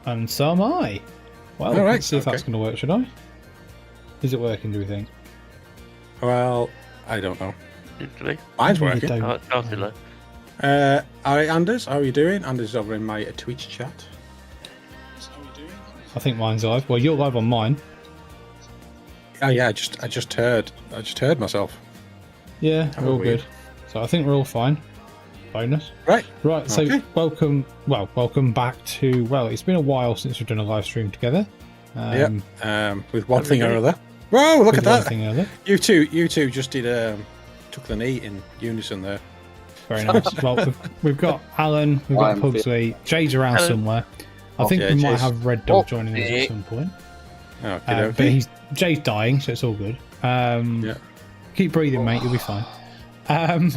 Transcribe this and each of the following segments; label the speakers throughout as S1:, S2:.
S1: And so am I. Well,
S2: right,
S1: let's see if that's going to work, should I? Is it working, do we think?
S2: Well, I don't know.
S3: Literally.
S2: Mine's working.
S3: Alright,
S2: Anders, how are you doing? Anders is over in my Twitch chat. How are you doing?
S1: I think mine's live. Well, you're live on mine.
S2: Oh yeah, I just heard myself.
S1: Yeah, we're all good. So I think we're all fine. Bonus.
S2: Right.
S1: So
S2: okay.
S1: welcome back to, well, it's been a while since we've done a live stream together.
S2: With one thing or another. Whoa, look at that.
S1: One thing or other.
S2: You two just did took the knee in unison there.
S1: Very nice. Well, we've got Alan, we've got Pugsley, Jay's around somewhere. I think we might have Red Dog joining us at some point.
S2: Okay,
S1: but Jay's dying, so it's all good. Keep breathing, mate, you'll be fine.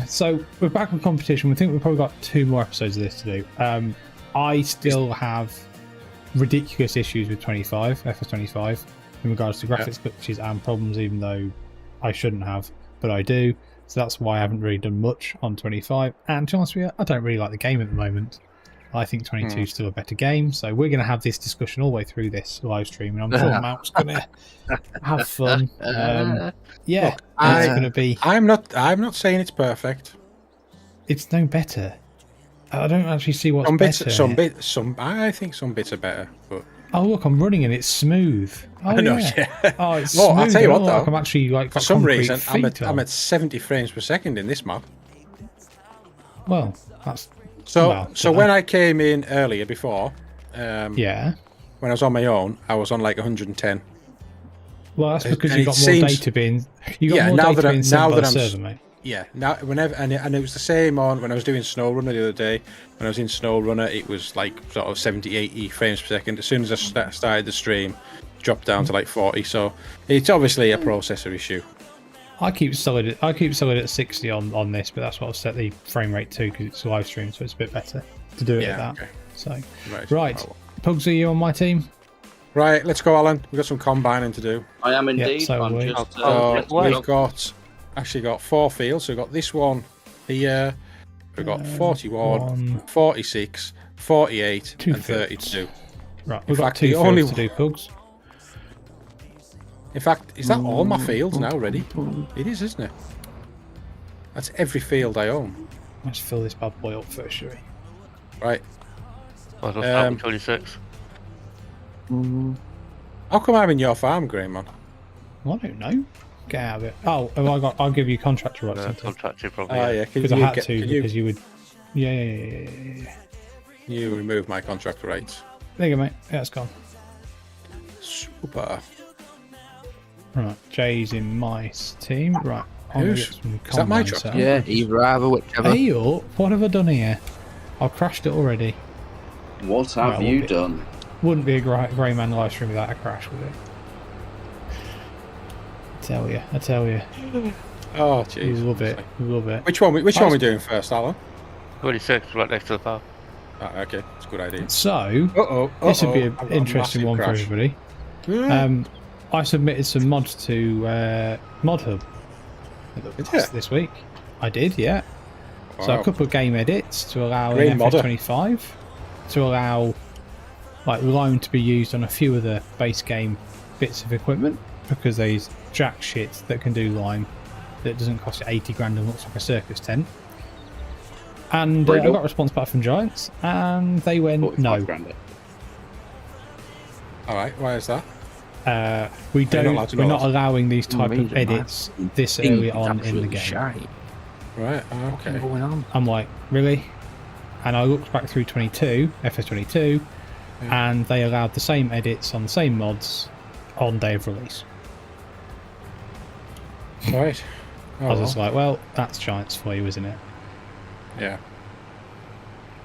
S1: So we're back on competition. We think we've probably got 2 more episodes of this to do. I still have ridiculous issues with FS22 in regards to graphics glitches and problems, even though I shouldn't have, but I do. So that's why I haven't really done much on 25. And to be honest with you, I don't really like the game at the moment. I think 22 is still a better game. So we're going to have this discussion all the way through this live stream, and I'm sure Malc's going to have fun. Look, it's going to be.
S2: I'm not saying it's perfect.
S1: It's no better. I don't actually see what's
S2: better. I think some bits are better, but.
S1: Oh look, I'm running and it's smooth. Oh,
S2: I know,
S1: yeah. Oh, it's
S2: well,
S1: smooth.
S2: I'll tell you what, though.
S1: Like I'm actually like
S2: for some reason, I'm at 70 frames per second in this map.
S1: Well, that's
S2: so when I came in earlier before, when I was on my own, I was on like 110.
S1: Well, that's because you got more data being. You got more data being sent by the server, mate.
S2: Yeah, now whenever and it was the same on when I was doing SnowRunner the other day. When I was in SnowRunner, it was like sort of 70, 80 frames per second. As soon as I started the stream, dropped down to like 40. So it's obviously a processor issue.
S1: I keep solid at 60 on this, but that's what I've set the frame rate to because it's a live stream, so it's a bit better to do it at that. Okay. So right, Pugs, are you on my team?
S2: Right, let's go, Alan. We've got some combining to do.
S4: I am indeed.
S2: We've got 4 fields. So we've got this one here. We've got 41, 46, 48, and 32.
S1: Right, we've got 2 fields to do, Pugs.
S2: In fact, is that all my fields now ready? It is, isn't it? That's every field I own.
S1: Let's fill this bad boy up first, shall we?
S2: Right.
S3: I'll start with 26.
S2: How come I'm in your farm, Grainman?
S1: Well, I don't know. Get out of it. Oh, I'll give you contractor rights.
S3: Contractor probably.
S2: Oh, yeah.
S1: Because I had to, because you would. Yeah.
S2: you remove my contract rights.
S1: There you go, mate. Yeah, it's gone.
S2: Super.
S1: Right, Jay's in my team. Right, I'm gonna get some
S2: Is that my
S1: combine
S2: truck?
S1: set up.
S4: Yeah, either, either, whichever.
S1: Hey, up, what have I done here? I've crashed it already.
S5: What have you done?
S1: Wouldn't be a Grainman live stream without a crash, would it? I tell you.
S2: Oh, jeez.
S1: Love it.
S2: Which one are we doing first, Alan?
S3: 26, right next to the farm.
S2: Oh, okay, it's a good idea.
S1: So, this would be an
S2: I've got a
S1: interesting one
S2: massive
S1: for
S2: crash.
S1: everybody. I submitted some mods to ModHub this week. I did, yeah.
S2: Wow.
S1: So a couple of game edits to allow
S2: Green
S1: an
S2: modder.
S1: FS25 to allow like loan to be used on a few of the base game bits of equipment, because there's jack shit that can do lime that doesn't cost you 80 grand and looks like a circus tent. And I got a response back from Giants, and they went no.
S2: All right, why is that?
S1: We're
S2: allowed to
S1: not
S2: know.
S1: allowing these type of edits this early on in the game.
S4: Shite.
S2: Right, okay.
S4: What's going on?
S1: I'm like, really? And I looked back through FS22, and they allowed the same edits on the same mods on day of release.
S2: Right.
S1: I was just like, well, that's Giants for you, isn't it?
S2: Yeah.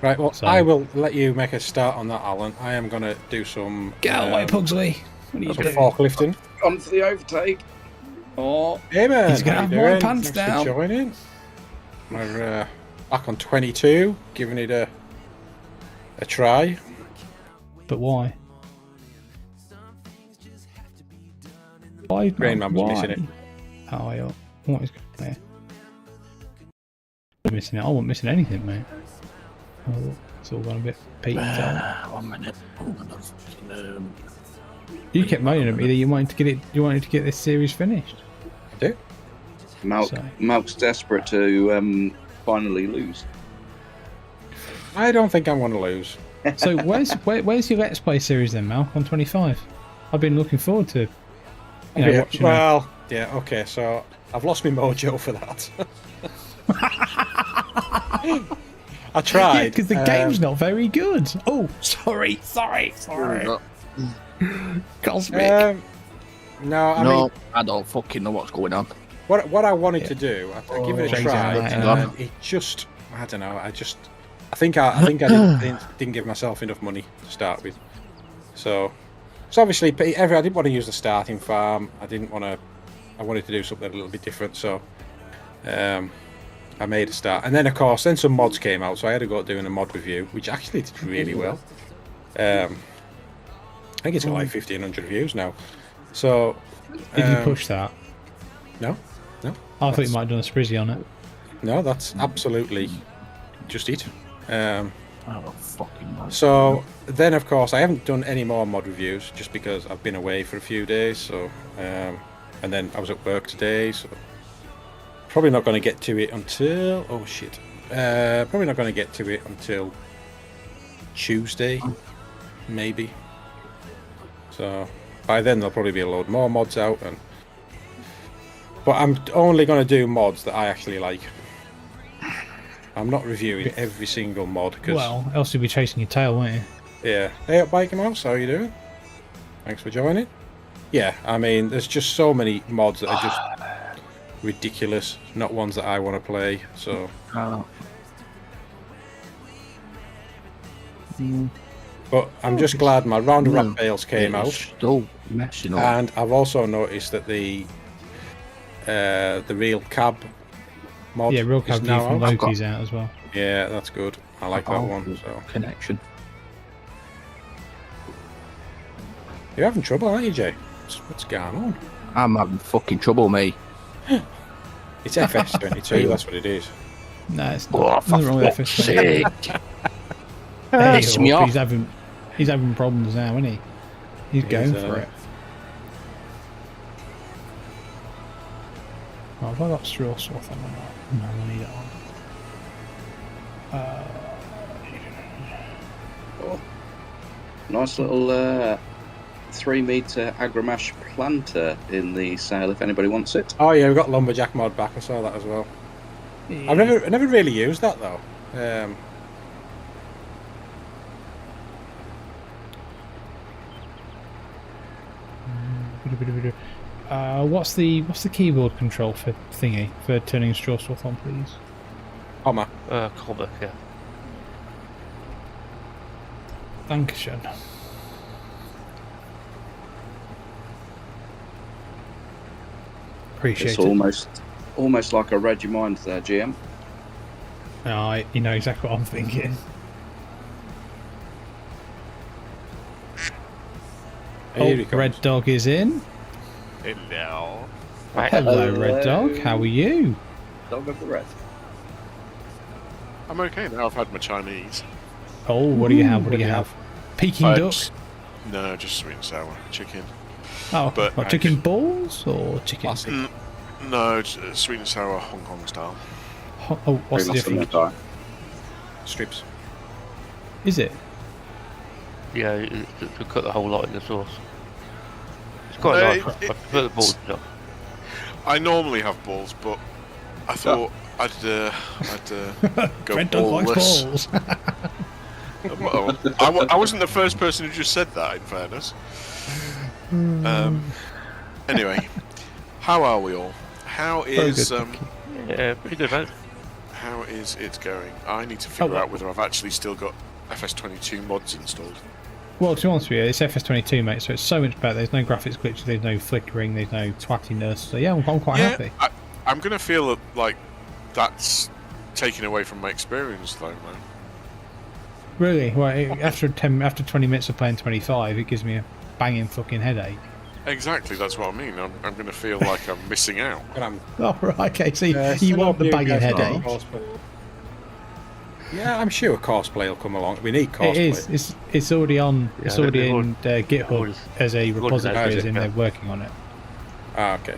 S2: Right, well,
S1: So-
S2: I will let you make a start on that, Alan. I am going to do some...
S1: Get out of the way, Pugsley. What are you
S2: some
S1: doing?
S2: forklifting.
S5: On to the overtake. Oh,
S2: Hey, man.
S1: He's gonna
S2: how you
S1: have my
S2: doing?
S1: pants
S2: Thanks
S1: down.
S2: for joining. We're back on 22, giving it a try.
S1: But why? Why?
S2: Grainman was missing it.
S1: Oh, yeah. What is going on there? I'm missing it. I wasn't missing anything, mate. Oh, it's all gone a bit peaked out.
S4: 1 minute.
S1: You kept moaning at me that you wanted to get this series finished.
S2: I do.
S5: Malc's desperate to finally lose.
S2: I don't think I'm going to lose.
S1: So where's your Let's Play series then, Mal? On 25. I've been looking forward to watching it.
S2: Well, yeah, okay, so I've lost my mojo for that. I tried.
S1: Because the game's not very good. Oh, sorry. Cosmic.
S2: No, I mean,
S4: I don't fucking know what's going on.
S2: what I wanted to do, I give it a
S1: Jason,
S2: try,
S1: right,
S2: and it just, I don't know, I think I didn't give myself enough money to start with. So obviously, I didn't want to use the starting farm. I wanted to do something a little bit different. So I made a start, and then of course, then some mods came out, so I had to go doing a mod review, which actually did really well. I think it's got like 1,500 views now. So
S1: Did you push that?
S2: No.
S1: I thought you might have done a sprizzy on it.
S2: No, that's absolutely just it.
S4: Oh, fucking man.
S2: So then, of course, I haven't done any more mod reviews just because I've been away for a few days. So, and then I was at work today, so probably not going to get to it until probably not going to get to it until Tuesday, maybe. So by then there'll probably be a load more mods out, but I'm only going to do mods that I actually like. I'm not reviewing every single mod because
S1: Else you'd be chasing your tail, won't you?
S2: yeah. Hey up, Biker Mouse, how are you doing? Thanks for joining. Yeah, I mean, there's just so many mods that are just ridiculous, not ones that I want to play. So, but I'm just glad my round of wrap bales came out,
S4: Still messing up.
S2: and I've also noticed that the real cab mod
S1: Yeah, Real
S2: is
S1: Cab View
S2: now
S1: from
S2: out.
S1: Loki's out as well.
S2: Yeah, that's good. I like that one. So you're having trouble, aren't you, Jay? What's going on?
S4: I'm having fucking trouble, me.
S2: It's FS22. That's what it is.
S1: No, it's
S4: Oh,
S1: not.
S4: for
S1: Nothing wrong with
S4: fuck's
S1: FS22.
S4: sake.
S1: Hey,
S4: Piss me off.
S1: He's having problems now, isn't he? He's going for it. Oh, have I got straw swath on or not? No, I need it on.
S5: Nice little 3 metre Agramash planter in the sale if anybody wants it.
S2: Oh yeah, we've got lumberjack mod back. I saw that as well. I've never really used that though.
S1: What's the keyboard control for thingy for turning straw stuff on, please?
S2: Comma.
S3: Combat, yeah.
S1: Dankeschön. Appreciate
S5: It's
S1: it.
S5: almost like I read your mind there, GM.
S1: No, you know exactly what I'm thinking.
S2: Here he comes.
S1: Red Dog is in.
S6: Hello.
S3: Right.
S1: Hello, Red Dog. How are you?
S5: Dog of the red.
S6: I'm okay now. I've had my Chinese.
S1: Oh, what do you have? What do you have? Peking duck?
S6: No, just sweet and sour chicken.
S1: Oh,
S6: but
S1: what, chicken balls or chicken?
S6: No, sweet and sour Hong Kong style.
S1: Oh, what's the difference?
S2: Strips.
S1: Is it?
S3: Yeah, to cut the whole lot in the sauce. It's quite nice. I prefer the balls.
S6: I normally have balls, but I thought I'd go
S1: Red Dog likes
S6: ballless.
S1: balls.
S6: Well, I wasn't the first person who just said that, in fairness. Anyway, how are we all? How is
S3: yeah, pretty good, mate.
S6: how is it going? I need to figure out whether I've actually still got FS22 mods installed.
S1: Well, to be honest with you, it's FS22, mate, so it's so much better. There's no graphics glitches, there's no flickering, there's no twattiness. So yeah, I'm quite happy.
S6: I'm going to feel like that's taken away from my experience, though, man.
S1: Really? Well, after 20 minutes of playing 25, it gives me a banging fucking headache.
S6: Exactly, that's what I mean. I'm going to feel like I'm missing out.
S1: Oh, right, okay, so you want the banging headache?
S2: Yeah, I'm sure cosplay will come along. We need cosplay.
S1: It is. It's already on. Yeah, it's already in GitHub as a repository, as in they're working on it.
S2: Ah, okay.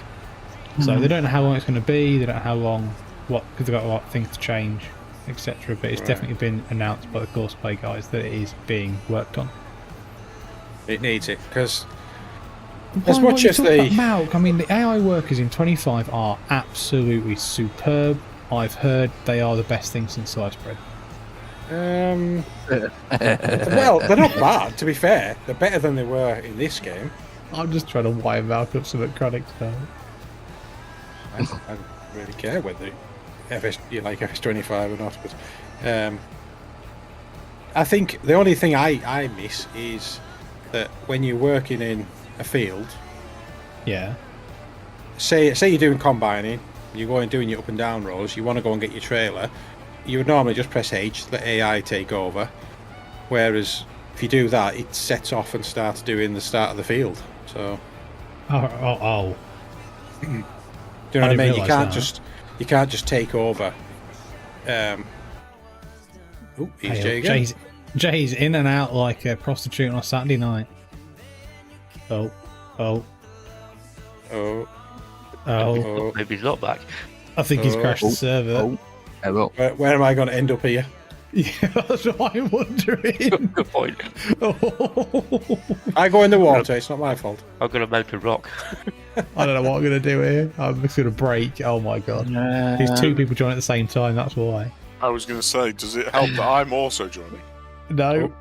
S1: So they don't know how long it's going to be. They don't know how long, because they've got a lot of things to change, etc. But it's definitely been announced by the cosplay guys that it is being worked on.
S2: It needs it because as much as the
S1: Malc, I mean, the AI workers in 25 are absolutely superb. I've heard they are the best thing since sliced bread.
S2: well, they're not bad, to be fair. They're better than they were in this game.
S1: I'm just trying to wire Malc up some chronic stuff.
S2: I don't really care whether you like FS25 or not, but I think the only thing I miss is that when you're working in a field, say you're doing combining, you're going doing your up and down rows, you want to go and get your trailer, you would normally just press H, let AI take over, whereas if you do that, it sets off and starts doing the start of the field. So
S1: Do
S2: you know what I mean? You can't just take over. Here's Jay again.
S1: Jay's in and out like a prostitute on a Saturday night.
S3: Maybe he's not back.
S1: I think he's crashed the server.
S2: Where am I going to end up here?
S1: Yeah, that's what I'm wondering.
S3: Good point.
S2: I go in the water, it's not my fault.
S3: I'm going to melt a rock.
S1: I don't know what I'm going to do here. I'm just going to break. Oh my god. There's two people joining at the same time, that's why.
S6: I was going to say, does it help that I'm also joining?
S1: No.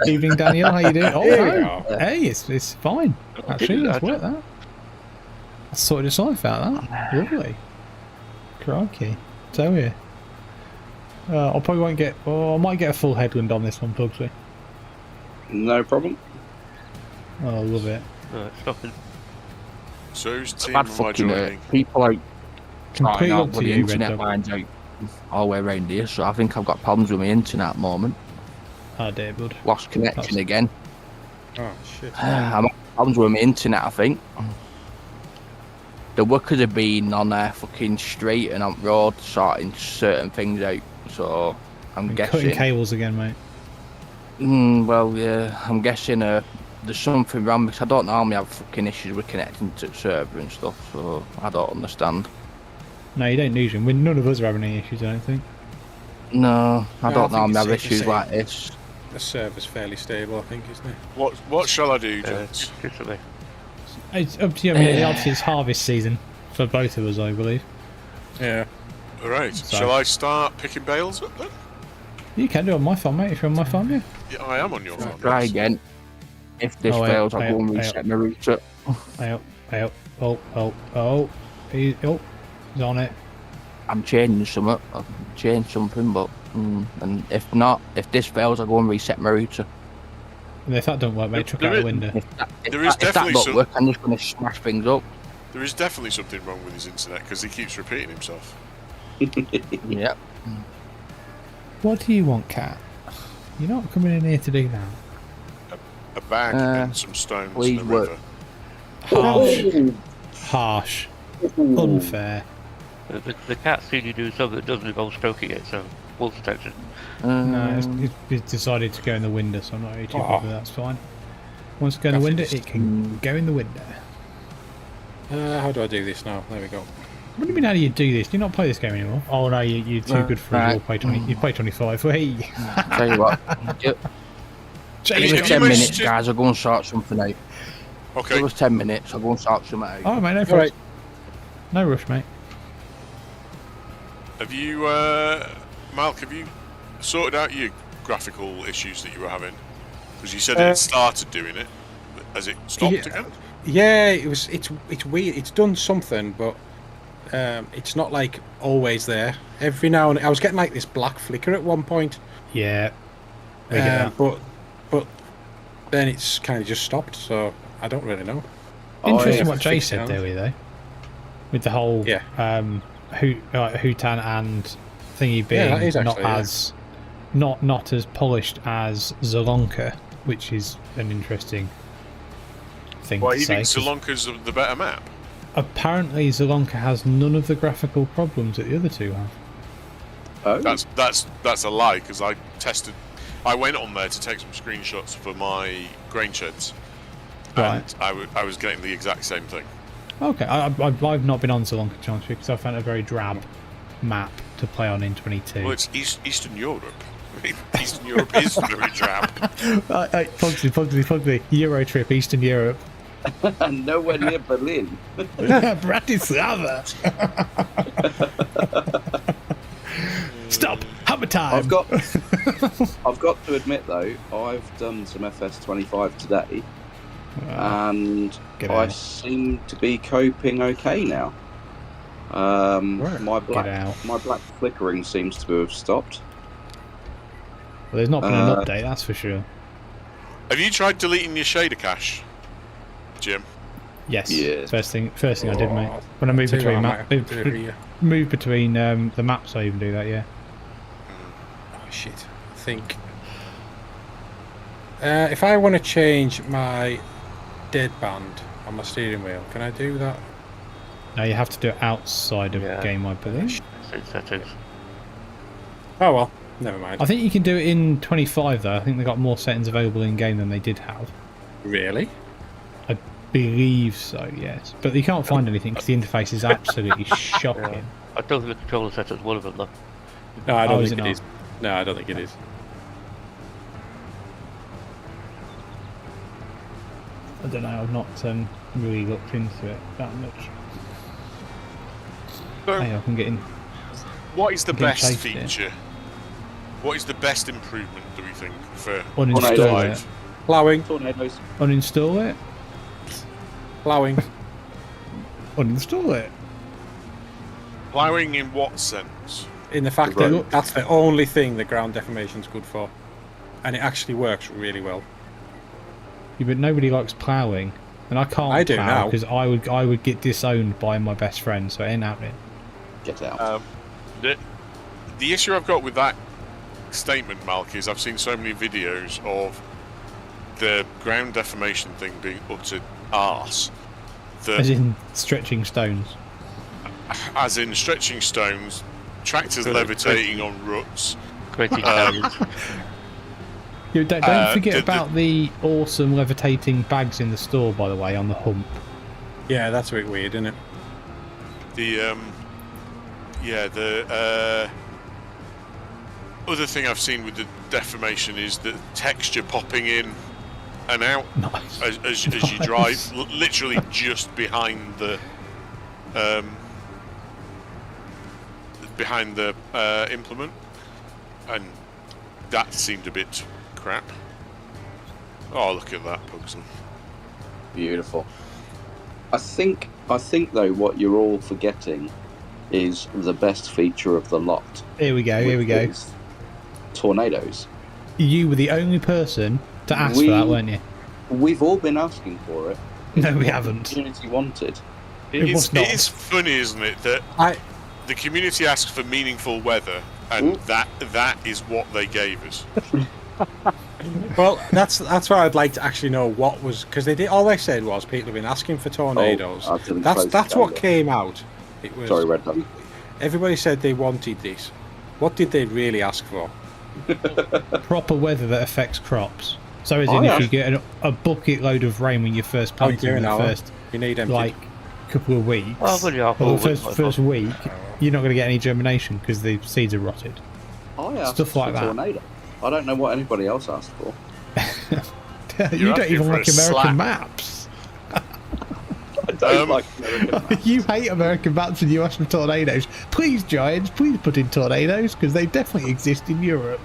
S1: Evening, Daniel. How you doing? Oh, no. Hey, it's fine. Actually, let's work that. I sorted this life out, that. Lovely. Crikey. Tell you. I probably won't get... I might get a full headwind on this one, Pugsy.
S5: No problem.
S1: Oh, I love it.
S3: Stopping.
S6: So whose team am I joining?
S4: People out trying
S1: Completely
S4: out
S1: up to
S4: with the
S1: you,
S4: internet
S1: Red Dog.
S4: lines out all the way around here, so I think I've got problems with my internet at the moment.
S1: Oh dear, bud.
S4: Lost connection again.
S2: Oh, shit.
S4: I'm having problems with my internet, I think. The workers have been on their fucking street and on road sorting certain things out, so I'm guessing...
S1: Cutting cables again, mate.
S4: Well, yeah, I'm guessing there's something wrong because I don't normally have fucking issues with connecting to the server and stuff, so I don't understand.
S1: No, you don't need them. None of us are having any issues, I don't think.
S4: No, I
S2: No,
S4: don't
S2: I think
S4: normally
S2: it's
S4: have
S2: safe to
S4: issues
S2: say
S4: like this.
S2: The server's fairly stable, I think, isn't it?
S6: What shall I do, gents?
S1: It's up to you. I mean, obviously it's harvest season for both of us, I believe.
S2: Yeah.
S6: Alright,
S1: So-
S6: shall I start picking bales up then?
S1: You can do it on my farm, mate, if you're on my farm, yeah.
S6: Yeah, I am on your farm.
S4: Try
S6: yes.
S4: again. If this
S1: Oh, wait,
S4: fails, I'll
S1: wait,
S4: go and
S1: wait.
S4: reset my router.
S1: Hey up. Oh. He's on it.
S4: I'm changing something. I've changed something, but and if not, if this fails, I'll go and reset my router.
S1: And if that don't work, mate, chuck out the window.
S4: If that
S6: definitely
S4: don't work, I'm just going to smash things up.
S6: There is definitely something wrong with his internet because he keeps repeating himself.
S4: Yep.
S1: What do you want, Cat? You're not coming in here to do that.
S6: A bag and some stones
S4: please
S6: in the river.
S1: Harsh. Unfair.
S3: The cat's seen you do something that doesn't involve stroking it, so full protection.
S1: No, it's decided to go in the window, so I'm not really too bothered. That's fine. Once it goes in the window, it can go in the window.
S2: How do I do this now? There we go.
S1: What do you mean? How do you do this? Do you not play this game anymore? Oh no, you're too good for it. You play 25. Hey.
S4: Tell you what. Give us 10 minutes, guys. I'll go and sort something out.
S6: Okay.
S4: Give us 10 minutes. I'll go and sort something out.
S1: Oh mate, no rush. Right. No rush, mate.
S6: Have you, Malc? Have you sorted out your graphical issues that you were having? Because you said it started doing it. Has it stopped again?
S2: Yeah, it's weird. It's done something, but it's not like always there. Every now and I was getting like this black flicker at one point.
S1: Yeah.
S2: But then it's kind of just stopped. So I don't really know.
S1: Interesting what Jay said there, though, with the whole Hootan and thingy being not as polished as Zelonka, which is an interesting thing to say.
S6: You think Zelonka's the better map?
S1: Apparently, Zelonka has none of the graphical problems that the other two have.
S6: Oh, that's a lie because I tested. I went on there to take some screenshots for my grain sheds, and I was getting the exact same thing.
S1: Okay, I've not been on Zelonka chance because I found a very drab map to play on in 22.
S6: Well, it's Eastern Europe. Eastern Europe is very drab.
S1: Pugsy, Euro trip, Eastern Europe.
S5: Nowhere near Berlin.
S1: Bratislava. Stop. Hammer time.
S5: I've got to admit though, I've done some FS25 today, and I seem to be coping okay now. My black flickering seems to have stopped.
S1: Well, there's not been an update, that's for sure.
S6: Have you tried deleting your shader cache, Jim?
S1: Yes. Yeah. First thing I did, mate. When I moved between the maps, I even do that. Yeah.
S2: Oh shit! I think if I want to change my deadband on my steering wheel, can I do that?
S1: No, you have to do it outside of the game, I believe.
S3: Settings.
S2: Oh well. Never mind.
S1: I think you can do it in 25 though. I think they got more settings available in game than they did have.
S2: Really?
S1: I believe so, yes. But you can't find anything because the interface is absolutely shocking.
S3: Yeah. I don't think the controller setup's one of them though.
S2: No, I don't think it is. No, I don't think it is.
S1: I don't know. I've not really looked into it that much.
S6: So,
S1: hey, I can get in.
S6: What is the best feature? Here. What is the best improvement, do we think, for
S1: uninstall it?
S2: Ploughing.
S5: Tornadoes.
S1: Uninstall it?
S2: Ploughing.
S1: Uninstall it?
S6: Ploughing in what sense?
S2: In the fact that that's the only thing that ground deformation's good for. And it actually works really well.
S1: Yeah, but nobody likes ploughing. And I can't plough because I would get disowned by my best friend, so it ain't happening.
S5: Get out.
S6: The issue I've got with that statement, Malc, is I've seen so many videos of the ground deformation thing being utter arse.
S1: As in stretching stones.
S6: As in stretching stones, tractors levitating on ruts.
S3: Creating carriers.
S1: Don't forget about the awesome levitating bags in the store, by the way, on the hump.
S2: Yeah, that's a bit weird, isn't it?
S6: The other thing I've seen with the deformation is the texture popping in and out as you drive, literally just behind the implement, and that seemed a bit crap. Oh, look at that, Pugsley.
S5: Beautiful. I think though, what you're all forgetting is the best feature of the lot.
S1: Here we go.
S5: Tornadoes.
S1: You were the only person to ask for that, weren't you?
S5: We've all been asking for it.
S1: No, we haven't.
S5: The community wanted.
S6: It is funny, isn't it, that the community asked for meaningful weather, and that is what they gave us.
S2: Well, that's what I'd like to actually know. What was, because all they said was people have been asking for tornadoes. That's what came out. It was,
S5: sorry, Red Dog.
S2: Everybody said they wanted this. What did they really ask for?
S1: Proper weather that affects crops. So as in, if you get a bucket load of rain when you first plant in the first,
S2: you need
S1: like couple of weeks, or the first week, you're not going to get any germination because the seeds are rotted.
S5: I asked
S1: Stuff like that.
S5: Tornado. I don't know what anybody else asked for.
S1: You don't even like American maps.
S5: I don't like American maps.
S1: You hate American maps and you ask for tornadoes. Please, Giants, please put in tornadoes because they definitely exist in Europe.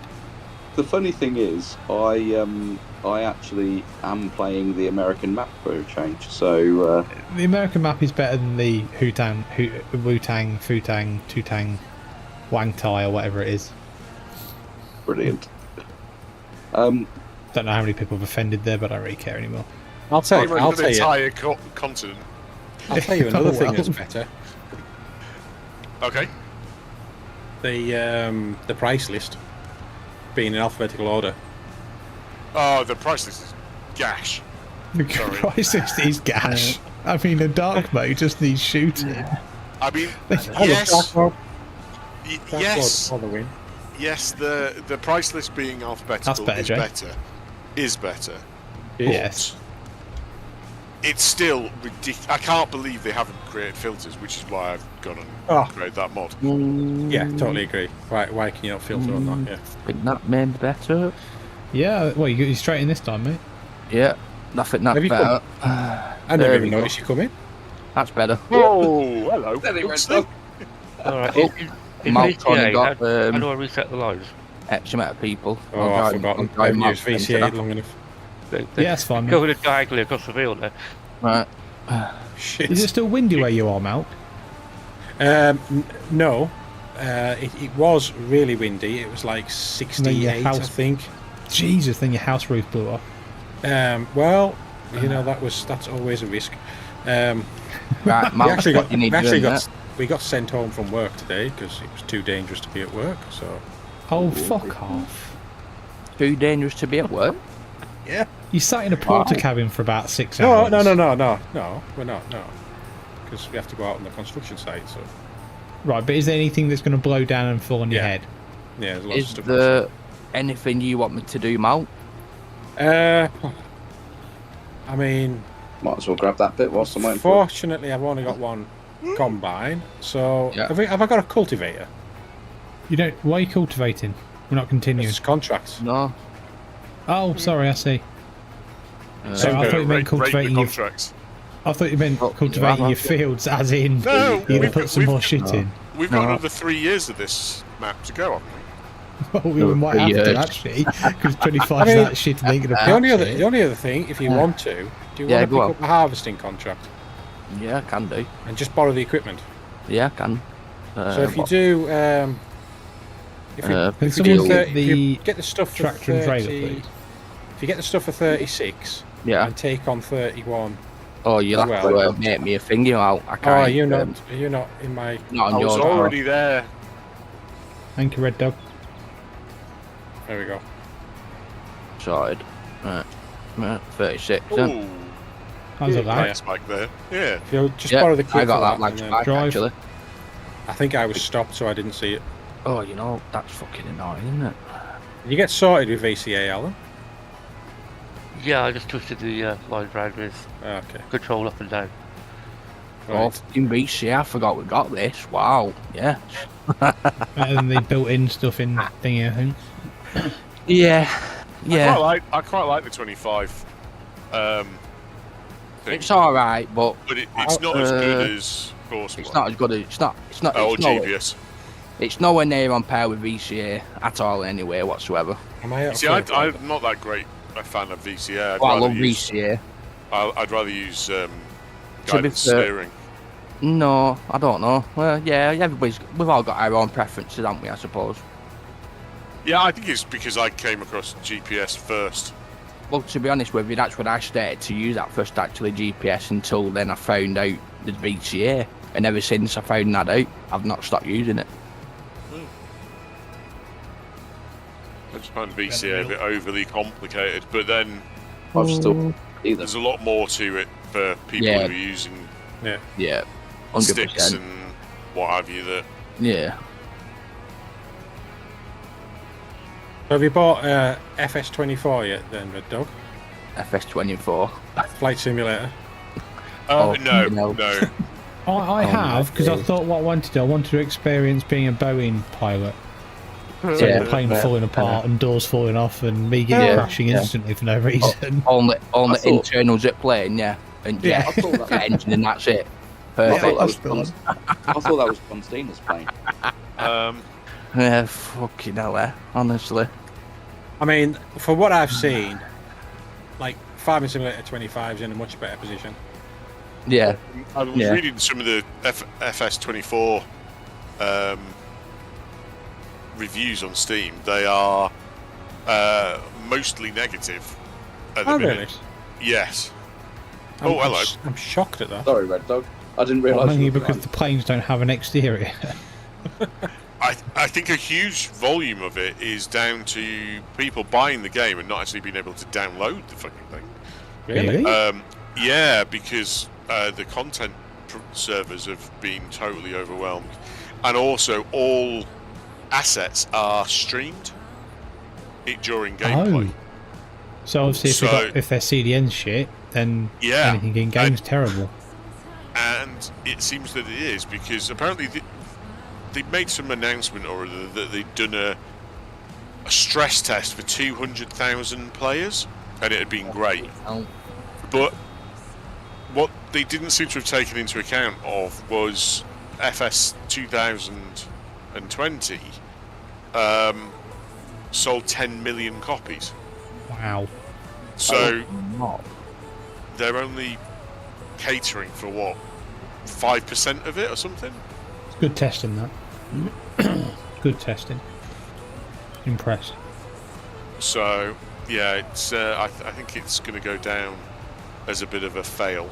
S5: The funny thing is, I actually am playing the American map for a change. So
S1: the American map is better than the Wu-Tang, Futang, Tutang, Wangtai, or whatever it is.
S5: Brilliant.
S1: Don't know how many people have offended there, but I don't really care anymore.
S2: I'll tell you.
S6: The entire continent.
S2: I'll tell you another thing that's better.
S6: Okay.
S2: The price list being in alphabetical order.
S6: Oh, the price list is gash.
S1: The price list is gash. I mean, a dark mode just needs shooting.
S6: I mean, yes, the price list being alphabetical is better.
S1: Yes.
S6: It's still ridiculous. I can't believe they haven't created filters, which is why I've gone and created that mod.
S2: Yeah, totally agree. Why can you not filter on that? Yeah.
S4: Think that made better.
S1: Yeah, well, you got straight in this time, mate.
S4: Yeah, nothing that better.
S2: I never even noticed you come in.
S4: That's better.
S6: Oh, hello.
S3: Alright,
S4: Malc got
S3: how do I reset the lines?
S4: X amount of people.
S2: Oh, I've forgotten. I haven't used VCA long enough.
S1: Yeah, that's fine.
S3: Going diagonally across the field there.
S4: Right.
S2: Shit.
S1: Is it still windy where you are, Malc?
S2: No. It was really windy. It was like 68, I think.
S1: Jesus, then your house roof blew off.
S2: Well, you know, that's always a risk.
S4: Right, Malc,
S2: we got sent home from work today because it was too dangerous to be at work. So.
S1: Oh, fuck off.
S4: Too dangerous to be at work?
S2: Yeah.
S1: You sat in a porter cabin for about 6 hours.
S2: No, we're not, no. Because we have to go out on the construction site, so.
S1: Right, but is there anything that's going to blow down and fall on your head?
S2: Yeah, there's lots of stuff.
S4: Is there anything you want me to do, Malc?
S2: I mean...
S5: Might as well grab that bit whilst I'm waiting for it.
S2: Fortunately, I've only got one combine, so... Yeah. Have I got a cultivator?
S1: You don't... Why are you cultivating? We're not continuing.
S2: It's contracts.
S4: No.
S1: Oh, sorry, I see. So I thought you meant cultivating your contracts. I thought you meant cultivating your fields, as in you're going to put some more shit in.
S6: We've got another 3 years of this map to go on.
S1: Well, we might have to, actually, because 25 is that shit and ain't going to
S2: the only other thing, if you want to, do you want to pick up a harvesting contract?
S4: Yeah, I can do.
S2: And just borrow the equipment?
S4: Yeah, I can.
S2: So if you do... If you get the stuff for
S1: tractor and trailer, please.
S2: If you get the stuff for 36, and take on 31.
S4: Oh, you'll have to make me a thing, you know. I can't.
S2: Oh, you're not in my.
S4: Not
S6: I was already there.
S1: Thank you, Red Dog.
S2: There we go.
S4: Sorted. Right. 36.
S6: Ooh.
S1: How's it like?
S6: Back there. Yeah.
S2: If you'll just borrow the kit.
S4: I got that like actually.
S2: I think I was stopped, so I didn't see it.
S4: Oh, you know, that's fucking annoying, isn't it?
S2: Did you get sorted with VCA, Alan?
S3: Yeah, I just twisted the line round with control up and down.
S2: Right.
S4: Oh, in VCA, I forgot we got this. Wow, yeah.
S1: Better than the built-in stuff in thingy, I think.
S4: Yeah.
S6: I quite like the 25. Thing.
S4: It's all right, but
S6: it's not as good as Horseplay.
S4: It's not as good as it's not.
S6: GBS.
S4: It's nowhere near on par with VCA at all, anyway, whatsoever.
S6: I'm not that great a fan of VCA.
S4: I love VCA.
S6: I'd rather use guidance steering?
S4: No, I don't know. Well, yeah, we've all got our own preferences, haven't we? I suppose.
S6: Yeah, I think it's because I came across GPS first.
S4: Well, to be honest with you, that's when I started to use that first, actually, GPS. Until then, I found out the VCA, and ever since I found that out, I've not stopped using it.
S6: I just find VCA a bit overly complicated, but then there's a lot more to it for people who are using
S4: 100%.
S6: sticks and what have you.
S4: Yeah.
S2: So have you bought FS24 yet then, Red Dog?
S4: FS24.
S2: Flight Simulator?
S6: No.
S1: I have, because I thought what I wanted to do, I wanted to experience being a Boeing pilot. So the plane falling apart and doors falling off and me getting crashing instantly for no reason.
S4: On the internals at plane, and
S5: I thought that
S4: engine, and that's it.
S5: I
S4: Perfect.
S5: thought that was Constantina's plane.
S4: Yeah, fucking hell, honestly.
S2: I mean, for what I've seen, like Farming Simulator 25 is in a much better position.
S4: Yeah.
S6: I was reading some of the FS24 reviews on Steam. They are mostly negative at the minute.
S2: Really?
S6: Yes. Hello.
S2: I'm shocked at that.
S5: Sorry, Red Dog. I didn't realise.
S1: Mainly because the planes don't have an exterior.
S6: I think a huge volume of it is down to people buying the game and not actually being able to download the fucking thing.
S2: Really?
S6: Yeah, because the content servers have been totally overwhelmed, and also all assets are streamed during gameplay.
S1: So obviously, if they're CDN shit, then anything in game is terrible.
S6: And it seems that it is, because apparently they made some announcement or other that they'd done a stress test for 200,000 players, and it had been great. But what they didn't seem to have taken into account of was FS22 sold 10 million copies.
S1: Wow.
S6: So they're only catering for what, 5% of it or something?
S1: It's good testing, that. Good testing. Impressed.
S6: So yeah, it's I think it's going to go down as a bit of a fail.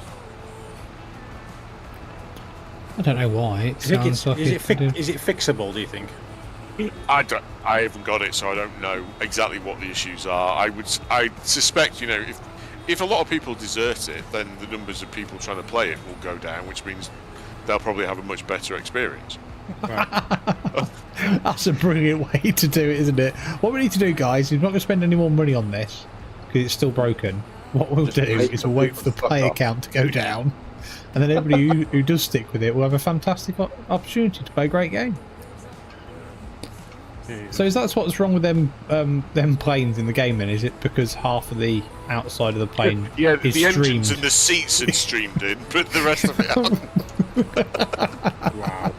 S1: I don't know why.
S2: Is it fixable, do you think?
S6: I haven't got it, so I don't know exactly what the issues are. I suspect, if a lot of people desert it, then the numbers of people trying to play it will go down, which means they'll probably have a much better experience.
S2: Right.
S1: That's a brilliant way to do it, isn't it? What we need to do, guys, is not going to spend any more money on this because it's still broken. What we'll do is we'll wait for the player count to go down, and then everybody who does stick with it will have a fantastic opportunity to play a great game. So is that what's wrong with them planes in the game then? Is it because half of the outside of the plane is
S6: the
S1: streamed?
S6: engines and the seats are streamed in, but the rest of it hasn't.
S2: Wow.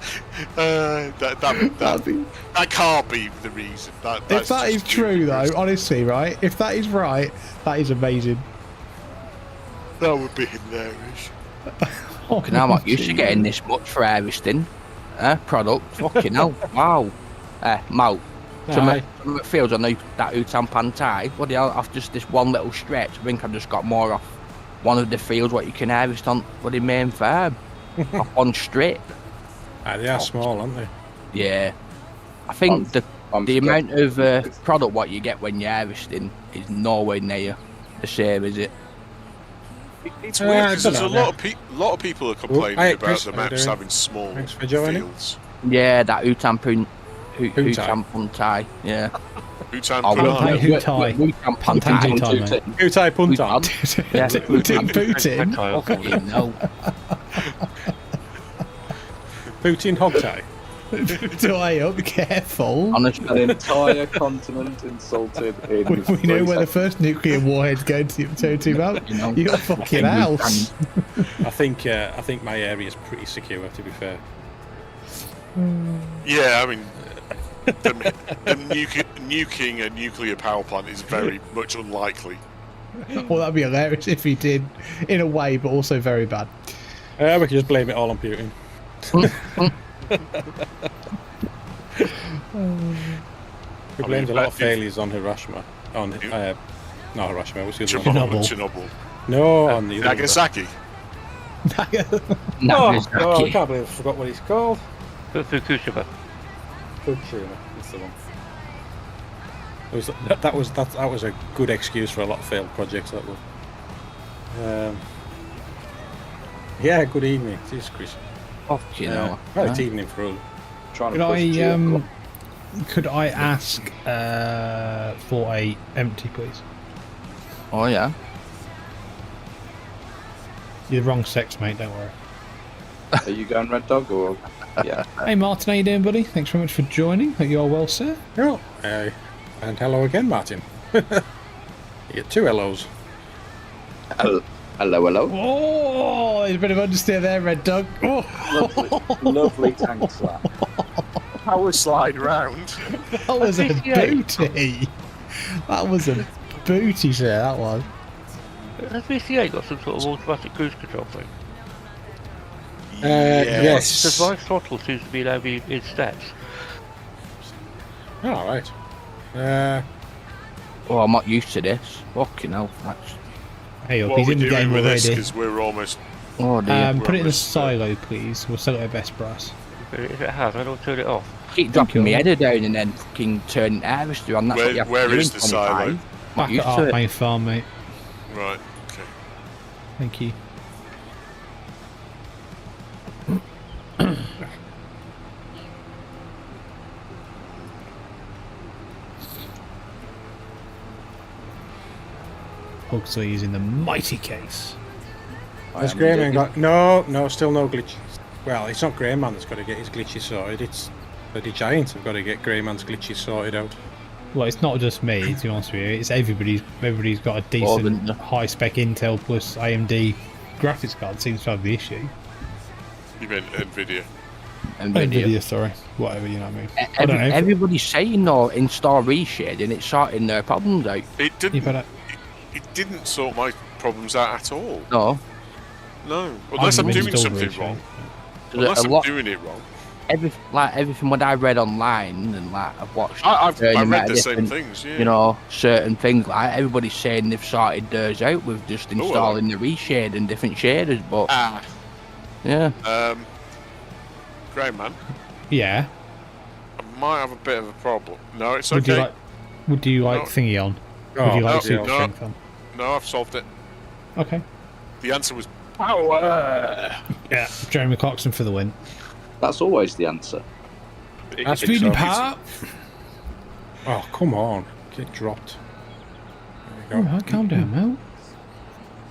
S6: That can't be the reason.
S1: If that is true, though, honestly, right? If that is right, that is amazing.
S6: That would be hilarious.
S4: Fucking hell, I'm not used to getting this much for harvesting. Product. Fucking hell. Wow. Mal. Some of the fields I know that Utan Pantai, bloody hell, off just this one little stretch, I think I've just got more off one of the fields what you can harvest on bloody main farm. Off one strip.
S2: They are small, aren't they?
S4: Yeah. I think the amount of product what you get when you're harvesting is nowhere near the same, is it?
S6: It's weird because there's a lot of people are complaining about the maps having small fields.
S4: Yeah, that Utan Pantai, yeah.
S6: Utan
S1: Pantai.
S2: Utai Puntan.
S1: Putin.
S4: No.
S2: Putin Hogtie.
S1: Do I up? Careful.
S4: Honestly.
S5: An entire continent insulted in
S1: We know where the first nuclear warhead's going to Mal. You're fucking house.
S2: I think my area is pretty secure, to be fair.
S6: Yeah, I mean, the nuking a nuclear power plant is very much unlikely.
S1: Well, that'd be hilarious if he did, in a way, but also very bad.
S2: We can just blame it all on Putin. We blamed a lot of failures on Hiroshima. On not Hiroshima. What's the other one?
S6: Chernobyl.
S2: No, on the other
S6: Nagasaki.
S2: Oh, I can't believe I forgot what he's called.
S3: Fukushima.
S2: Fukushima. That's the one. That was a good excuse for a lot of failed projects. That was. Yeah. Good evening. Cheers, Chris.
S4: Fucking hell.
S2: Well, it's evening for all.
S1: Could I ask for a empty, please?
S4: Oh yeah.
S1: You're the wrong sex, mate. Don't worry.
S5: Are you going Red Dog or? Yeah.
S1: Hey, Martin, how you doing, buddy? Thanks very much for joining. Hope you are well, sir.
S2: Oh, and hello again, Martin. You get 2 hellos.
S5: Hello.
S1: Oh, there's a bit of understeer there, Red Dog. Oh.
S5: Lovely tank slap.
S6: Power slide round.
S1: That was a booty. That was a booty, sir. That was.
S3: Has VCA got some sort of automatic cruise control thing?
S2: Yes.
S3: Because my throttle seems to be allowing me in steps.
S2: All right.
S4: Oh, I'm not used to this. Fucking hell. That's...
S1: Hey, up, he's in the game already.
S6: Because we're almost.
S4: Oh dear.
S1: Put it in the silo, please. We'll sell it at best price.
S3: If it has, I don't turn it off.
S4: Keep dropping my header down and then fucking turning harvester on. That's what you have to do
S6: Where is
S4: in
S6: the silo?
S4: 25.
S1: Back
S4: Not
S1: at
S4: used to
S1: our
S4: it.
S1: main farm, mate.
S6: Right. Okay.
S1: Thank you. Huxley using the mighty case.
S2: Has Grainman got... No, still no glitches. Well, it's not Grainman that's got to get his glitches sorted. It's the Giants have got to get Grainman's glitches sorted out.
S1: Well, it's not just me, to be honest with you. It's everybody. Everybody's got a decent high-spec Intel plus AMD graphics card. Seems to have the issue.
S6: You meant NVIDIA.
S1: NVIDIA, sorry. Whatever, you know what I mean. I don't know.
S4: Everybody's saying though, install reshade and it's sorting their problems out.
S6: It didn't. It didn't sort my problems out at all.
S4: No.
S6: No. Unless I'm doing something wrong. Unless I'm doing it wrong.
S4: Everything what I read online and like I've watched.
S6: I read the same things. Yeah.
S4: You know, certain things like everybody's saying they've sorted theirs out with just installing the reshade and different shaders, but yeah.
S6: Grainman.
S1: Yeah.
S6: I might have a bit of a problem. No, it's okay.
S1: Would you like thingy on? Would you like super strength on?
S6: No, I've solved it.
S1: Okay.
S6: The answer was power.
S1: Yeah, Jeremy Clarkson for the win.
S5: That's always the answer.
S1: Speed and power.
S2: Oh, come on. Get dropped. There you go.
S1: Alright, calm down, Mel.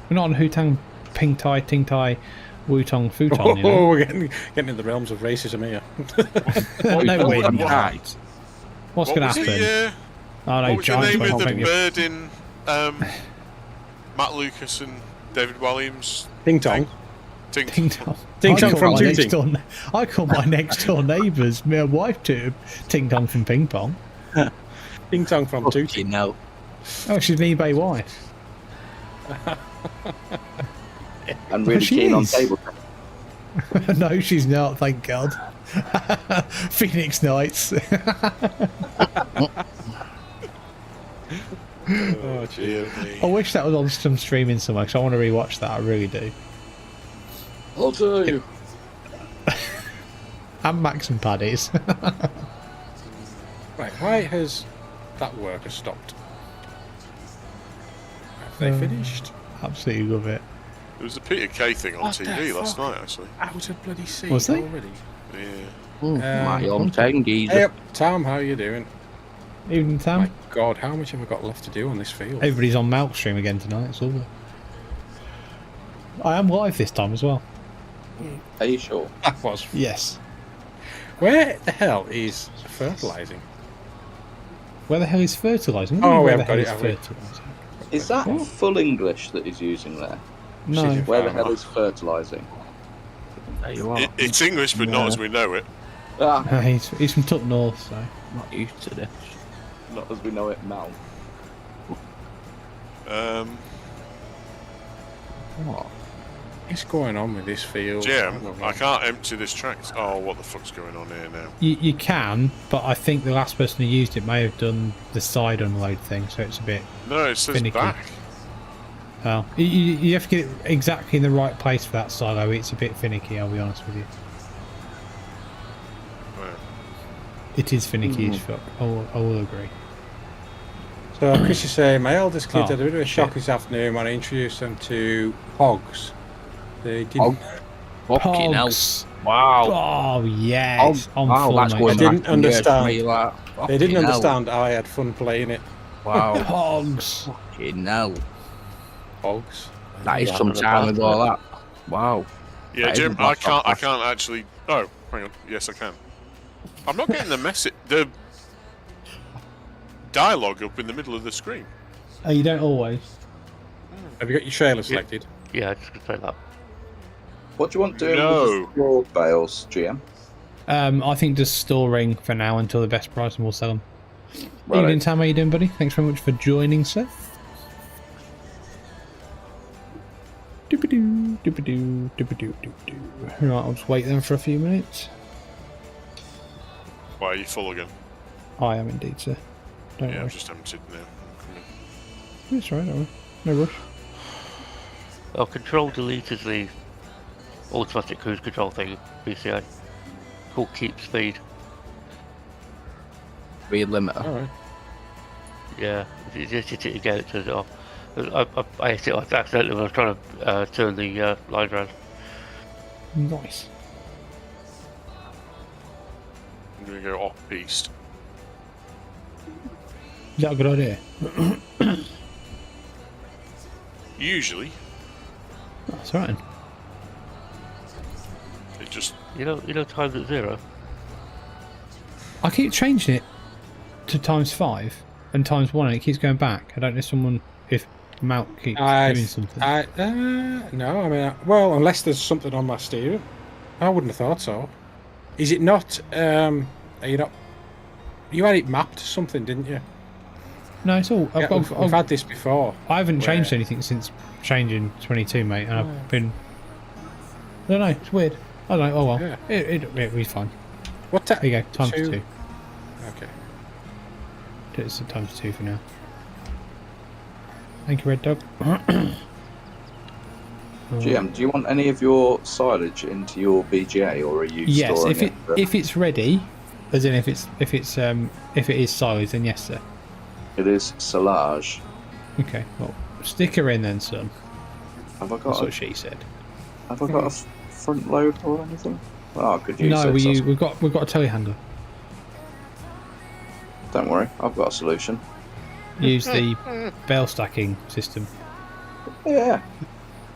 S1: We're not on Hutang, Ping Tai, Ting Tai, Wutong, Futon, you know?
S2: Oh, we're getting into the realms of racism here.
S1: No way, not. What's going to happen?
S6: What was the name of the bird in Matt Lucas and David Williams?
S2: Ting Tong.
S1: Ting Tong.
S2: Ting Tong from Tooting.
S1: I call my next door neighbours, my wife to Ting Tong from Ping Pong.
S2: Ting Tong from Tooting.
S4: No.
S1: Oh, she's an eBay wife.
S5: And really keen on table.
S1: No, she's not, thank God. Phoenix Knights.
S2: Oh, dear me.
S1: I wish that was on some streaming somewhere, because I want to rewatch that, I really do.
S5: I'll tell you.
S1: And Max and Paddy's.
S2: Right, why has that worker stopped? Have they finished?
S1: Absolutely love it.
S6: There was a Peter Kay thing on TV last night, actually.
S2: Out of bloody sea
S1: Was they?
S2: already?
S6: Yeah.
S4: My hometown geezer.
S2: Hey up, Tom, how are you doing?
S1: Evening, Tam.
S2: My God, how much have I got left to do on this field?
S1: Everybody's on Malc stream again tonight, it's all good. I am live this time as well.
S5: Are you sure?
S2: That was.
S1: Yes.
S2: Where the hell is fertilising?
S1: Where the hell is fertilising?
S2: Oh, we
S1: where the
S2: haven't
S1: hell
S2: got it,
S1: is
S2: have we?
S1: fertilising?
S5: Is that full English that he's using there?
S1: No.
S5: Where the hell is fertilising?
S4: There you are.
S6: It's English, but not as we know it.
S5: Ah,
S1: He's from Tuck North, so.
S4: Not used to this.
S5: not as we know it now.
S4: What?
S2: is going on with this field?
S6: Jim, I can't empty this track. Oh, what the fuck's going on here now?
S1: You can, but I think the last person who used it may have done the side unload thing, so it's a bit
S6: No, it says
S1: finicky.
S6: back.
S1: Oh, you have to get it exactly in the right place for that silo. It's a bit finicky, I'll be honest with you.
S6: Right.
S1: It is finicky as fuck. I will agree.
S2: So Chris is saying my eldest kids had a bit of a shock
S1: shit.
S2: this afternoon when I introduced them to hogs. They didn't.
S4: Fucking hell.
S1: Hogs.
S4: Wow.
S1: Oh yes.
S4: Oh,
S1: I'm
S4: wow,
S1: full,
S4: that's
S1: mate.
S4: going
S2: They didn't
S4: back some years for
S2: understand.
S4: me, like,
S2: They didn't
S4: fucking hell.
S2: understand how I had fun playing it.
S4: Wow.
S1: Hogs.
S4: Fucking hell.
S2: Hogs.
S4: That is some time ago, that. Wow.
S6: Yeah,
S4: That
S6: Jim,
S4: isn't
S6: I
S4: bad
S6: can't
S4: stuff.
S6: actually. Oh, hang on. Yes, I can. I'm not getting the message. The dialogue up in the middle of the screen.
S1: Oh, you don't always.
S2: Have you got your trailer selected?
S3: Yeah, I just gonna say that.
S5: What do you want doing
S6: No.
S5: with the straw bales, GM?
S1: I think just storing for now until the best price, and we'll sell them.
S5: Right.
S1: Evening, Tam. How you doing, buddy? Thanks very much for joining, sir. Doobadoo, doobadoo, doobadoo, doobadoo. Right, I'll just wait then for a few minutes.
S6: Why are you full again?
S1: I am indeed, sir. Don't
S6: Yeah,
S1: worry.
S6: I've just emptied now.
S1: It's alright, don't worry. No rush.
S3: Oh, control delete is the automatic cruise control thing, BCA. Called keep speed.
S4: Speed limiter.
S2: Alright.
S3: Yeah, if you just hit it again, it turns it off. I hit it off accidentally when I was trying to turn the line around.
S1: Nice.
S6: I'm going to go off piste.
S1: Is that a good idea?
S6: Usually,
S1: That's right.
S6: it just.
S3: You know, times at 0.
S1: I keep changing it to ×5 and ×1, and it keeps going back. I don't know if Malc keeps doing something.
S2: No, I mean, well, unless there's something on my steering. I wouldn't have thought so. Is it not, are you not, you had it mapped to something, didn't you?
S1: No, it's all.
S2: Yeah, we've had this before.
S1: I haven't
S2: where-
S1: changed anything since changing 22, mate, and I've been. I don't know. It's weird. I don't know. Oh well.
S2: Yeah.
S1: It'll be fine.
S2: What time?
S1: There you go. ×2.
S2: Okay.
S1: It's ×2 for now. Thank you, Red Dog.
S5: GM, do you want any of your silage into your BGA, or are you
S1: Yes,
S5: storing
S1: if it's ready, as in if it is silage, then yes, sir.
S5: It is silage.
S1: Okay. Well, stick her in then, son.
S5: Have I
S1: That's
S5: got?
S1: what she said.
S5: Have I got a front load or anything? Oh, I could use
S1: No,
S5: it.
S1: we've got a telehandler.
S5: Don't worry, I've got a solution.
S1: Use the bale stacking system,
S5: Yeah.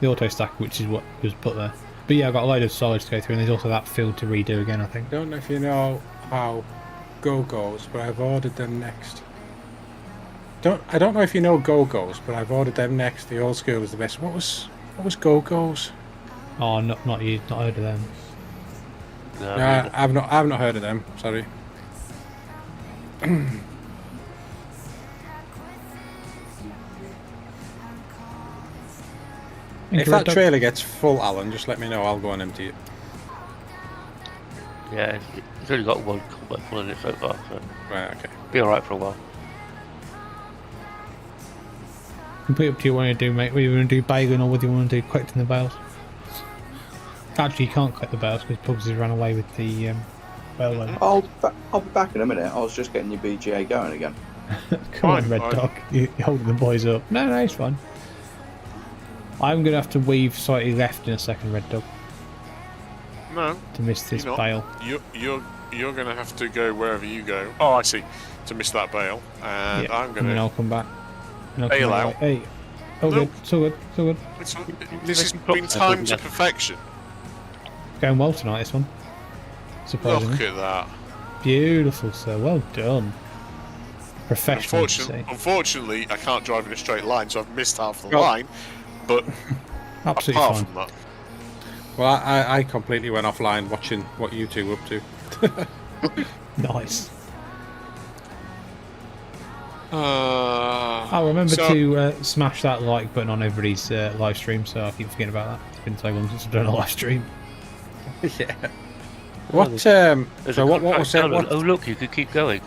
S1: the auto stack, which is what was put there. But yeah, I've got a load of silage to go through, and there's also that field to redo again, I think.
S2: Don't know if you know how Go goes, but I've ordered them next. I don't know if you know Go goes, but I've ordered them next. The old school was the best. What was Go goes?
S1: Oh, not you, not heard of them.
S3: No,
S2: No, I've not heard of them. Sorry.
S1: Thank
S2: If
S1: you, Red
S2: that
S1: Dog.
S2: trailer gets full, Alan, just let me know. I'll go and empty it.
S3: yeah, it's only got one combat full in it so far, so
S2: Right. Okay.
S3: be alright for a while.
S1: Completely up to you what you want to do, mate. Whether you want to do baling or whether you want to do collecting the bales. Actually, you can't collect the bales because Pugsy ran away with the bale load.
S5: I'll be back in a minute. I was just getting your BGA going again.
S1: Come on,
S6: Fine,
S1: Red
S6: fine.
S1: Dog. You're holding the boys up. No, it's fine. I'm going to have to weave slightly left in a second, Red Dog,
S6: No,
S1: to miss this
S6: You're not.
S1: bale.
S6: you're going to have to go wherever you go. Oh, I see. To miss that bale, and
S1: Yeah,
S6: I'm going
S1: and then
S6: to.
S1: I'll come back. And I'll
S6: Bail
S1: come
S6: out.
S1: back. Hey. Oh,
S6: No.
S1: good. So good. So good.
S6: This has been timed to perfection.
S1: Going well tonight, this one. Surprisingly.
S6: Look at that.
S1: Beautiful, sir. Well done. Professional, to say.
S6: Unfortunately, I can't drive in a straight line, so I've missed half the
S2: Oh.
S6: line. But
S1: Absolutely
S6: apart
S1: fine.
S6: from that,
S2: Well, I completely went offline watching what you two were up to.
S1: Nice.
S6: uh,
S1: I'll remember to smash that like button on everybody's live stream, so I keep forgetting about that. It's been so long since I've done a live stream.
S2: Yeah. What? So what was it?
S3: Oh look, you could keep going.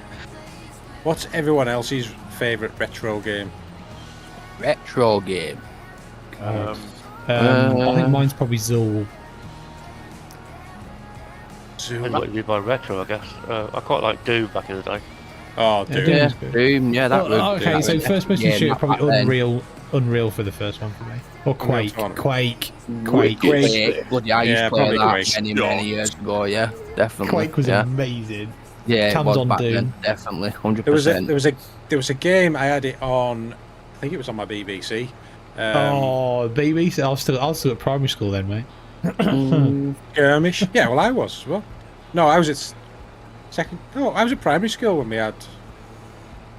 S2: What's everyone else's favourite retro game?
S4: Retro game.
S1: I think mine's probably Zool.
S3: What do you by retro? I guess I quite like Doom back in the day.
S2: Oh, Doom.
S4: Yeah, Doom. Yeah, that was.
S1: Okay, so first-person
S4: yeah,
S1: shooter
S4: not
S1: probably
S4: back then.
S1: Unreal for the first one for me, or Quake. Quake.
S4: Bloody, I used to play that
S2: Quake.
S4: many years ago. Yeah, definitely.
S1: Quake was amazing.
S4: Yeah, it
S1: Cams
S4: was
S1: on
S4: back
S1: Doom.
S4: then, definitely, 100%.
S2: There was a game I had it on. I think it was on my BBC.
S1: BBC. I was still at primary school then, mate.
S2: Skirmish. Yeah, well, I was as well. No, I was at second. No, I was at primary school when we had.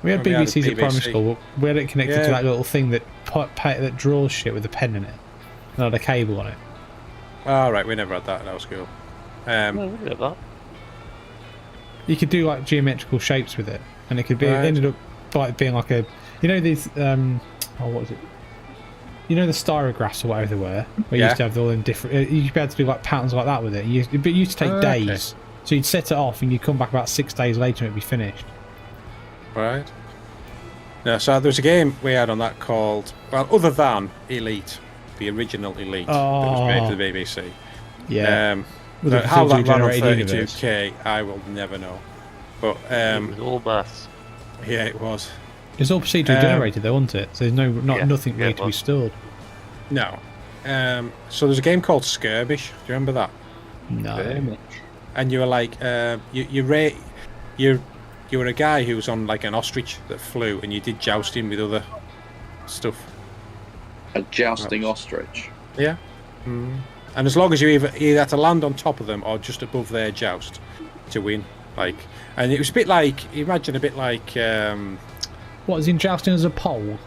S1: We had BBCs at primary
S2: BBC.
S1: school. We had it connected to that little thing that draws shit with a pen in it, and had a cable on it.
S2: Oh, right, we never had that in our school.
S3: No, we didn't have that.
S1: You could do like geometrical shapes with it, and it could be. It ended up like being like a, you know, these what was it? You know the styrographs or whatever they were. Where you used to have all them different. You'd be able to do like patterns like that with it. But it used to take days. So you'd set it off, and you'd come back about 6 days later, and it'd be finished.
S2: Right. No, so there was a game we had on that called, well, other than Elite, the original Elite that was made for the BBC.
S1: Yeah.
S2: How that ran on 32K, I will never know. But
S3: It was all maths.
S2: yeah, it was.
S1: It's all procedurally generated, though, wasn't it? So there's nothing really to be
S3: was.
S1: stored.
S2: No. So there's a game called Skirmish. Do you remember that?
S1: No.
S2: And you were like, you were a guy who was on like an ostrich that flew, and you did jousting with other stuff.
S5: A jousting ostrich.
S2: Yeah. Mm. And as long as you either had to land on top of them or just above their joust to win, like, and it was a bit like, imagine a bit like,
S1: What is in jousting as a pole?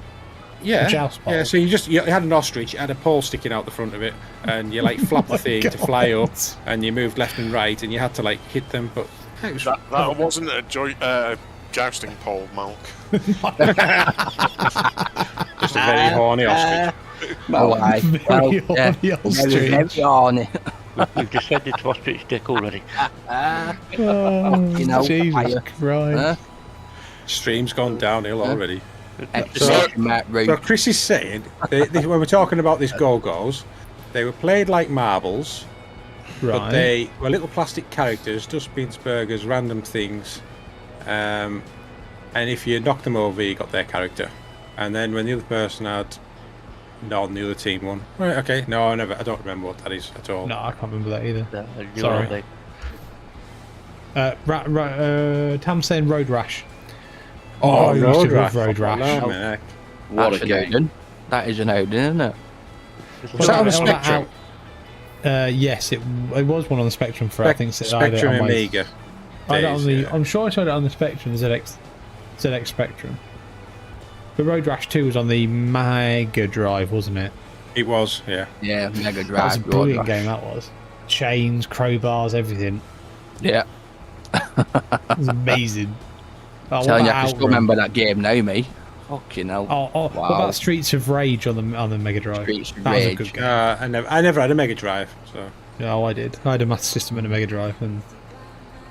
S2: yeah,
S1: A joust pole?
S2: yeah. So you had an ostrich, you had a pole sticking out the front of it, and you like flap the thing to fly up, and you moved left and right, and you had to like hit them, but it was
S6: That wasn't a jousting pole, Malc.
S2: just a very horny ostrich.
S4: Oh, aye. Well,
S1: Very horny ostrich.
S4: Very horny.
S3: We've descended to ostrich dick already.
S1: Oh,
S4: You know,
S1: Jesus
S4: fire.
S1: Christ.
S2: Stream's gone downhill already.
S4: Matt
S2: So Chris is saying, when we're talking about these go-go's, they were played like marbles, but
S1: Right.
S2: they were little plastic characters, dustbins, burgers, random things, and if you knocked them over, you got their character. And then when the other person had, no, the other team won. Right, okay, no, I don't remember what that is at all.
S1: No, I can't remember that either.
S3: Sorry.
S1: Tam's saying Road Rash.
S2: Oh,
S1: I used
S2: Road
S1: to love
S2: Rash.
S1: Road Rash.
S2: Oh, man.
S5: What
S4: That's
S5: a
S4: an
S5: game.
S4: Odin. That is an Odin, isn't it?
S2: Was that on the Spectrum?
S1: Yes, it was one on the Spectrum for I think
S2: Spectrum and Amiga.
S1: I'm sure I tried it on the Spectrum, the ZX Spectrum. But Road Rash 2 was on the Mega Drive, wasn't it?
S2: It was, yeah.
S4: Yeah, Mega Drive.
S1: That was a
S4: Road
S1: brilliant
S4: Rash.
S1: game, that was. Chains, crowbars, everything.
S4: Yeah.
S1: It was amazing. Oh,
S4: Telling you,
S1: what
S4: I
S1: about
S4: can still
S1: Outrun?
S4: remember that game now, me. Fucking hell.
S1: What
S4: Wow.
S1: about Streets of Rage on the Mega Drive?
S4: Streets of
S1: That was a
S4: Rage.
S1: good game.
S2: I never had a Mega Drive, so.
S1: No, I did. I had a Master System and a Mega Drive, and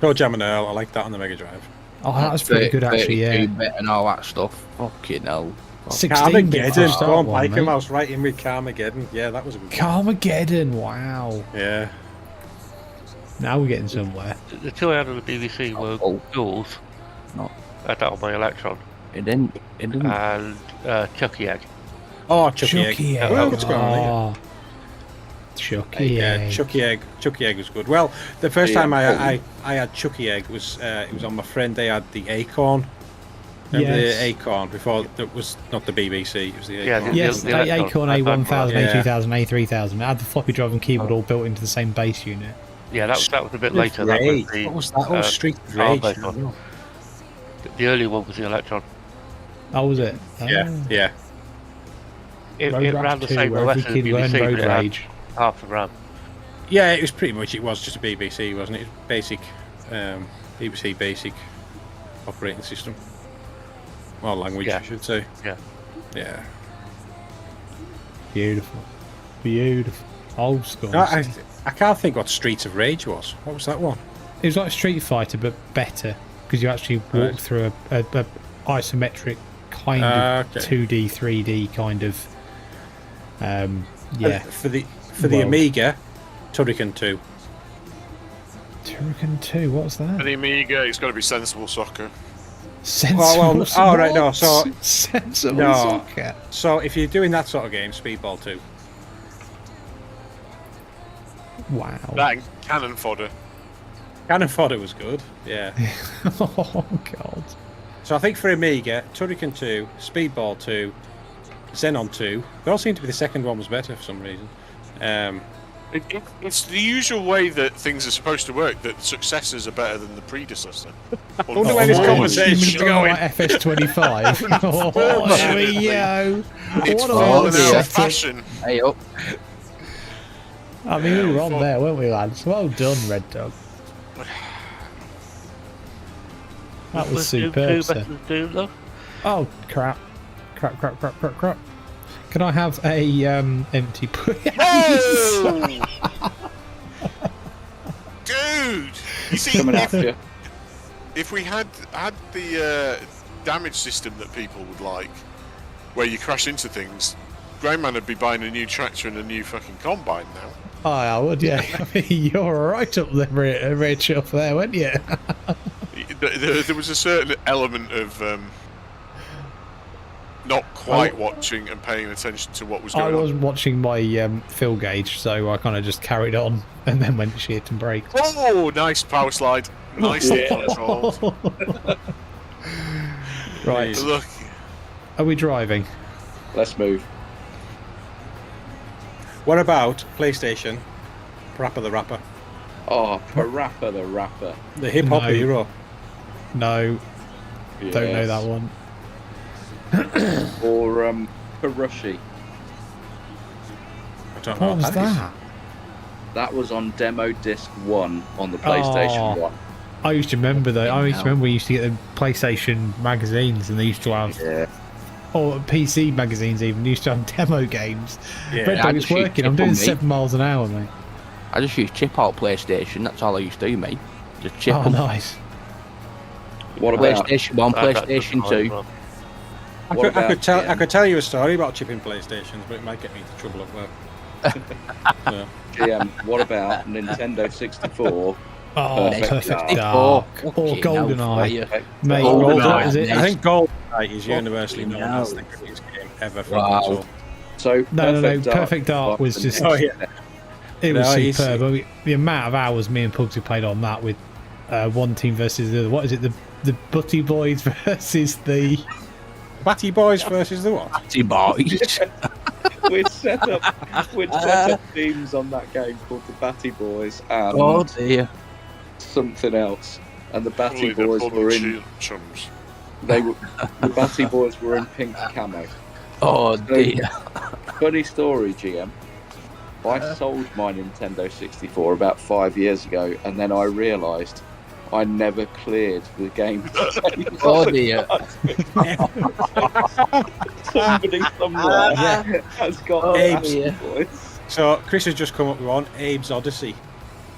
S2: Go Jam and Earl, I like that on the Mega Drive.
S1: that was pretty good actually. Yeah,
S4: 32-bit and all that stuff. Fucking hell.
S1: 16-bit for a
S2: Carmageddon,
S1: start
S2: go on,
S1: one,
S2: Mike, I
S1: mate.
S2: was right in with Carmageddon. Yeah, that was a good one.
S1: Carmageddon. Wow.
S2: Yeah.
S1: Now we're getting somewhere.
S3: The two I had on the BBC were Ghouls.
S4: No.
S3: I had that on my Electron.
S4: It didn't.
S3: And Chucky Egg.
S2: Oh, Chucky Egg.
S1: Egg.
S2: Well, what's going on here?
S1: Chucky Egg.
S2: Chucky Egg was good. Well, the first time I had Chucky Egg was it was on my friend. They had the Acorn. Remember
S1: Yes.
S2: the Acorn before? That was not the BBC. It was the
S3: Yeah,
S2: Acorn.
S1: Yes,
S3: The
S1: the
S3: Electron.
S1: Acorn
S3: I found
S1: A1000,
S3: one.
S1: A2000, A3000. It had the floppy drive and keyboard all built into the same base unit.
S3: Yeah, that was a bit later. That was the,
S2: What was that? Oh, Street of Rage.
S3: based one. The early one was the Electron.
S1: Oh, was it?
S2: Yeah, yeah.
S3: It
S1: Road
S3: ran
S1: Rash
S3: the
S1: 2,
S3: same
S1: where
S3: OS
S1: every
S3: as the
S1: kid learned
S3: BBC,
S1: Road
S3: but it had
S1: Rage.
S3: half the RAM.
S2: Yeah, it was pretty much. It was just a BBC, wasn't it? It was basic, BBC basic operating system. Or language, I should say.
S3: Yeah.
S2: Yeah.
S1: Beautiful. Old school.
S2: No, I can't think what Streets of Rage was. What was that one?
S1: It was like Street Fighter, but better, because you actually walk through a isometric kind of 2D, 3D kind of.
S2: For the Amiga, Turrican 2.
S1: Turrican 2, what's that?
S6: For the Amiga, it's got to be Sensible Soccer.
S1: Sensible
S2: oh, right, no, so...
S1: Sensible Soccer.
S2: So if you're doing that sort of game, Speedball 2.
S1: Wow.
S6: That and Cannon Fodder.
S2: Cannon Fodder was good, yeah.
S1: Oh, God.
S2: So I think for Amiga, Turrican 2, Speedball 2, Xenon 2, they all seem to be the second one was better for some reason.
S6: It's the usual way that things are supposed to work, that successors are better than the predecessor.
S2: I wonder where this conversation's going.
S1: FS25. Oh, here we go.
S6: It's
S1: What
S6: all
S1: a
S6: about passion.
S4: Hey up.
S1: I mean, we were on there, weren't we, lads? Well done, Red Dog. That was superb, sir. Oh, crap. Crap. Can I have a empty
S6: Oh! Dude! You see,
S5: Coming after you.
S6: if we had the damage system that people would like, where you crash into things, Grainman would be buying a new tractor and a new fucking combine now.
S1: Oh, I would, yeah. I mean, you're right up there, Rachel, there, weren't you?
S6: There was a certain element of not quite watching and paying attention to what was going on.
S1: I wasn't watching my fill gauge, so I kind of just carried on and then went shit and braked.
S6: Oh, nice power slide. Nicely controlled.
S1: Right.
S6: Look.
S1: Are we driving?
S5: Let's move.
S2: What about PlayStation? Parappa the Rapper.
S5: Oh, Parappa the Rapper.
S2: The hip hop hero.
S1: No.
S5: Yes.
S1: Don't know that one.
S5: Or Harushi.
S2: I don't know
S1: What was
S2: is.
S1: that?
S5: That was on demo disc 1 on the PlayStation 1.
S1: I used to remember though. I used to remember we used to get the PlayStation magazines, and they used to have, or PC magazines even. They used to have demo games.
S2: Yeah.
S1: Red Dog, it's working. I'm doing 7 miles an hour, mate.
S4: I just use chip out PlayStation. That's all I used to do, mate. Just chip
S1: Oh,
S4: them.
S1: nice.
S5: What about
S4: PlayStation 1, PlayStation 2.
S2: I could tell you a story about chipping PlayStations, but it might get me into trouble at work. Yeah.
S5: GM? What about Nintendo 64?
S1: Oh, Perfect
S5: Dark.
S1: Dark. Or GoldenEye. Mate,
S2: GoldenEye,
S1: is it?
S2: I think GoldenEye is universally known as the greatest game ever for console.
S5: So
S1: No. Perfect Dark was just.
S2: Oh yeah.
S1: It was
S2: No,
S1: superb. I mean, the amount of hours me and Pugsy played on that with one team versus the other. What is it? The Butty Boys versus the
S2: Batty Boys versus the what?
S4: Batty Boys.
S5: We'd set up teams on that game called the Batty Boys and
S4: Oh dear.
S5: something else. And the Batty
S6: Probably
S5: Boys
S6: the
S5: were in.
S6: chums.
S5: The Batty Boys were in pink camo.
S4: Oh dear.
S5: Funny story, GM. I sold my Nintendo 64 about 5 years ago, and then I realised I never cleared the game.
S4: Oh dear.
S5: Somebody somewhere has got
S2: Abe's.
S5: Batty Boys.
S2: So Chris has just come up with one, Abe's Odyssey.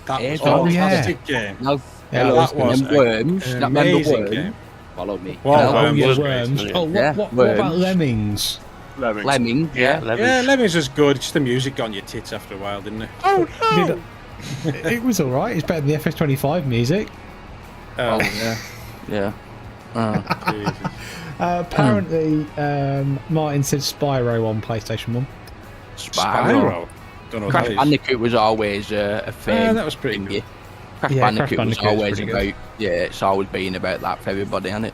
S2: That was
S4: Abe's
S2: a
S1: Odyssey.
S2: fantastic game.
S4: No.
S1: Yeah,
S2: that was
S4: them worms.
S2: an
S4: That remember
S2: amazing
S4: worms?
S2: game.
S5: Follow me.
S2: Wow,
S1: Oh, yeah,
S6: was
S1: worms.
S6: great.
S1: Oh,
S4: Yeah,
S1: what
S4: worms.
S1: about Lemmings?
S4: Lemming. Yeah.
S2: Yeah, Lemmings was good. Just the music got on your tits after a while, didn't it?
S6: Oh no!
S1: It was alright. It's better than the FS25 music.
S4: Oh yeah. Yeah.
S2: Jesus.
S1: Apparently, Martin said Spyro on PlayStation 1.
S2: Spyro. Don't know what
S4: Crash
S2: that is.
S4: Bandicoot was always a thing.
S2: That was pretty good.
S4: Crash
S1: Yeah,
S4: Bandicoot
S1: Crash
S4: was
S1: Bandicoot's
S4: always
S1: pretty
S4: about.
S1: good.
S4: Yeah, it's always been about that for everybody, hasn't it?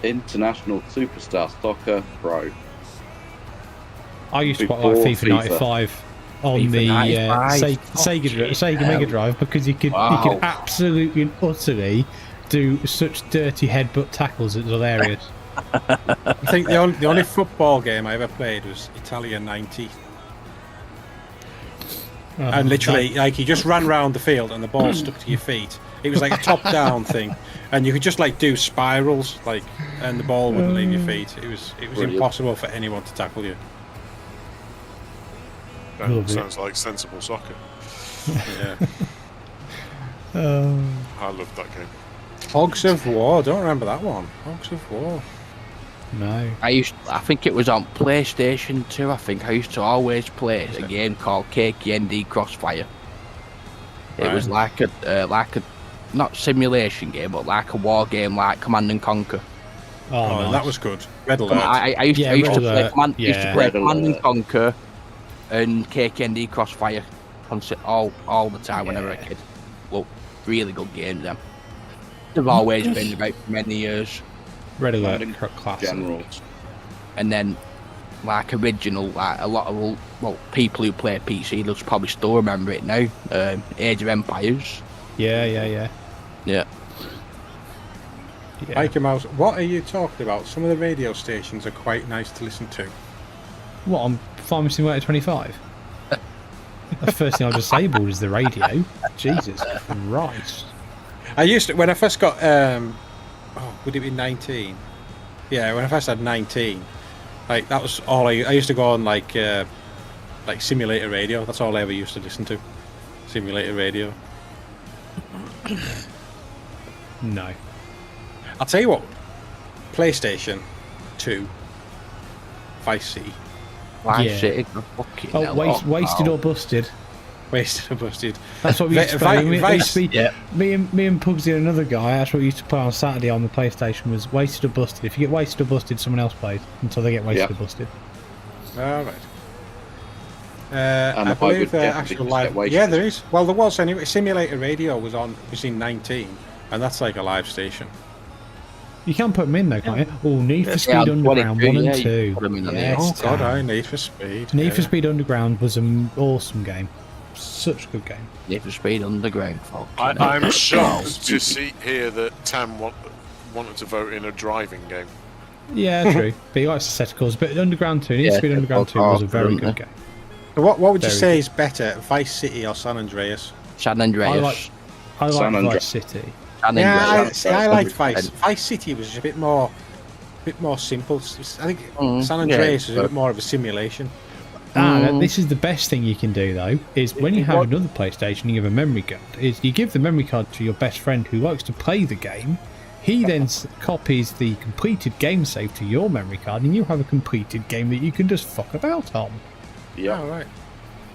S5: International Superstar Soccer Pro.
S1: I used to quite
S5: Before
S1: like FIFA
S5: FIFA.
S1: 95 on
S4: FIFA
S1: the
S4: 95.
S1: Sega Mega Drive, because you could absolutely and utterly do such dirty headbutt tackles. It was hilarious.
S2: I think the only football game I ever played was Italia 90. And literally, like, you just ran round the field and the ball stuck to your feet, It was like a top-down thing, and you could just like do spirals, like, and the ball wouldn't leave your feet. It was impossible for anyone to tackle you.
S6: That sounds like sensible soccer.
S2: Yeah.
S6: I loved that game.
S2: Hogs of War. Don't remember that one. Hogs of War.
S1: No.
S4: I think it was on PlayStation 2. I think I used to always play a game called KKND Crossfire. It was like a not simulation game, but like a war game, like Command and Conquer.
S2: Oh,
S1: nice.
S2: that was good. Red Alert.
S4: I used to play Command,
S1: Yeah.
S4: Command and Conquer and KKND Crossfire all the time when I was a kid. Well, really good games, them. They've always been about for many years.
S1: Red Alert classic.
S5: Generals.
S4: And then, like original, like a lot of people who play PC, they'll probably still remember it now. Age of Empires.
S1: Yeah.
S4: Yeah.
S2: Mickey Mouse, what are you talking about? Some of the radio stations are quite nice to listen to.
S1: What, on Farming Simulator 25? The first thing I disabled is the radio. Jesus Christ.
S2: I used to, when I first got, would it be 19? Yeah, when I first had 19, like, that was all I used to go on, like simulator radio. That's all I ever used to listen to. Simulator radio.
S1: No.
S2: I'll tell you what, PlayStation 2, Vice City.
S1: Yeah. Oh, wasted or busted.
S2: Wasted or busted.
S1: That's what we used to play. Me and Pugsy and another guy, that's what we used to play on Saturday on the PlayStation, was wasted or busted. If you get wasted or busted, someone else plays until they get wasted or busted.
S2: Alright.
S5: And
S2: I believe
S5: would
S2: actual live. Yeah, there is. Well, there was anyway. Simulator Radio was in 19, and that's like a live station.
S1: You can put them in though, can't you? Oh, Need for Speed Underground 1 and 2.
S2: Oh God, I Need for Speed.
S1: Need for Speed Underground was an awesome game. Such a good game.
S4: Need for Speed Underground, folks.
S6: I'm shocked to see here that Tam wanted to vote in a driving game.
S1: Yeah, true. But he likes to set calls. But Underground 2, Need for Speed Underground 2 was a very good game.
S2: So what would you say is better, Vice City or San Andreas?
S4: San Andreas.
S1: I like Vice City.
S2: I liked Vice. Vice City was a bit more simple. I think San Andreas was a bit more of a simulation.
S1: This is the best thing you can do though, is when you have another PlayStation and you have a memory card, is you give the memory card to your best friend who likes to play the game. He then copies the completed game save to your memory card, and you have a completed game that you can just fuck about on.
S5: Yeah,
S2: right.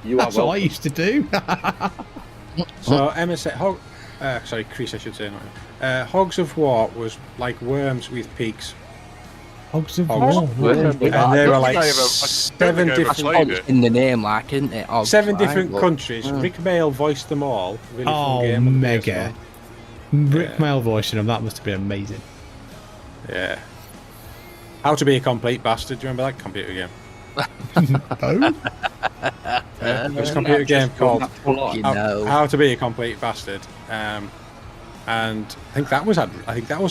S1: That's what I used to do.
S2: So Emma said, sorry, Chris, I should say. Hogs of War was like worms with peaks.
S1: Hogs of War.
S2: And there were like 7 different
S4: in the name, like, isn't it?
S2: 7 different countries. Rick Mail voiced them all. Really fun game
S1: mega. Rick Mail voicing them. That must have been amazing.
S2: Yeah. How to Be a Complete Bastard. Do you remember that computer game? There was a computer game called How to Be a Complete Bastard, and I think that was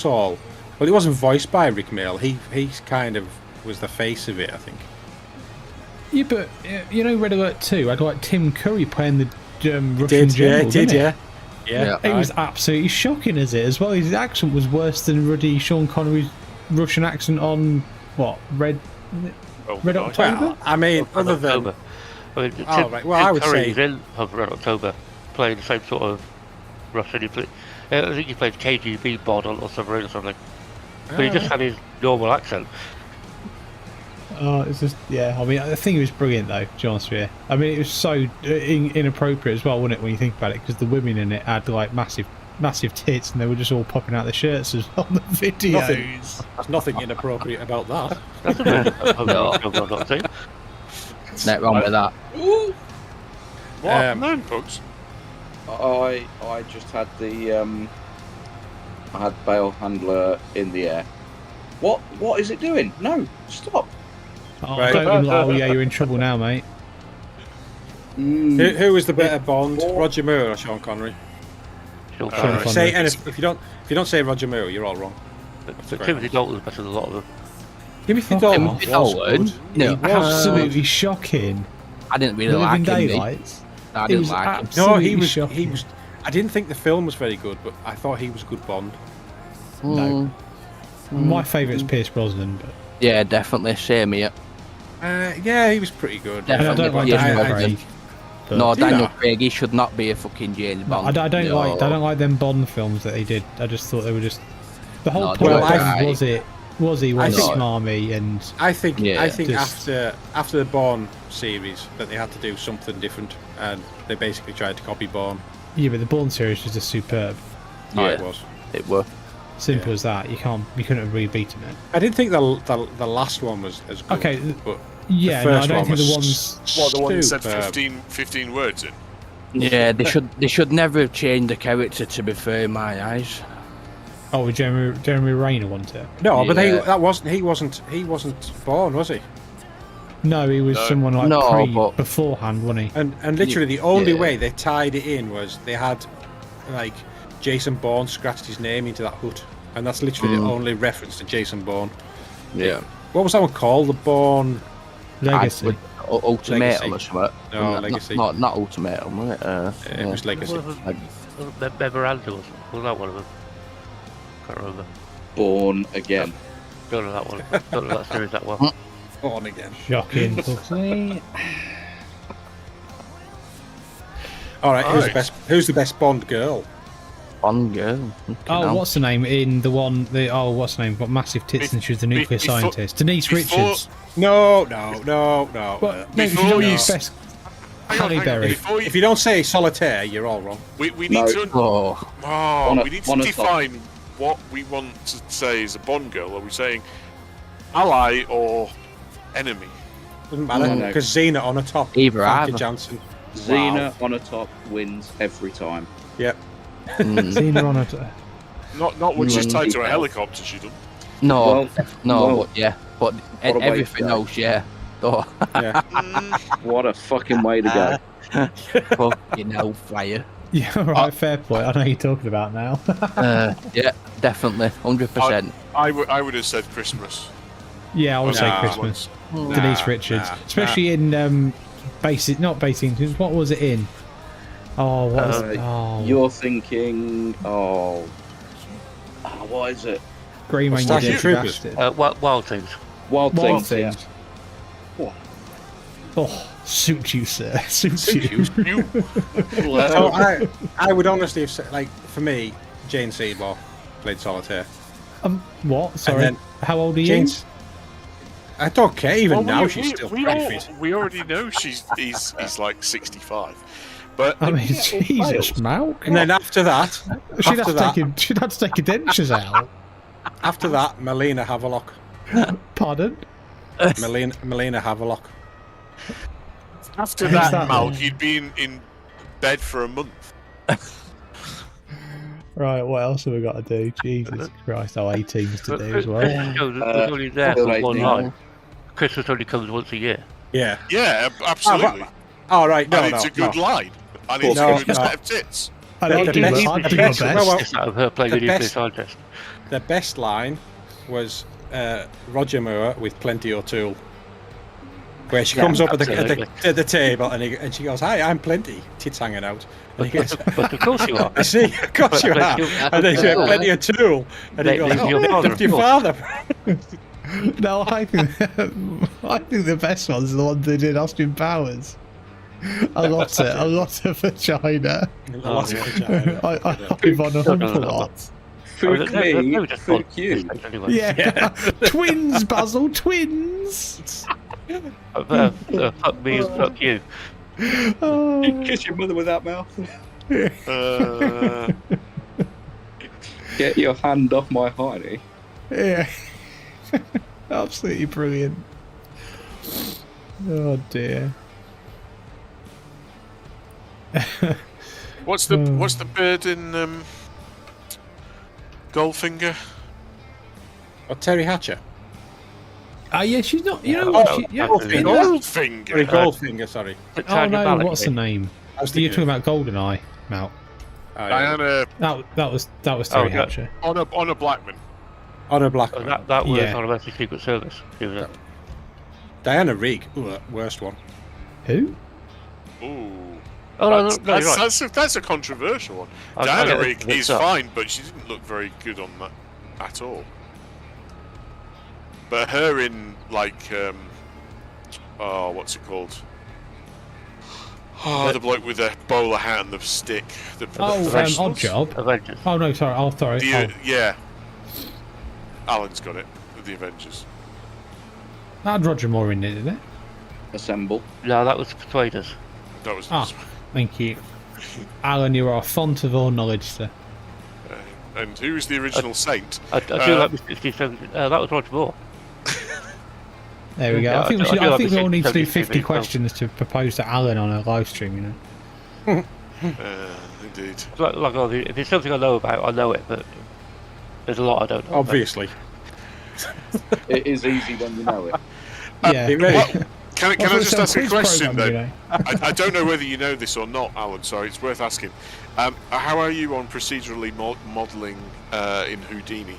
S2: all. Well, it wasn't voiced by Rick Mail. He kind of was the face of it, I think.
S1: Yeah, but you know, Red Alert 2 had like Tim Curry playing the Russian general. Yeah. It was absolutely shocking as it as well. His accent was worse than ruddy Sean Connery's Russian accent on Red October.
S2: Well, I mean, other than
S3: Tim
S2: I would
S3: Curry
S2: say
S3: is in Red October, playing the same sort of Russian. I think he played KGB Bod on Submarine or something. But he just had his normal accent.
S1: It's just, I mean, I think it was brilliant though, to be honest with you. I mean, it was so inappropriate as well, wasn't it, when you think about it? Because the women in it had like massive tits, and they were just all popping out their shirts as well on the videos.
S2: There's nothing inappropriate about that.
S3: That's a bit
S4: Not wrong with that.
S6: What? No, folks.
S5: I just had I had Bale Handler in the air. What is it doing? No, stop.
S1: You're in trouble now, mate.
S2: Who was the better Bond, Roger Moore or Sean Connery? If you don't say Roger Moore, you're all wrong.
S3: Timothy Dalton was better than a lot of them.
S2: Timothy Dalton was good.
S1: No, absolutely shocking.
S4: I didn't really like him.
S1: Daylights.
S4: I didn't like him.
S2: No, he was. I didn't think the film was very good, but I thought he was a good Bond.
S1: No. My favourite's Pierce Brosnan, but
S4: Yeah, definitely. Same here.
S2: Yeah, he was pretty good.
S1: and I don't like Daniel Craig. But
S4: No,
S2: Do you
S4: Daniel
S2: not?
S4: Craig, he should not be a fucking James
S1: No,
S4: Bond.
S1: I don't
S4: No.
S1: like them Bond films that they did. I just thought they were just the whole
S4: No,
S1: point
S4: they
S1: of
S4: were
S1: them
S4: right.
S1: was he was
S2: think-
S1: smarmy and
S2: I think
S4: Yeah,
S1: just-
S2: after the Bourne series that they had to do something different, and they basically tried to copy Bourne.
S1: yeah, but the Bourne series was just superb.
S2: Oh,
S4: Yeah.
S2: it was.
S4: It were.
S1: Simple as that. You couldn't have really beaten it.
S2: I didn't think the last one was as good.
S1: Okay,
S2: but
S1: Yeah,
S2: the
S1: no, I
S2: first
S1: don't
S2: one
S1: think the
S2: was
S1: ones.
S6: What, the one that said
S2: superb.
S6: 15 words in?
S4: Yeah, they should never have changed the character. To be fair, in my eyes.
S1: Oh, Jeremy Renner wanted it.
S2: No, but
S4: Yeah.
S2: he wasn't Bourne, was he?
S1: No, he was
S6: No.
S1: someone like
S4: No, but-
S1: beforehand, wasn't he?
S2: And literally the only
S4: Yeah.
S2: way they tied it in was they had like Jason Bourne scratched his name into that hut, and that's literally the only reference to Jason Bourne.
S4: Yeah.
S2: What was that one called? The Bourne?
S1: Legacy.
S4: Ultimatum
S2: Legacy.
S4: or something.
S2: No, Legacy.
S4: Not Ultimatum, was it?
S2: It was Legacy.
S3: Memoranda was that one of them? Can't remember.
S5: Born again.
S3: Don't know that one. Don't know that series that well.
S2: Born again.
S1: Shocking. Pussy.
S2: All right, who's the
S6: Alright.
S2: best? Who's the best Bond girl?
S4: Bond girl.
S1: Oh, what's the name in the one? What's the name? Got massive tits and she was the nuclear
S6: before-
S1: scientist. Denise
S6: before-
S1: Richards.
S2: No.
S1: What? No,
S6: Before
S1: she's only
S6: you-
S1: best.
S6: Hang on,
S1: Halle Berry.
S6: Before
S2: If you don't say solitaire, you're all wrong.
S6: we need
S5: No.
S6: to
S4: Oh,
S6: we need to
S5: one at
S6: define what we want to say is a Bond girl. Are we saying ally or enemy?
S2: Doesn't matter
S5: No.
S2: because Xena on the top.
S4: Either,
S2: Famke
S4: either.
S2: Janssen.
S5: Xena on a top wins every time.
S2: Yep.
S1: Seen her on a.
S6: Not when she's tied to a
S5: Details.
S6: helicopter. She done.
S4: no,
S5: Well,
S4: no,
S5: well,
S4: but yeah, but
S5: what a way
S4: everything
S5: to go.
S4: else, yeah. Oh,
S2: Yeah.
S5: What a fucking way to go.
S4: fucking hellfire.
S1: Yeah, right. Fair point. I know who you're talking about now.
S4: Yeah, definitely, 100%.
S6: I would have said Christmas.
S1: Yeah, I would say
S2: Nah.
S1: Christmas.
S2: Nah,
S1: Denise Richards,
S2: nah,
S1: especially in basic, not basic. What was it in? Oh, what was? Oh,
S5: You're thinking, what is it?
S1: Grainman, you
S2: Starship
S1: dirty
S2: Troopers.
S1: bastard.
S3: Wild Things.
S5: Wild
S1: Wild
S5: Things. Yeah.
S1: Things. Oh, suit you, sir. Suit
S2: Suit
S1: you.
S6: You
S2: So I would honestly have said, like, for me, Jane Seymour played solitaire.
S1: What? Sorry.
S2: then
S1: How old are you?
S2: Jane's. I don't care. Even
S6: Well,
S2: now, she's still pretty fit.
S6: we already know he's like 65, but
S1: I mean, Jesus, Malc.
S2: And then after that,
S1: She'd
S2: after
S1: have,
S2: that,
S1: she'd have to take her dentures out.
S2: after that, Melina Havelock.
S1: Pardon?
S2: Melina Havelock.
S6: after
S1: Who's
S6: that,
S1: that
S6: Malc,
S1: then?
S6: you'd been in bed for a month.
S1: Right, what else have we got to do? Jesus Christ, oh, 18s to do as well.
S3: There's only there for
S5: Still
S3: one
S5: 18.
S3: line. Christmas only comes once a year.
S2: Yeah.
S6: Yeah, absolutely.
S2: Oh, right. No,
S6: and
S2: no,
S6: it's a good
S2: no.
S6: line. And it's
S2: No,
S6: a good
S2: no.
S6: set of tits.
S1: I
S2: The
S1: like doing
S2: best-
S1: my- I'd
S2: the
S1: do my
S2: best-
S1: best.
S2: well,
S3: Just out of her playing
S2: the
S3: a nuclear
S2: best-
S3: scientist.
S2: The best line was Roger Moore with Plenty O'Toole, where she comes up at the table and she goes, "Hi, I'm Plenty." Tits hanging out. And he goes,
S3: But of course you are.
S2: "I see, of course you are." And then she went, "Plenty O'Toole," and he goes,
S3: Leave your
S2: "Oh,
S3: father,
S2: lift your
S3: of
S2: father."
S1: No, I think the best ones are the ones they did Austin Powers. A lot of vagina.
S2: Lots of
S3: yeah.
S2: vagina.
S1: I've on a hump a lot.
S5: Fuck me, fuck you.
S3: Anyway.
S1: Yeah. Twins, Basil, twins.
S3: Fuck me and fuck you.
S1: Oh,
S5: Kiss your mother with that mouth.
S6: Uh,
S5: Get your hand off my hiney.
S1: yeah. Absolutely brilliant. Oh dear.
S6: what's the bird in Goldfinger?
S2: Or Terry Hatcher.
S1: Yeah, she's not. You know
S2: Oh,
S1: what? Yeah.
S2: Goldfinger.
S6: Goldfinger.
S2: Sorry, Goldfinger. Sorry.
S1: Oh no, what's the name?
S2: I was
S1: You're
S2: thinking
S1: talking about GoldenEye, Mal.
S2: of-
S6: Diana
S1: That was Terry
S3: yeah.
S1: Hatcher.
S6: Honor Blackman.
S2: Honor Blackman.
S3: That was
S1: Yeah.
S3: on a Secret Service. She was
S2: Diana Rigg. Ooh, worst one.
S1: Who?
S6: Ooh.
S3: Oh, no, you're right.
S6: That's a controversial one. Diana Rigg is fine, but she didn't look very good on that at all. But her in, like, what's it called? Oh, the bloke with the bowler hat and the stick.
S1: Odd Job.
S3: Avengers.
S1: Oh, no, sorry.
S6: Yeah. Alan's got it, with the Avengers.
S1: That had Roger Moore in it, didn't it?
S5: Assemble.
S3: No, that was the Persuaders.
S6: That was
S1: Thank you. Alan, you are a font of all knowledge, sir.
S6: And who was the original saint?
S3: I do like the 67. That was Roger Moore.
S1: There we go.
S3: Yeah,
S1: I think we all need to do 50
S3: TV
S1: questions to propose to Alan on a live stream, you know.
S6: Indeed.
S3: If there's something I know about, I know it, but there's a lot I don't know.
S2: Obviously.
S5: It is easy when you know it.
S1: Yeah.
S6: Can I just ask a question, though?
S1: You know?
S6: I don't know whether you know this or not, Alan, sorry, it's worth asking. How are you on procedurally modelling in Houdini?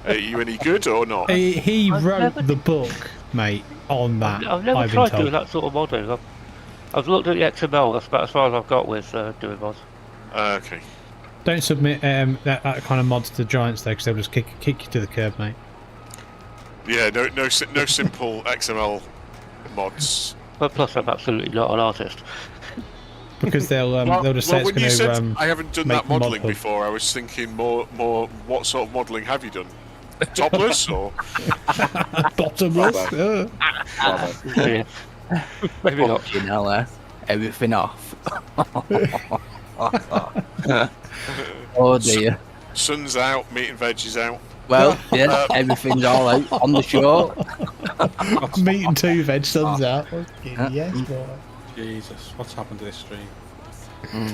S6: Are you any good or not?
S1: He wrote the book, mate, on that.
S3: I've never tried doing that sort of modelling. I've looked at the XML, that's about as far as I've got with doing mods.
S6: Okay.
S1: Don't submit that kind of mods to Giants, though, because they'll just kick you to the curb, mate.
S6: Yeah, no simple XML mods.
S3: But plus, I'm absolutely not an artist.
S1: Because they'll just say
S6: when
S1: it's going to.
S6: I haven't done that modelling before. I was thinking more. What sort of modelling have you done? Topless or
S1: bottomless?
S3: Yeah. Maybe not.
S4: You know, everything off. Oh dear.
S6: Sun's out, meat and veg is out.
S4: Well, yeah, everything's all out on the show.
S1: Meat and two veg, sun's out. Yes, boy.
S2: Jesus, what's happened to this stream?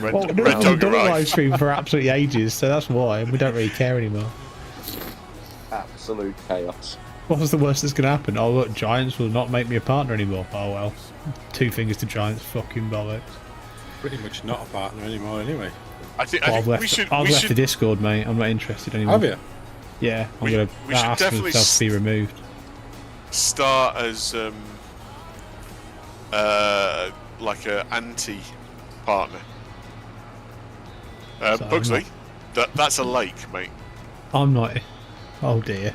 S6: Red
S1: We've
S6: Dog
S1: done a live
S6: arrived.
S1: stream for absolutely ages, so that's why we don't really care anymore.
S5: Absolute chaos.
S1: What's the worst that's going to happen? Oh look, Giants will not make me a partner anymore. Oh well, two fingers to Giants, fucking bollocks.
S2: Pretty much not a partner anymore, anyway.
S1: I've left the Discord, mate. I'm not interested anymore.
S2: Have you?
S1: Yeah, I'm
S6: We
S1: going
S6: should
S1: to
S6: definitely
S1: myself to be removed.
S6: Start as like a anti-partner. Pugsley, that's a lake, mate.
S1: I'm not. Oh dear.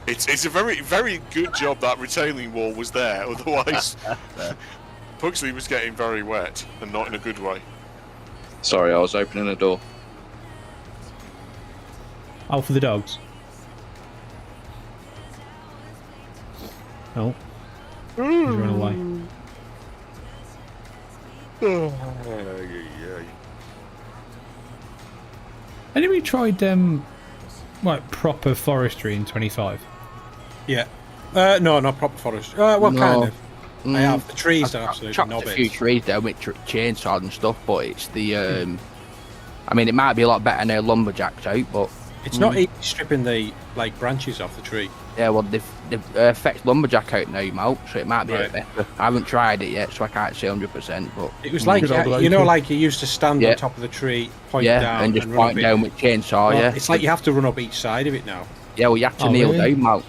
S6: It's a very, very good job that retaining wall was there. Otherwise, Pugsley was getting very wet and not in a good way.
S5: Sorry, I was opening a door.
S1: Oh, for the dogs. Oh. He's run away. Anybody tried like proper forestry in 25?
S2: Yeah. No, not proper forestry. Well,
S4: No.
S2: kind of. I have. The trees are absolutely
S4: chopped
S2: knobby.
S4: a few trees down with chainsaws and stuff, but it's the I mean, it might be a lot better now lumberjacks out, but
S2: It's not easy stripping the branches off the tree.
S4: yeah, well, they've fetched lumberjack out now, Malc, so it might be a
S2: Right.
S4: bit better. I haven't tried it yet, so I can't say 100%, but
S2: It was like,
S1: Good old
S2: you know,
S1: local.
S2: like you used to stand
S4: Yeah.
S2: on top of the tree, point
S4: yeah,
S2: down,
S4: and just
S2: run
S4: point
S2: up
S4: down
S2: it.
S4: with chainsaw,
S2: Well,
S4: yeah.
S2: It's like you have to run up each side of it now.
S4: Yeah, well, you have to
S1: Oh,
S4: kneel
S1: really?
S4: down, Malc.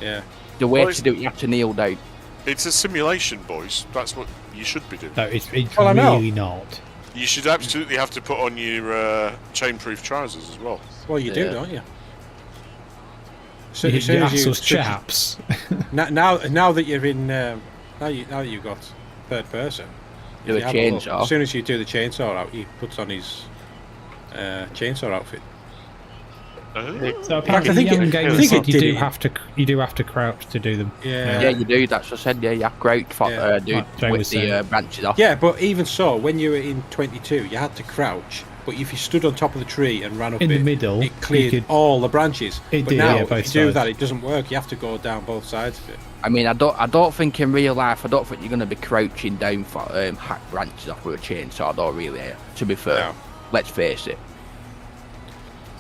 S2: Yeah.
S4: The way
S6: Well,
S4: to do it, you have to kneel down.
S6: It's a simulation, boys. That's what you should be doing.
S1: No, it's
S2: Well, I know.
S1: really not.
S6: You should absolutely have to put on your chain-proof trousers as well.
S2: Well, you do,
S4: Yeah.
S2: don't you? So,
S1: You
S2: as soon as you,
S1: assholes chaps.
S2: now that you're in, now that you've got third person,
S4: Do
S2: if
S4: a
S2: you have look,
S4: chainsaw.
S2: as soon as you do the chainsaw out, he puts on his chainsaw outfit.
S1: So apparently,
S2: I think
S1: Young
S2: it-
S1: Gamer
S2: I think
S1: said
S2: it
S1: you
S2: did
S1: do
S2: it.
S1: have to crouch to do them.
S2: Yeah.
S4: Yeah, you do, that's what I said, yeah, you have crouch for,
S2: Yeah.
S4: dude,
S1: Like Jane
S4: with
S1: was
S4: the
S1: saying.
S4: branches off.
S2: Yeah, but even so, when you were in 22, you had to crouch. But if you stood on top of the tree and ran up
S1: In the
S2: it,
S1: middle,
S2: it cleared
S1: you could-
S2: all the branches.
S1: It
S2: but
S1: did,
S2: now,
S1: yeah,
S2: if
S1: both
S2: you do
S1: sides.
S2: that, it doesn't work. You have to go down both sides of it.
S4: I mean, I don't think in real life, I don't think you're going to be crouching down for hack branches off with a chainsaw, though, really, to be fair.
S2: No.
S4: Let's face it.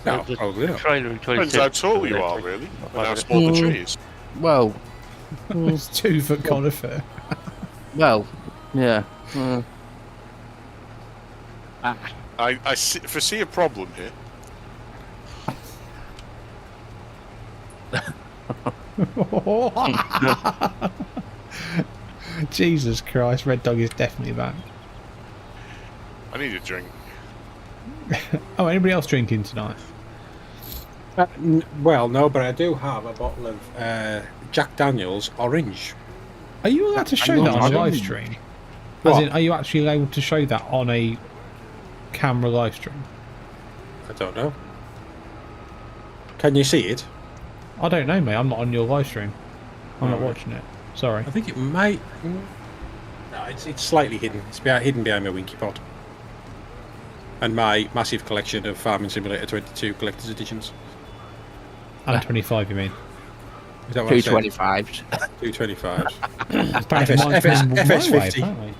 S2: No,
S3: The
S2: probably not.
S3: trailer in 22.
S6: Depends how tall you are, really, and how small the tree is.
S4: Well,
S1: It's 2 foot conifer.
S4: well, yeah.
S6: I foresee a problem here.
S1: Jesus Christ, Red Dog is definitely back.
S6: I need a drink.
S1: Oh, anybody else drinking tonight?
S2: Well, no, but I do have a bottle of Jack Daniel's Orange.
S1: Are you allowed to show that on a live stream? As
S2: What?
S1: in, are you actually able to show that on a camera live stream?
S2: I don't know. Can you see it?
S1: I don't know, mate. I'm not on your live stream. I'm not watching it. Sorry.
S2: I think it might. No, it's slightly hidden. It's hidden behind my Winky Pot. And my massive collection of Farming Simulator 22 collector's editions.
S1: And 25, you mean?
S2: Is that what I said?
S4: 225s.
S2: 225s.
S1: Apparently mine's been my way,
S2: FS50.
S1: apparently.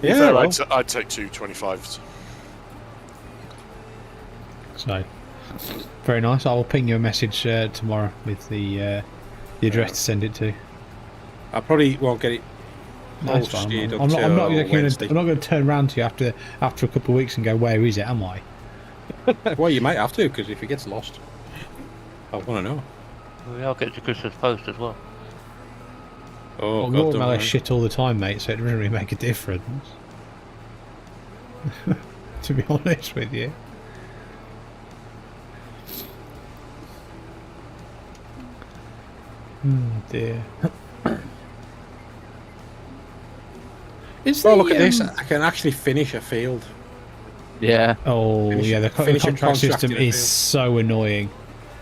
S2: Yeah,
S6: So
S2: well,
S6: I'd take 225s.
S1: So, very nice. I will ping you a message tomorrow with the address to send it to.
S2: I probably won't get it
S1: That's fine.
S2: posted
S1: I'm not
S2: until
S1: going
S2: Wednesday.
S1: to turn around to you after a couple of weeks and go, where is it? Am I?
S2: Well, you might have to, because if it gets lost, I want to know.
S3: Well, I'll get to Christmas post as well.
S2: Oh,
S1: Well,
S2: God,
S1: your
S2: don't
S1: mail
S2: worry.
S1: is shit all the time, mate, so it doesn't really make a difference. To be honest with you. Dear. Is
S2: Well,
S1: the,
S2: look at this. I can actually finish a field.
S4: Yeah,
S1: Oh,
S2: Finish-
S1: yeah, the
S2: finish a
S1: contract system
S2: contract in a
S1: is
S2: field.
S1: so annoying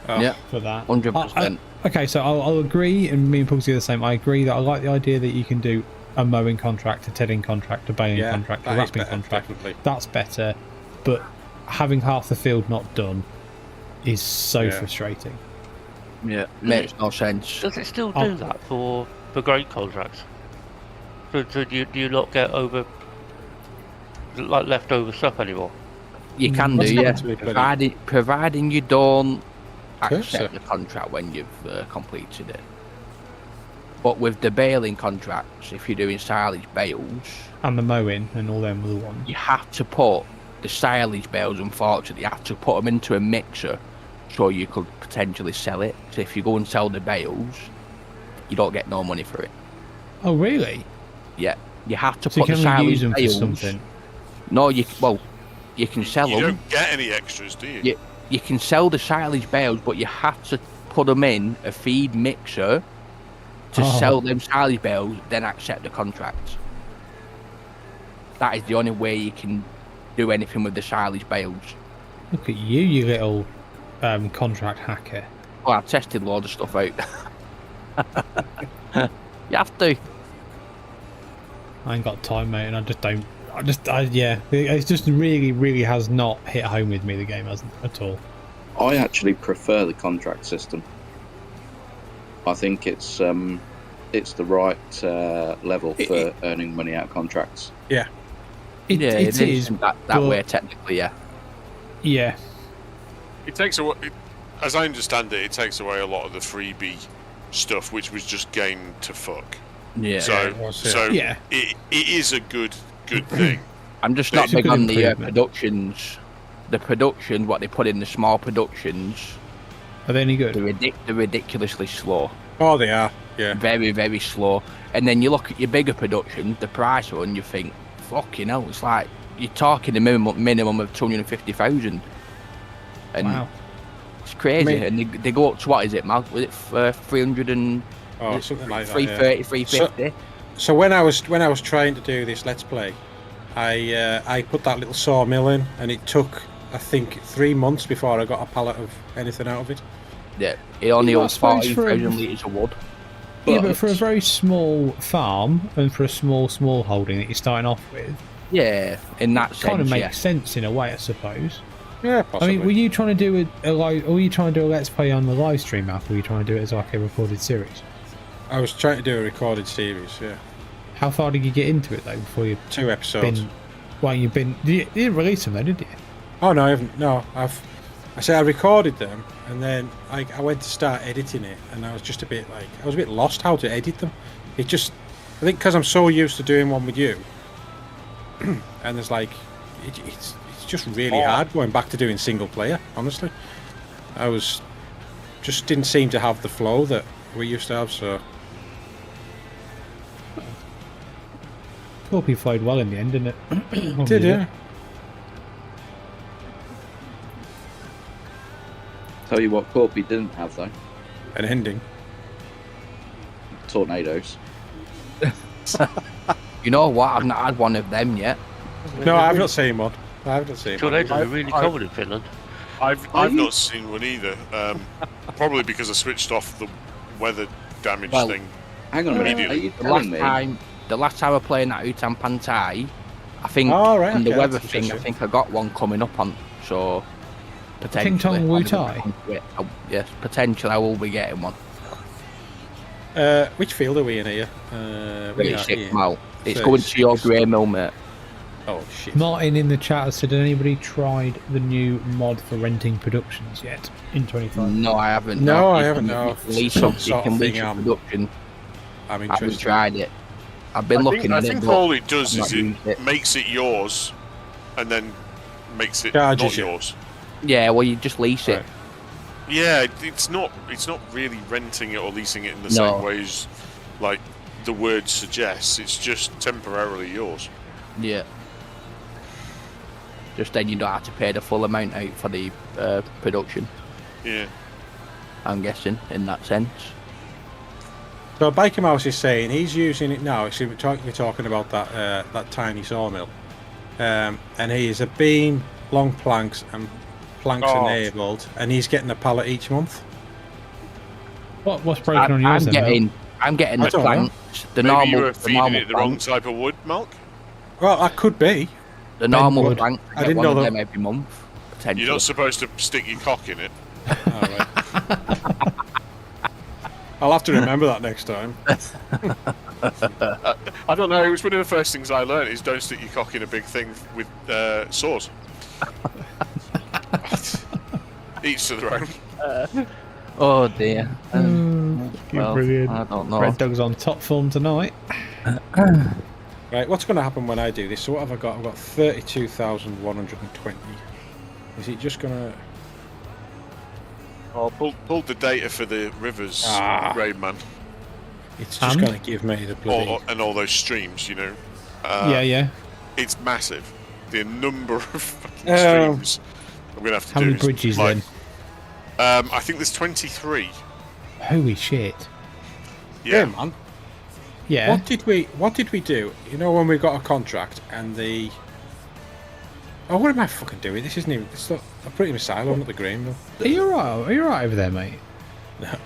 S2: Oh,
S4: yeah,
S1: for that.
S4: 100%.
S1: Okay, so I'll agree, and me and Pugsy are the same. I agree that I like the idea that you can do a mowing contract, a tedding contract, a baling
S2: Yeah,
S1: contract, a
S2: that is
S1: wrapping
S2: better,
S1: contract.
S2: definitely.
S1: That's better, but having half the field not done is so
S2: Yeah.
S1: frustrating.
S4: Yeah, makes no sense.
S3: Does it still do
S1: Oh.
S3: that for grain contracts? So do you not get over like leftover stuff anymore?
S4: You can
S2: That's
S4: do,
S2: not
S4: yeah.
S2: to be bloody-
S4: Providing you don't
S2: Curse
S4: accept
S2: it.
S4: the contract when you've completed it. But with the baling contracts, if you're doing silage bales,
S1: And the mowing and all them other ones.
S4: you have to put the silage bales, unfortunately, you have to put them into a mixer so you could potentially sell it. So if you go and sell the bales, you don't get no money for it.
S1: Oh, really?
S4: Yeah, you have to
S1: So you
S4: put the
S1: can only
S4: silage
S1: use them for
S4: bales.
S1: something.
S4: No, you can sell
S6: You
S4: them.
S6: don't get any extras, do you?
S4: Yeah. You can sell the silage bales, but you have to put them in a feed mixer to
S1: Oh.
S4: sell them silage bales, then accept the contract. That is the only way you can do anything with the silage bales.
S1: Look at you, you little contract hacker.
S4: Well, I've tested loads of stuff out. You have to.
S1: I ain't got time, mate, and I just don't. Yeah, it just really, really has not hit home with me. The game hasn't at all.
S5: I actually prefer the contract system. I think it's the right level for earning money out of contracts.
S1: It
S4: It
S1: is
S4: that
S1: but-
S4: way, technically, yeah.
S1: Yeah,
S6: It takes away, as I understand it, it takes away a lot of the freebie stuff, which was just game to fuck.
S4: Yeah.
S6: So,
S2: it was, yeah.
S6: so
S1: Yeah.
S6: it is a good thing.
S4: I'm just not
S1: It's a
S4: big
S1: good
S4: on the
S1: improvement.
S4: productions. The production, what they put in the small productions,
S1: are they any good?
S4: they're ridiculously slow.
S2: Oh, they are. Yeah.
S4: Very, very slow. And then you look at your bigger production, the price one, you think, fucking hell, it's like you're talking a minimum of 250,000. And
S1: Wow.
S4: it's crazy.
S2: I
S4: and they go up to, what is it, Mal? Was it 300 and
S2: Oh, something like that.
S4: 330,
S2: Yeah.
S4: 350?
S2: So when I was trying to do this Let's Play, I put that little sawmill in, and it took, I think, 3 months before I got a pallet of anything out of it.
S4: Yeah, it only
S1: Yeah, I
S4: holds
S1: suppose for
S4: 14,000 litres of wood.
S1: Yeah, but for a very small farm and for a small holding that you're starting off with,
S4: Yeah, in that sense,
S1: kind of makes
S4: yeah.
S1: sense in a way, I suppose.
S2: Yeah,
S1: I
S2: possibly.
S1: mean, were you trying to do were you trying to do a Let's Play on the live stream app, or were you trying to do it as like a recorded series?
S2: I was trying to do a recorded series. Yeah,
S1: How far did you get into it though before you
S2: 2 episodes.
S1: been? Well, you didn't release them though, did you?
S2: Oh no, I haven't. No, I recorded them, and then I went to start editing it, and I was just a bit lost how to edit them. I think because I'm so used to doing one with you, and there's like, it's just really hard going back to doing single player. Honestly, just didn't seem to have the flow that we used to have. So
S1: Corpy flowed well in the end, didn't it?
S2: did yeah.
S5: Tell you what, Corby didn't have though.
S2: An ending.
S5: Tornadoes.
S4: You know what? I've not had one of them yet.
S2: No, I've not seen one.
S3: Tornadoes are really common in Finland.
S6: I've not seen one either. Probably because I switched off the weather damage thing.
S5: Hang on a minute. Are you telling me?
S4: The last time I played that Utan Pantai, I think
S2: right,
S4: the weather thing, I think I got one coming up on, so potentially.
S1: Ting Tong Wu Tai?
S4: Yes, potentially I will be getting one.
S2: Which field are we in here? We are here.
S4: Well, it's going to your Grainman, mate.
S2: Oh shit.
S1: Martin in the chat has said, "Has anybody tried the new mod for renting productions yet in 25?"
S4: No, I haven't.
S2: No, I haven't. No,
S4: You can lease a production.
S2: I'm
S4: I
S2: interested.
S4: haven't tried it. I've been looking at it.
S6: I think
S4: but
S6: all it does
S4: I've
S6: is
S4: not used
S6: it makes it yours, and then makes it
S2: Charges
S6: not
S2: you.
S6: yours.
S4: Yeah, well, you just lease it.
S2: Right.
S6: Yeah, it's not really renting it or leasing it in the
S4: No.
S6: same way as like the word suggests. It's just temporarily yours.
S4: Yeah. Just then you don't have to pay the full amount out for the production,
S6: Yeah.
S4: I'm guessing, in that sense.
S2: So Biker Mouse is saying he's using it now. See, we're talking about that tiny sawmill, and he is a beam, long planks, and planks enabled, and he's getting a pallet each month.
S1: What's broken on yours then?
S4: I'm getting
S2: I
S4: the
S2: don't know.
S4: planks, the
S6: Maybe
S4: normal,
S6: you were
S4: the
S6: feeding
S4: normal
S6: it the wrong
S4: planks,
S6: type of wood, Malc.
S2: Well, that could be.
S4: the normal
S1: wood.
S4: plank.
S2: I
S4: I
S2: didn't
S4: get
S2: know
S4: one of
S2: that-
S4: them every month, potentially.
S6: You're not supposed to stick your cock in it.
S2: All right. I'll have to remember that next time.
S6: I don't know. It was one of the first things I learned is don't stick your cock in a big thing with saws. Each to their own.
S4: Oh dear. Well,
S1: Brilliant.
S4: I don't know.
S1: Red Dog's on top form tonight.
S2: Right, what's going to happen when I do this? So what have I got? I've got 32,120. Is it just going to...
S6: Oh, pulled the data for the rivers, Grainman,
S2: It's just going to give me the bloody...
S6: and all those streams, you know.
S1: Yeah.
S6: It's massive. The number of fucking streams I'm going to have to
S1: How
S6: do.
S1: many
S6: is,
S1: bridges then?
S6: I think there's 23.
S1: Holy shit.
S2: Yeah,
S6: Yeah.
S2: man.
S1: Yeah.
S2: What did we do? You know when we got a contract and the... Oh, what am I fucking doing? This isn't even... It's not, I'm putting my silo on at the Grainman.
S1: Are you alright? Are you alright over there, mate?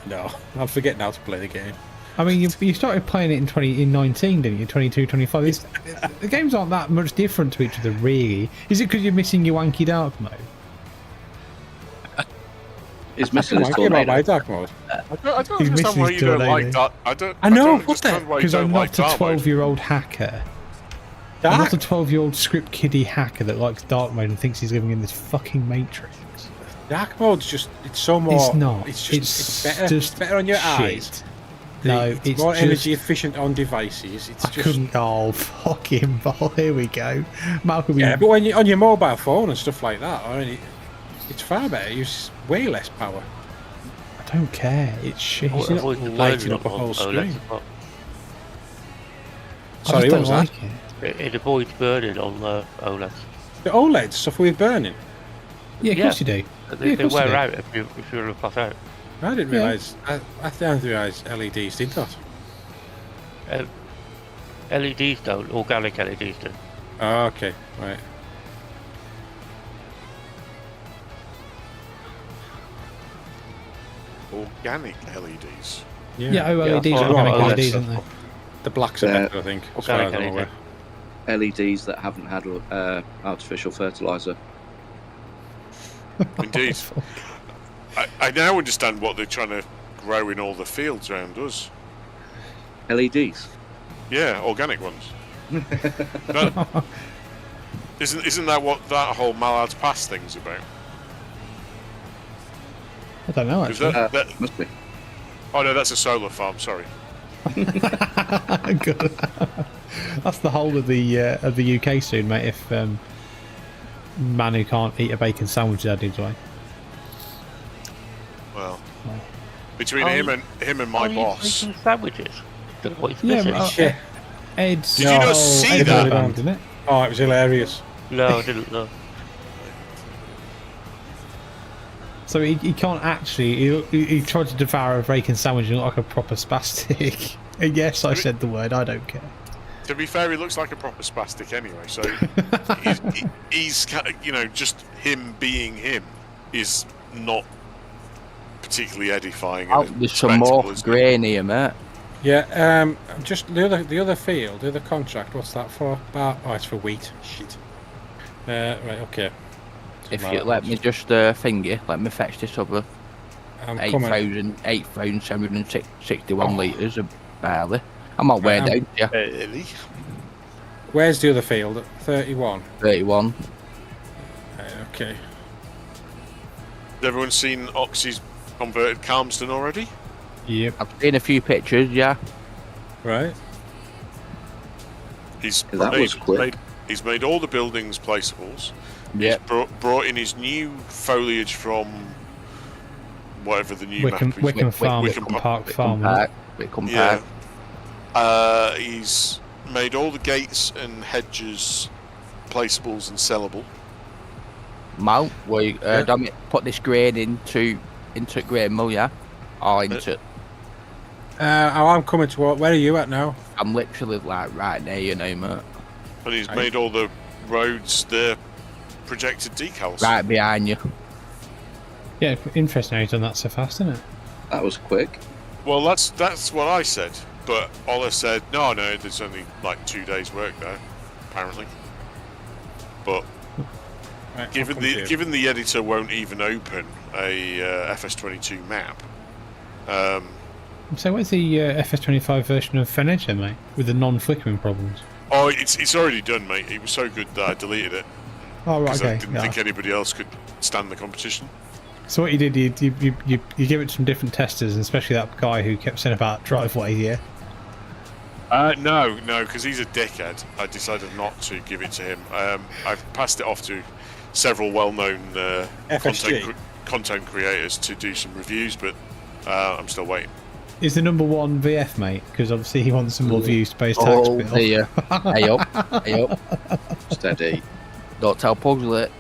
S2: No, I'm forgetting how to play the game.
S1: I mean, you started playing it in 2019, didn't you? 22, 25. The games aren't that much different to each other, really. Is it because you're missing your wanky dark mode?
S5: It's missing his
S2: I about my
S5: tornado.
S2: dark mode.
S6: I don't
S1: He's
S6: understand why
S1: missing
S6: you
S1: his
S6: don't
S1: tornado.
S6: like that.
S2: I know,
S6: don't
S2: what the-
S6: understand why you
S1: Because
S6: don't
S1: I'm
S6: like
S1: not a
S6: dark mode.
S1: 12-year-old hacker. I'm not a
S2: Dark,
S1: 12-year-old script kiddie hacker that likes dark mode and thinks he's living in this fucking matrix.
S2: dark mode's just... It's so more...
S1: It's not.
S2: It's just... It's better,
S1: just
S2: it's better on your
S1: shit.
S2: eyes.
S1: No,
S2: it's more energy efficient on devices. It's
S1: I
S2: just...
S1: couldn't. Oh, fucking ball. Here we go. Malcolm,
S2: Yeah, but when you on your mobile phone and stuff like that, I mean, it's far better. It uses way less power.
S1: I don't care. It's shit.
S6: Oh,
S2: It's not
S3: Avoid the
S2: lighting
S3: burning
S2: up a
S3: on
S2: whole
S3: OLEDs.
S2: screen.
S1: I
S2: Sorry,
S1: just
S2: what
S1: don't
S2: was that?
S1: like it.
S3: It avoids burning on OLEDs.
S2: The OLEDs suffer with burning.
S1: Yeah, of course you do.
S3: They,
S1: Yeah, of
S3: they
S1: course
S3: wear
S1: they do.
S3: out if you're a pass out.
S2: I didn't
S1: Yeah.
S2: realise. I didn't realise LEDs did that.
S3: LEDs don't, organic LEDs do.
S2: Oh, okay, right.
S6: Organic LEDs.
S1: Yeah, OLEDs
S3: Yeah,
S1: are organic
S3: oh,
S1: LEDs,
S3: that's-
S1: aren't they?
S2: The blacks are
S5: Yeah.
S2: better, I think. As far as I'm
S3: Organic
S2: aware.
S5: LEDs that haven't had artificial fertilizer.
S6: Indeed. I now understand what they're trying to grow in all the fields around us.
S5: LEDs.
S6: Yeah, organic ones. That- isn't that what that whole Mallard's Pass thing's about?
S1: I don't know,
S6: 'Cause
S1: actually.
S6: that-
S5: Must be.
S6: oh no, that's a solar farm. Sorry.
S1: Good. That's the whole of the UK soon, mate. If man who can't eat a bacon sandwich that dude's way.
S6: Well, between
S3: Oh,
S6: him and my boss.
S3: Making sandwiches. That's what he's
S1: Yeah,
S3: missing.
S1: but,
S2: Yeah.
S1: Ed's.
S6: Did you not see
S1: Ed's
S6: that?
S1: band, didn't it?
S2: Oh, it was hilarious.
S3: No, I didn't know.
S1: So he can't actually. He tried to devour a bacon sandwich and look like a proper spastic. And yes, I said the word. I don't care.
S6: To be fair, he looks like a proper spastic anyway. So he's just him being him is not particularly edifying.
S4: There's some more grain here, mate.
S2: Yeah. Just the other field, the other contract. What's that for? Oh, it's for wheat. Shit. Right. Okay.
S4: If you let me just thingy, let me fetch this other 8,761 litres of barley. I'm not way down, yeah.
S2: Where's the other field? 31.
S4: 31.
S2: Okay.
S6: Has everyone seen Oxy's converted Calmston already?
S1: Yep.
S4: I've seen a few pictures, yeah.
S2: Right.
S6: He's made all the buildings placeables.
S4: Yeah.
S6: He's brought in his new foliage from whatever the new map is.
S1: Wickham Farm, Wickham Park Farm.
S4: Wickham Park.
S6: He's made all the gates and hedges placeables and sellable.
S4: Mal, don't put this grain into Grainman, yeah? Or into...
S2: I'm coming to what? Where are you at now?
S4: I'm literally like right there, you know, mate.
S6: And he's made all the roads the projected decals.
S4: Right behind you.
S1: Yeah, interesting how he's done that so fast, isn't it?
S5: That was quick.
S6: Well, that's what I said, but Ola said no, there's only like 2 days' work there, apparently. But given the editor won't even open a FS22 map.
S1: So where's the FS25 version of Fenedge, mate, with the non-flickering problems?
S6: Oh, it's already done, mate. It was so good that I deleted it.
S1: Oh, right, okay.
S6: I didn't think anybody else could stand the competition.
S1: So what you did, you give it to some different testers, and especially that guy who kept saying about driveway here.
S6: No, because he's a dickhead. I decided not to give it to him. I've passed it off to several well-known content creators to do some reviews, but I'm still waiting.
S1: Is the #1 VF, mate? Because obviously he wants some more views to pay his tax bill.
S4: Dear. Hey up.
S5: Steady.
S4: Don't tell Pugs it.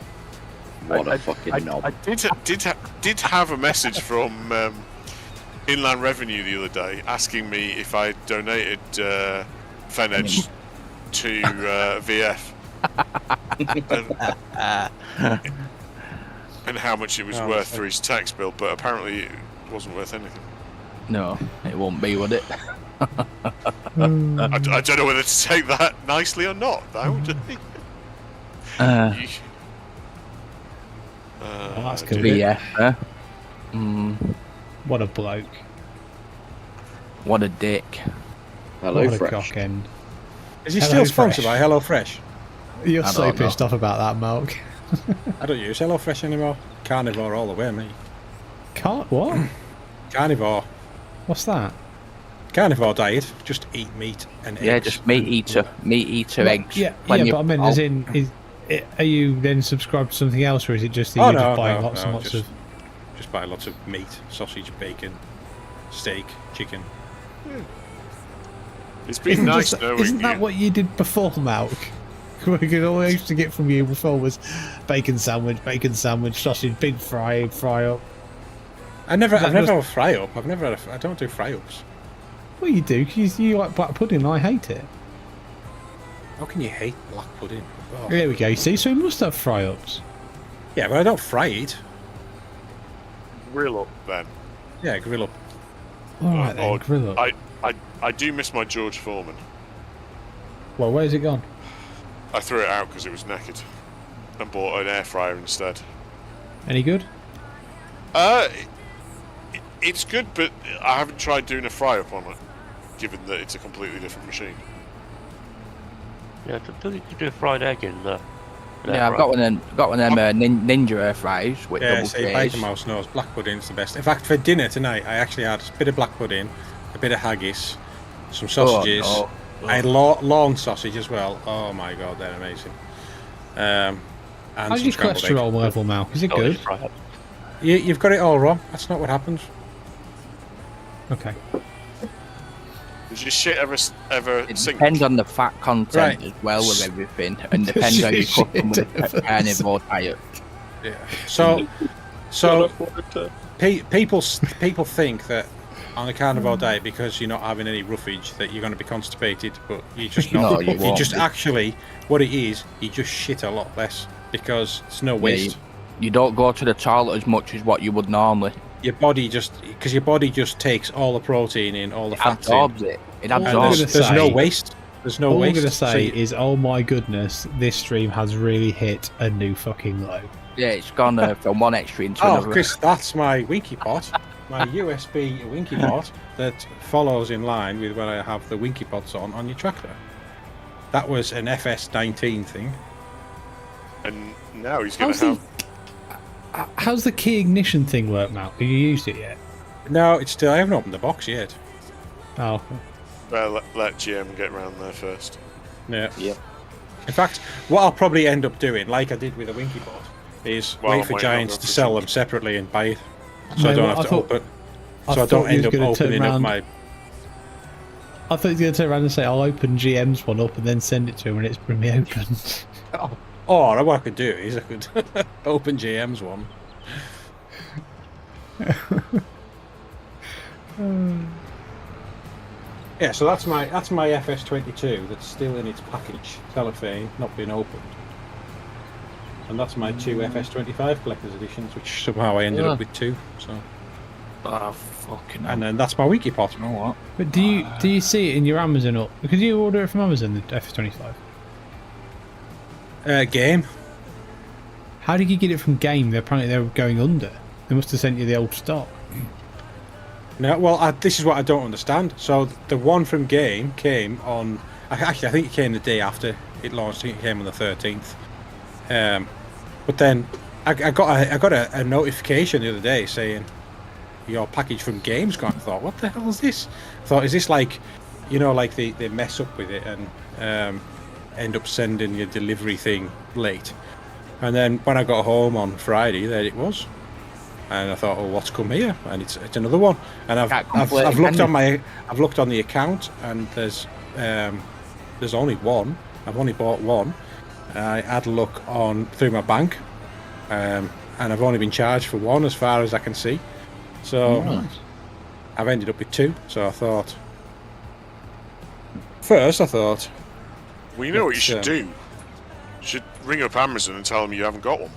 S5: What a fucking knob.
S6: I did have a message from Inland Revenue the other day asking me if I donated Fenedge to VF and how much it was worth for his tax bill, but apparently it wasn't worth anything.
S4: No, it won't be, would it?
S6: I don't know whether to take that nicely or not, though.
S1: Well, that's good.
S4: Yeah.
S1: What a bloke.
S4: What a dick.
S5: Hello,
S1: what a
S5: Fresh.
S1: cock end.
S2: Is he still sponsored by HelloFresh?
S1: You're so pissed off about that, Malc.
S2: I don't use HelloFresh anymore. Carnivore all the way, mate.
S1: What?
S2: Carnivore.
S1: What's that?
S2: Carnivore diet. Just eat meat and eggs.
S4: Yeah, just meat eater eggs.
S1: Yeah, but I mean, as in, are you then subscribed to something else, or is it just that you're just buying lots and lots of...
S2: Just buy lots of meat, sausage, bacon, steak, chicken.
S6: It's been nice knowing you.
S1: Isn't that what you did before, Malc? Because all I used to get from you before was bacon sandwich, sausage, big fry up.
S2: I've never had a fry up. I don't do fry ups.
S1: Well, you do, because you like black pudding, and I hate it.
S2: How can you hate black pudding? Oh.
S1: There we go, you see, so we must have fry ups.
S2: Yeah, but I don't fry it.
S6: Grill up, then.
S2: Yeah, grill up.
S1: Alright then, grill up.
S6: I do miss my George Foreman.
S1: Well, where's it gone?
S6: I threw it out because it was naked and bought an air fryer instead.
S1: Any good?
S6: It's good, but I haven't tried doing a fry up on it, given that it's a completely different machine.
S3: Yeah, I think you could do a fried egg in there.
S4: Yeah, I've got one of them Ninja air fries with double
S2: see, Bacon Mouse knows black pudding's the best. In fact, for dinner tonight, I actually had a bit of black pudding, a bit of haggis, some sausages. I had lawn sausage as well. Oh my god, they're amazing. And
S1: how's your cholesterol level, Malc? Is it good?
S2: You've got it all wrong. That's not what happens.
S1: Okay.
S6: Does your shit ever
S4: It
S6: sink?
S4: depends on the fat content as well with everything, and depends how you cook them with the carnivore diet.
S2: Yeah. So So people think that on a carnivore diet, because you're not having any roughage, that you're going to be constipated, but you're just not.
S4: No, you
S2: you
S4: won't
S2: just
S4: be.
S2: actually, what it is, you just shit a lot less because it's no waste.
S4: You don't go to the toilet as much as what you would normally.
S2: Your body just takes all the protein in, all the fats in.
S4: Absorbs it. It
S1: All I'm
S4: absorbs.
S1: gonna
S2: There's no
S1: say-
S2: waste. There's no
S1: All
S2: waste.
S1: I'm going to
S2: So
S1: say
S2: you-
S1: is, oh my goodness, this stream has really hit a new fucking low.
S4: Yeah, it's gone from one extreme to
S2: Oh,
S4: another.
S2: Chris, that's my Winky Pot, my USB Winky Pot that follows in line with when I have the Winky Pots on your tractor. That was an FS19 thing.
S6: And now he's going to have.
S1: How's the key ignition thing work, Mal? Have you used it yet?
S2: No, it's still. I haven't opened the box yet.
S1: Oh, okay.
S6: Well, let GM get round there first.
S2: Yeah.
S5: Yep.
S2: In fact, what I'll probably end up doing, like I did with the Winky Pot, is
S6: Well,
S2: wait
S6: I'm
S2: for
S6: waiting on
S2: Giants
S6: the
S2: to sell them
S6: fridge.
S2: separately and buy it, so
S1: No,
S2: I don't
S1: well,
S2: have
S1: I
S2: to
S1: thought-
S2: open.
S1: I
S2: So I
S1: thought
S2: don't
S1: he
S2: end
S1: was
S2: up
S1: gonna turn
S2: opening up
S1: round-
S2: my.
S1: I thought he was going to turn around and say, I'll open GM's one up and then send it to him when it's been opened.
S2: Or what I could do is I could open GM's one. Yeah, so that's my FS22 that's still in its package, cellophane, not been opened. And that's my two FS25 collector's editions, which somehow I ended up with two. So,
S4: Oh, fucking hell.
S2: and then that's my Wiki Pot.
S4: You know what?
S1: But do you see it in your Amazon or could you order it from Amazon, the FS25?
S2: Game.
S1: How did you get it from Game? Apparently they were going under. They must have sent you the old stock.
S2: No, well, this is what I don't understand. So the one from Game came on. Actually, I think it came the day after it launched. I think it came on the 13th. But then I got a notification the other day saying your package from Game's gone. I thought, what the hell is this? I thought, is this like, like they mess up with it and end up sending your delivery thing late? And then when I got home on Friday, there it was. And I thought, oh, what's come here? And it's another one. And I've looked on the account, and there's only one. I've only bought one. I had a look through my bank, and I've only been charged for one, as far as I can see. So I've ended up with two. So I thought,
S6: Well, you know what you should do? You should ring up Amazon and tell them you haven't got one.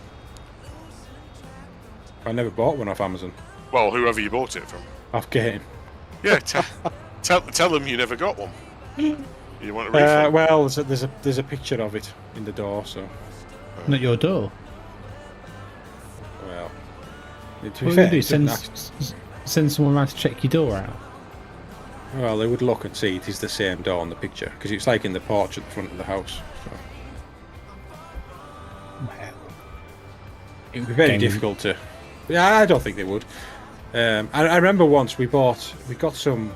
S2: I never bought one off Amazon.
S6: Well, whoever you bought it from.
S2: Off Game.
S6: Yeah, tell them you never got one. You want a refund?
S2: Well, there's a picture of it in the door, so.
S1: Not your door.
S2: Well, to be
S1: What would
S2: fair,
S1: you do?
S2: it doesn't
S1: Send someone around to check your door out.
S2: well, they would look and see it is the same door on the picture, because it's like in the porch at the front of the house. So. It would be very difficult to. Yeah, I don't think they would. I remember once we got some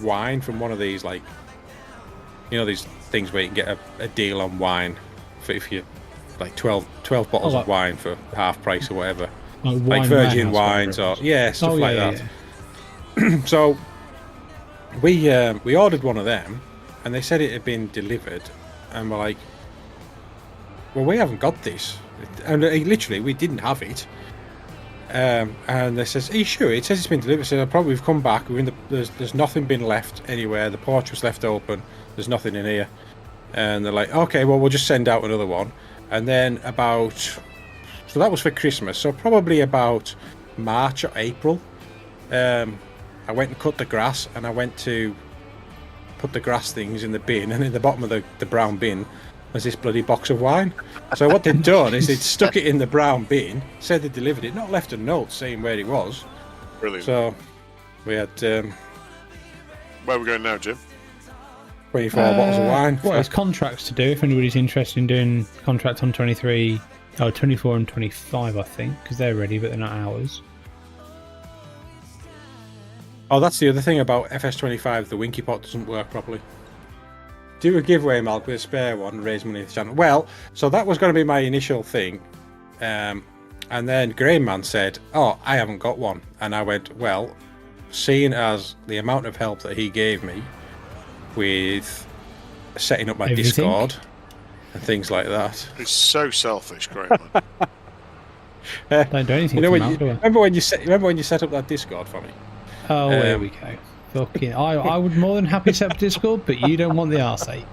S2: wine from one of these, like, these things where you can get a deal on wine for if you like 12 bottles of wine for half price or whatever, like Virgin wines or stuff like that. Yeah. So we ordered one of them, and they said it had been delivered, and we're like, well, we haven't got this, and literally we didn't have it. And they says, are you sure? It says it's been delivered. So probably we've come back. There's nothing been left anywhere. The porch was left open. There's nothing in here. And they're like, okay, well, we'll just send out another one. And then so that was for Christmas. So probably about March or April, I went and cut the grass, and I went to put the grass things in the bin, and in the bottom of the brown bin was this bloody box of wine. So what they'd done is they'd stuck it in the brown bin, said they delivered it, not left a note saying where it was.
S6: Brilliant.
S2: So we had
S6: Where are we going now, Jim?
S2: 24 bottles of wine.
S1: Well, it's contracts to do if anybody's interested in doing contracts on 24 and 25, I think, because they're ready, but they're not ours.
S2: Oh, that's the other thing about FS25. The Winky Pot doesn't work properly. Do a giveaway, Malc, with a spare one, raise money for the channel. Well, so that was going to be my initial thing. And then Grainman said, oh, I haven't got one. And I went, well, seeing as the amount of help that he gave me with setting up my Discord and things like that.
S6: It's so selfish, Grainman.
S1: Don't do anything.
S2: Remember when you set up that Discord for me?
S1: Oh, there we go. Fucking, I would more than happy set up Discord, but you don't want the arse ache.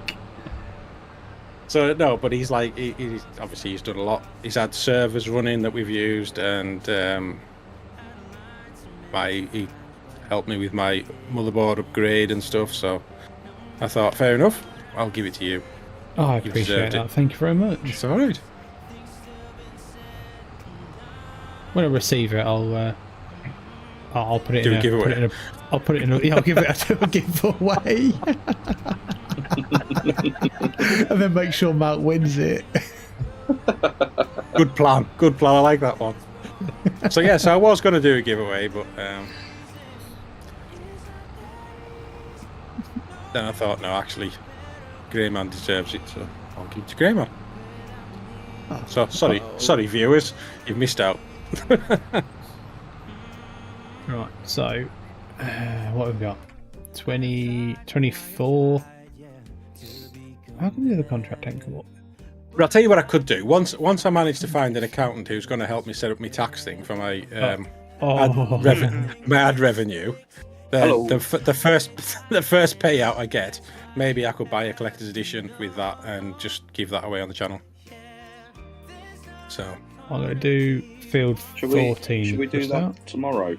S2: So no, but he's like, he's obviously he's done a lot. He's had servers running that we've used, and he helped me with my motherboard upgrade and stuff. So I thought, fair enough, I'll give it to you.
S1: Oh, I appreciate that. Thank you very much.
S2: It's all right.
S1: When I receive it, I'll put it
S2: do
S1: in
S2: a giveaway.
S1: I'll give it a giveaway. And then make sure Mark wins it.
S2: Good plan. I like that one. So yes, I was going to do a giveaway, but then I thought, no, actually, Grainman deserves it, so I'll give it to Grainman.
S1: Oh,
S2: so sorry, viewers, you've missed out.
S1: Right, so what have we got? 24. How come the other contract ain't come up?
S2: But I'll tell you what I could do. Once I manage to find an accountant who's going to help me set up my tax thing for my ad revenue, the first payout I get, maybe I could buy a collector's edition with that and just give that away on the channel. So
S1: I'm going to do field 14.
S5: Should we do that tomorrow?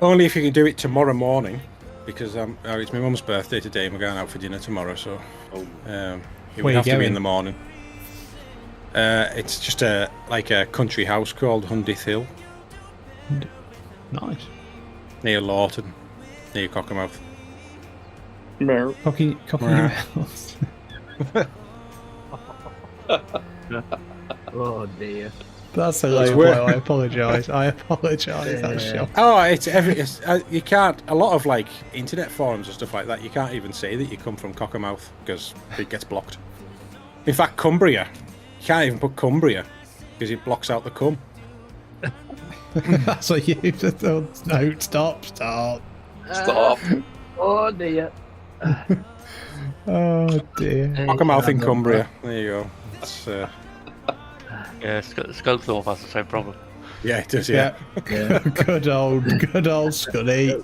S2: Only if you can do it tomorrow morning, because it's my mum's birthday today and we're going out for dinner tomorrow, so it would have to be in the morning. It's just a country house called Hundith Hill.
S1: Nice.
S2: Near Lawton, near Cockermouth.
S1: Cockermouth.
S4: Oh dear.
S1: That's a low blow. I apologise. That's shocking.
S2: Oh, you can't. A lot of internet forums and stuff like that. You can't even say that you come from Cockermouth because it gets blocked. In fact, Cumbria, you can't even put Cumbria because it blocks out the cum.
S1: That's what you just no. Stop.
S4: Oh dear.
S1: Oh dear.
S2: Cockermouth in Cumbria. There you go. It's,
S3: yeah, Scunthorpe has the same problem.
S2: Yeah, it does. Yeah.
S1: Good old Scuddy.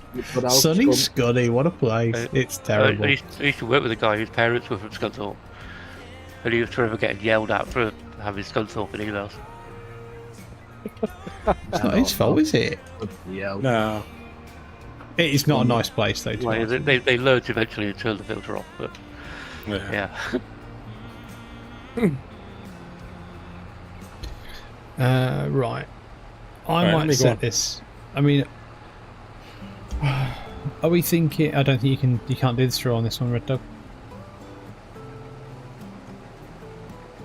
S1: Sunny Scuddy, what a place. It's terrible.
S3: I used to work with a guy whose parents were from Scunthorpe, and he was forever getting yelled at for having Scunthorpe in emails.
S1: It's not his fault, is it?
S2: No.
S1: It is not a nice place, though.
S3: Well, they learned eventually to turn the filter off, but yeah.
S1: Right. I might set this. I mean, are we thinking? I don't think you can't do the straw on this one, Red Dog.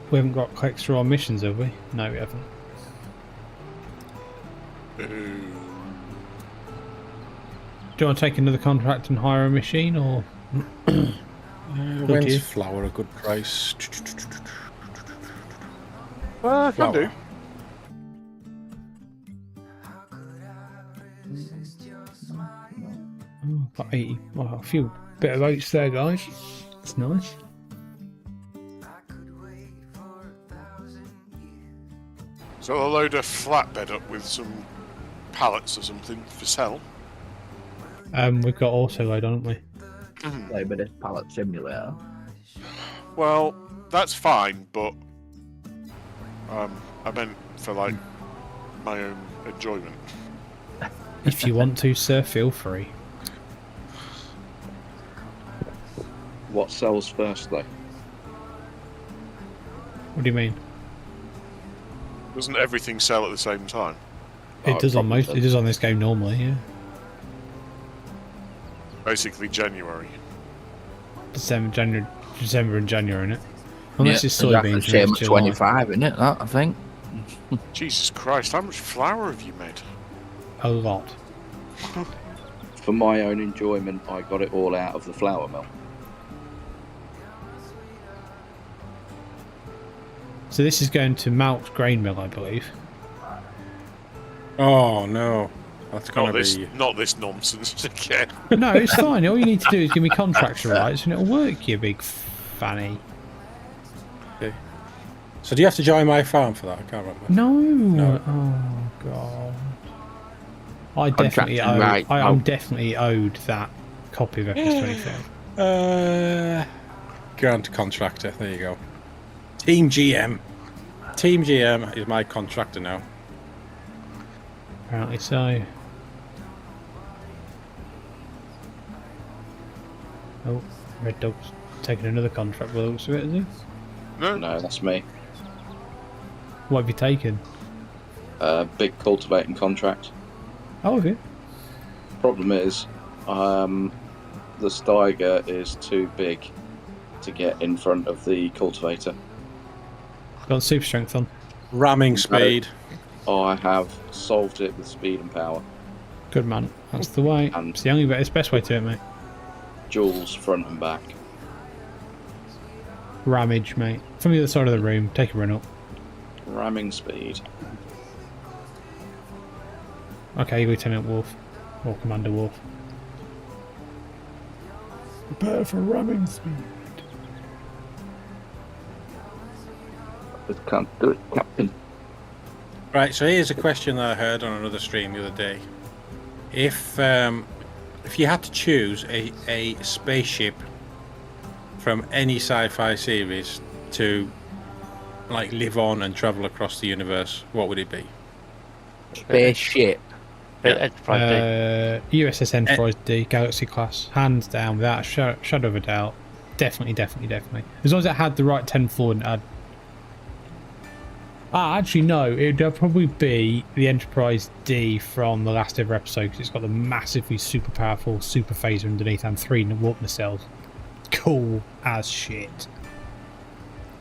S1: We haven't got quick straw missions, have we? No, we haven't. Do you want to take another contract and hire a machine, or
S2: when's flour a good price?
S6: I can do.
S1: Got 80. Well, a few bit of oats there, guys. It's nice.
S6: So I'll load a flatbed up with some pallets or something for sale.
S1: We've got auto load, haven't we?
S4: Play a bit of pallet simulator.
S6: Well, that's fine, but I meant for my own enjoyment.
S1: If you want to, sir, feel free.
S5: What sells first, though?
S1: What do you mean?
S6: Doesn't everything sell at the same time?
S1: It does on most. It does on this game normally, yeah.
S6: Basically January.
S1: December and January, innit? Unless it's soybeans.
S4: Same at 25, isn't it? That I think.
S6: Jesus Christ! How much flour have you made?
S1: A lot.
S5: For my own enjoyment, I got it all out of the flour mill.
S1: So this is going to Malc grain mill, I believe.
S2: Oh no, that's gonna be
S6: not this nonsense again.
S1: No, it's fine. All you need to do is give me contractor rights, and it'll work. You big fanny.
S2: Okay. So do you have to join my farm for that? I can't remember.
S1: No. Oh god. I definitely
S4: Contracting, right.
S1: I'm definitely owed that copy of FS22.
S2: Grant contractor. There you go. Team GM. Team GM is my contractor now.
S1: Apparently so. Oh, Red Dog's taking another contract by the looks of it, is he?
S6: No.
S5: No, that's me.
S1: What have you taken?
S5: Big cultivating contract.
S1: Oh, have you?
S5: Problem is, the Steiger is too big to get in front of the cultivator.
S1: Got super strength on.
S2: Ramming speed.
S5: I have solved it with speed and power.
S1: Good man. That's the way.
S5: And
S1: It's the only way. It's the best way to do it, mate.
S5: Jules front and back.
S1: Ramage, mate. From the other side of the room. Take a run up.
S5: Ramming speed.
S1: Okay, you go Lieutenant Wolf. Or Commander Wolf. Prepare for ramming speed.
S5: Just can't do it, Captain.
S2: Right, so here's a question that I heard on another stream the other day. If you had to choose a spaceship from any sci-fi series to like live on and travel across the universe, what would it be?
S4: Spaceship.
S3: Enterprise D.
S1: USS Enterprise D, Galaxy class, hands down, without a shadow of a doubt. Definitely. As long as it had the right 10 forward and had. Actually, no, it would probably be the Enterprise D from the last ever episode because it's got the massively super powerful super phaser underneath and 3 warp nacelles. Cool as shit.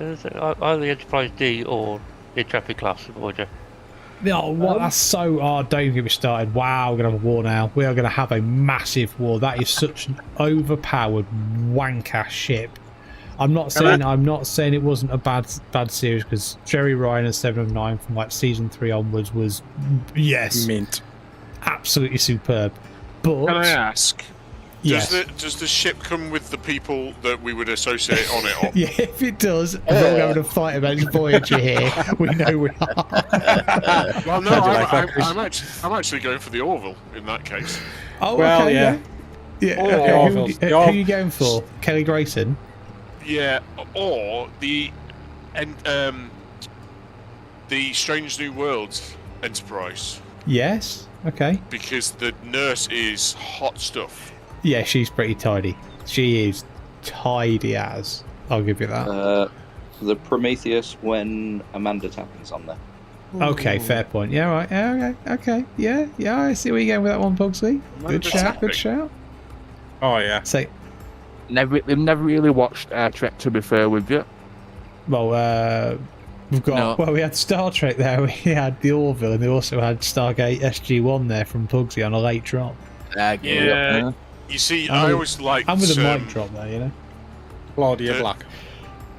S3: Either the Enterprise D or the Intrepid class of Voyager.
S1: Oh, what? That's so. Oh, don't get me started. Wow, we're going to have a war now. We are going to have a massive war. That is such an overpowered wank ass ship. I'm not saying it wasn't a bad series because Jerry Ryan and 7 of 9 from like season 3 onwards was
S2: Mint.
S1: Absolutely superb. But
S6: Can I ask?
S1: yes.
S6: Does the ship come with the people that we would associate on it?
S1: Yeah, if it does, we're all having a fight against Voyager here. We know we are.
S6: Well, no, I'm actually going for the Orville in that case.
S1: Oh,
S2: Well,
S1: okay,
S2: yeah.
S1: Yeah.
S2: Orville.
S1: Who are you going for? Kelly Grayson?
S6: Yeah, or the Strange New Worlds Enterprise.
S1: Yes. Okay.
S6: Because the nurse is hot stuff.
S1: Yeah, she's pretty tidy. She is tidy as. I'll give you that.
S5: The Prometheus when Amanda Tapping's on there.
S1: Okay, fair point. Yeah, right. Yeah, okay. Yeah. I see where you're going with that one, Pugsley. Good shout.
S2: Oh yeah.
S1: So,
S4: We've never really watched Trek, to be fair with you.
S1: well, we've got.
S4: No.
S1: Well, we had Star Trek there. We had the Orville, and they also had Stargate SG-1 there from Pugsley on a late drop.
S6: Yeah. You see, I always liked.
S1: And with a mic drop there, you know.
S2: Claudia Black.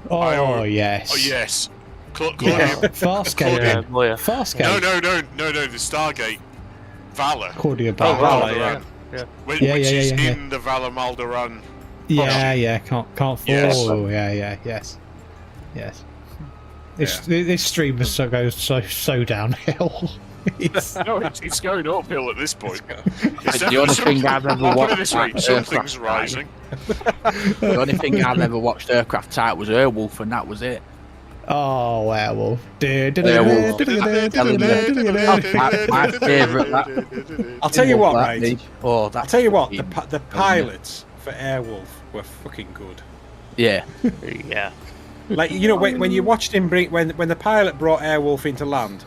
S1: Oh yes.
S6: Oh yes. Claudia.
S1: Yeah. Farscape. Farscape.
S6: No. The Stargate. Valor.
S1: Claudia
S6: Oh,
S1: Black.
S6: Valor,
S2: yeah.
S6: Which
S1: Yeah,
S6: is
S1: yeah.
S6: in the Valor Maldoran.
S1: Yeah. Can't fall.
S6: Yes.
S1: Yes. This stream goes so downhill.
S6: No, it's going uphill at this point.
S4: The only thing I've ever watched.
S6: Something's rising.
S4: The only thing I've ever watched Aircraft Type was Airwolf, and that was it.
S1: Oh, Werewolf.
S4: My favourite.
S2: I'll tell you what, mate.
S4: Oh,
S2: I'll tell you what. The pilots for Airwolf were fucking good.
S4: Yeah.
S3: Yeah.
S2: Like when you watched him when the pilot brought Airwolf into land,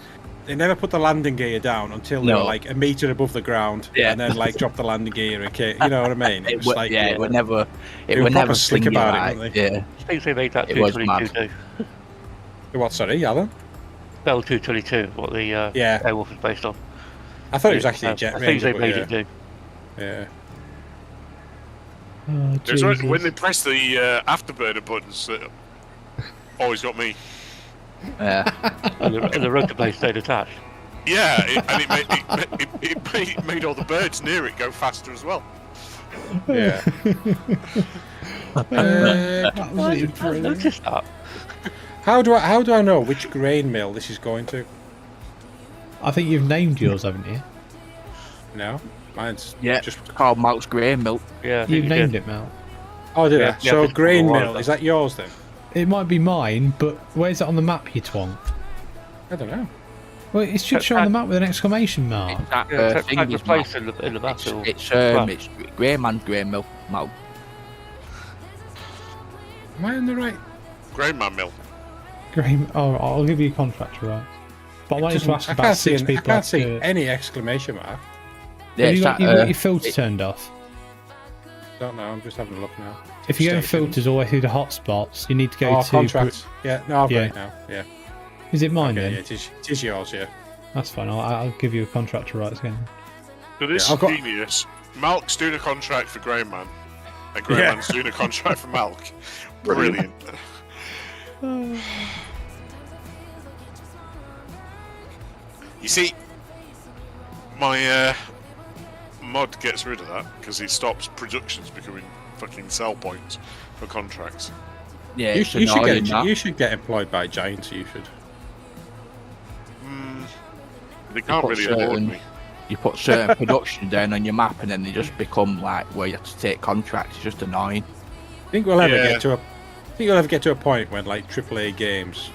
S2: they never put the landing gear down until they were like a metre above the ground, and then like dropped the landing gear and you know what I mean?
S4: It was like it were never
S2: slick about it, weren't they?
S3: I think they made that
S4: It was
S3: 222 too.
S2: What? Sorry, Alan?
S3: Bell 222, what the Airwolf is based on.
S2: I thought it was actually a jet
S3: I think
S2: Ranger,
S3: they made it do.
S2: Yeah.
S1: Oh,
S6: It was when they pressed the afterburner buttons that always got me.
S4: Yeah.
S3: And the rotor blade stayed attached.
S6: Yeah, it made all the birds near it go faster as well.
S2: Yeah.
S3: I noticed that.
S2: How do I know which grain mill this is going to?
S1: I think you've named yours, haven't you?
S2: No, mine's
S4: just called Malc's Grain Milk.
S3: Yeah,
S1: You've named it, Mel.
S2: Oh, did I?
S3: Yeah,
S2: So
S3: it's
S2: grain
S3: one of
S2: mill,
S3: them.
S2: is that yours then?
S1: It might be mine, but where's it on the map, you twonk?
S2: I don't know.
S1: Well, it should show on the map with an exclamation mark.
S4: It's that
S3: Type of place in the map.
S4: It's Grainman's Grain Milk. Malc.
S2: Am I on the right?
S6: Grainman mill.
S1: Graham, I'll give you a contract, right? But I wanted to ask
S2: I
S1: about
S2: can't see,
S1: 6
S2: I
S1: people.
S2: can't see any exclamation mark.
S4: Yeah,
S1: Have
S4: it's
S1: you got,
S4: that,
S1: you've got your filter turned off?
S2: Don't know. I'm just having a look now.
S1: If you go in
S2: Station.
S1: filters all the way through the hotspots, you need to go to
S2: contracts. Yeah, no, I've got
S1: Yeah.
S2: it now. Yeah.
S1: Is it mine
S2: Okay,
S1: then?
S2: yeah, it is yours. Yeah.
S1: That's fine. I'll give you a contract to rights again.
S6: So this
S2: Yeah,
S6: is
S2: I've got-
S6: genius. Malc's doing a contract for Grainman, and Grainman's doing a contract for Malc. Brilliant. You see, my mod gets rid of that because it stops productions becoming fucking sell points for contracts.
S4: Yeah,
S2: You,
S4: it's
S2: you should
S4: annoying,
S2: get
S4: that.
S2: you should get employed by Giants. You should.
S6: They can't
S4: put
S6: really afford
S4: certain-
S6: me.
S4: You put certain productions down on your map, and then they just become like where you have to take contracts. It's just annoying.
S2: I think we'll ever
S6: Yeah.
S2: get to a. I think we'll ever get to a point when like AAA games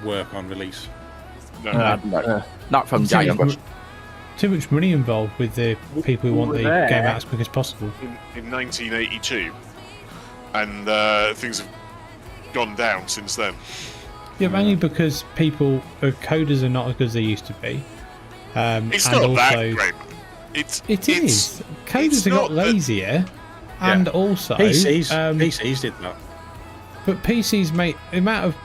S2: work on release.
S6: No.
S4: Not from
S1: Too
S4: Giants.
S1: much- Too much money involved with the people who want the
S2: there.
S1: game out as quick as possible.
S6: in 1982, and things have gone down since then.
S1: Yeah, mainly because coders are not as good as they used to be.
S6: It's
S1: and
S6: not
S1: also,
S6: that great.
S1: It is. Coders
S6: it's
S1: have got
S6: not that-
S1: lazier, and also
S2: PCs did that.
S1: But PCs make the amount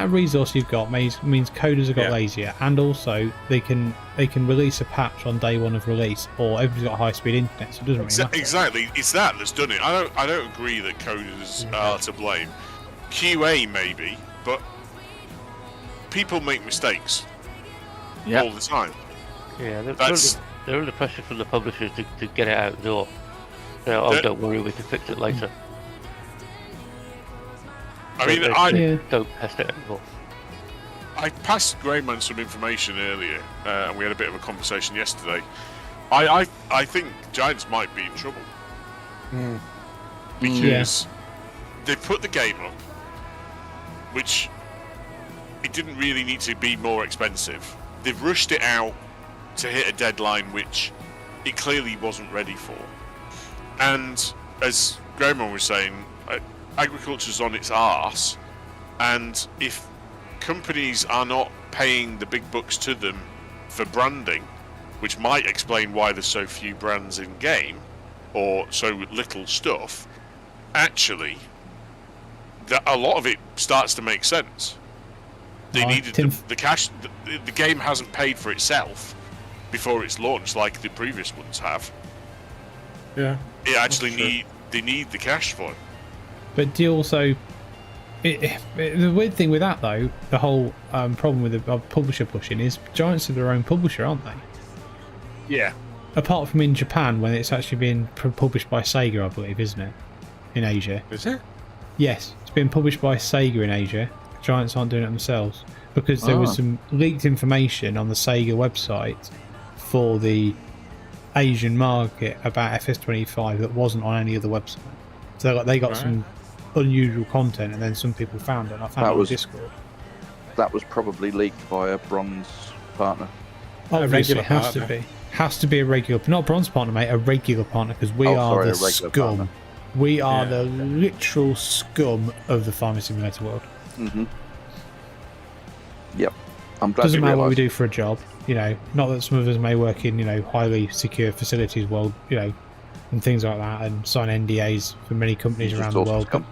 S1: of resource you've got means coders have got
S2: Yeah.
S1: lazier, and also they can release a patch on day one of release, or everybody's got high speed internet, so it doesn't really matter.
S6: Exactly, it's that that's done it. I don't agree that coders are to blame. QA maybe, but people make mistakes all the time.
S3: Yeah,
S6: That's-
S3: they're under pressure from the publishers to get it out the door. Don't worry, we can fix it later.
S6: I mean,
S3: They don't test it anymore.
S6: I passed Grainman some information earlier, and we had a bit of a conversation yesterday. I think Giants might be in trouble because they put the game up, which it didn't really need to be more expensive. They've rushed it out to hit a deadline which it clearly wasn't ready for. And as Grainman was saying, agriculture's on its arse, and if companies are not paying the big bucks to them for branding, which might explain why there's so few brands in game or so little stuff, actually a lot of it starts to make sense. They needed the cash. The game hasn't paid for itself before it's launched like the previous ones have.
S2: Yeah.
S6: It actually they need the cash for it.
S1: But do you also... the weird thing with that, though, the whole problem with the publisher pushing is Giants are their own publisher, aren't they?
S6: Yeah.
S1: Apart from in Japan, when it's actually being published by Sega, I believe, isn't it? In Asia.
S2: Is it?
S1: Yes, it's been published by Sega in Asia. Giants aren't doing it themselves because there was some leaked information on the Sega website for the Asian market about FS22 that wasn't on any other website. So they got some unusual content, and then some people found it. And I found it on Discord.
S5: That was probably leaked by a bronze partner.
S1: Obviously, it has
S2: partner.
S1: to be. Has to be a regular, not a bronze partner, mate. A regular partner, because we are the scum.
S5: Partner.
S1: We are the literal scum of the farming simulator world.
S5: Mm-hmm. Yep. I'm glad
S1: Doesn't
S5: you
S1: matter what we
S5: realised.
S1: do for a job, not that some of us may work in, highly secure facilities, and things like that, and sign NDAs for many companies
S5: You're
S1: around
S5: just
S1: the
S5: awesome
S1: world.
S5: scum.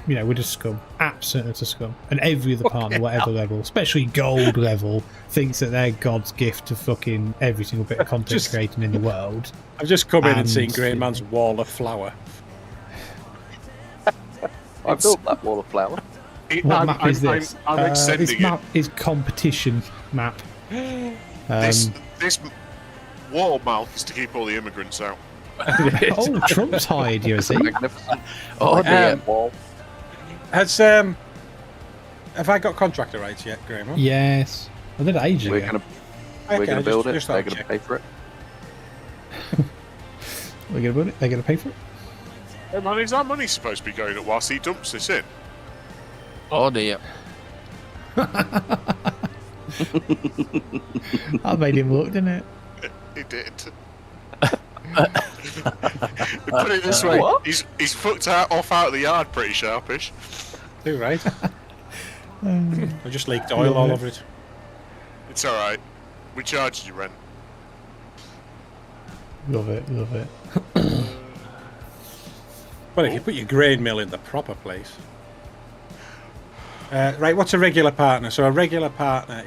S1: But, we're just scum. Absolutely to scum. And every other partner, whatever level, especially gold level, thinks that they're God's gift to fucking every single bit of content creating in the world.
S2: I've just come in and
S1: And-
S2: seen Grainman's wall of flour.
S5: I built that wall of flour.
S1: What map is this?
S6: I'm extending
S1: this map is competition map.
S6: This wall mouth is to keep all the immigrants out.
S1: Oh, Trump's hired you, is he?
S5: Magnificent. Oh, dear. Wall.
S2: Has have I got contractor rights yet, Grainman?
S1: Yes. I did it ages ago.
S5: We're gonna build it. They're gonna pay for it.
S1: We're gonna build it. They're gonna pay for it.
S6: Hey man, is our money supposed to be going up whilst he dumps this in?
S4: Oh dear.
S1: I made him look, didn't it?
S6: He did. Put it this way, he's fucked off out of the yard pretty sharpish.
S2: Too right. I just leaked oil all over it.
S6: It's alright. We charged you rent.
S1: Love it, love it.
S2: Well, if you put your grain mill in the proper place. Right, what's a regular partner? So a regular partner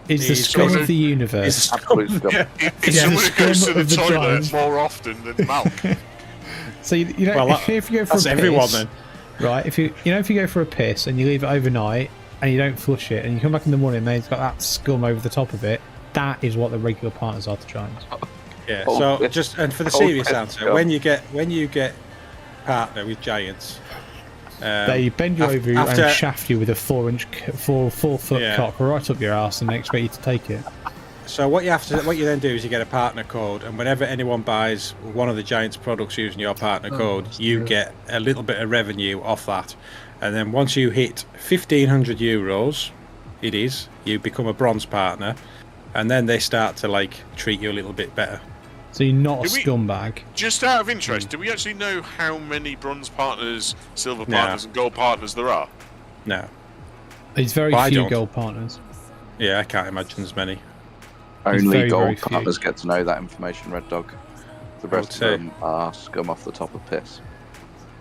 S1: is the scum of the universe.
S6: It's someone who goes to the toilet more often than Malc.
S1: So you know,
S2: well,
S1: if you go for
S2: that's
S1: a piss,
S2: everyone then.
S1: Right? If you go for a piss and you leave it overnight and you don't flush it and you come back in the morning and it's got that scum over the top of it, that is what the regular partners are to Giants.
S2: Yeah. So just and for the serious answer, when you get partner with Giants.
S1: They bend you over and shaft you with a 4-foot cock right up your ass and they expect you to take it.
S2: So what you then do is you get a partner code, and whenever anyone buys one of the Giants products using your partner code, you get a little bit of revenue off that. And then once you hit €1,500, you become a bronze partner, and then they start to treat you a little bit better.
S1: So you're not a scumbag.
S6: Just out of interest, do we actually know how many bronze partners, silver partners, and gold partners there are?
S2: No.
S1: There's very few gold partners.
S2: Yeah, I can't imagine as many.
S5: Only gold partners get to know that information, Red Dog. The rest of them are scum off the top of piss.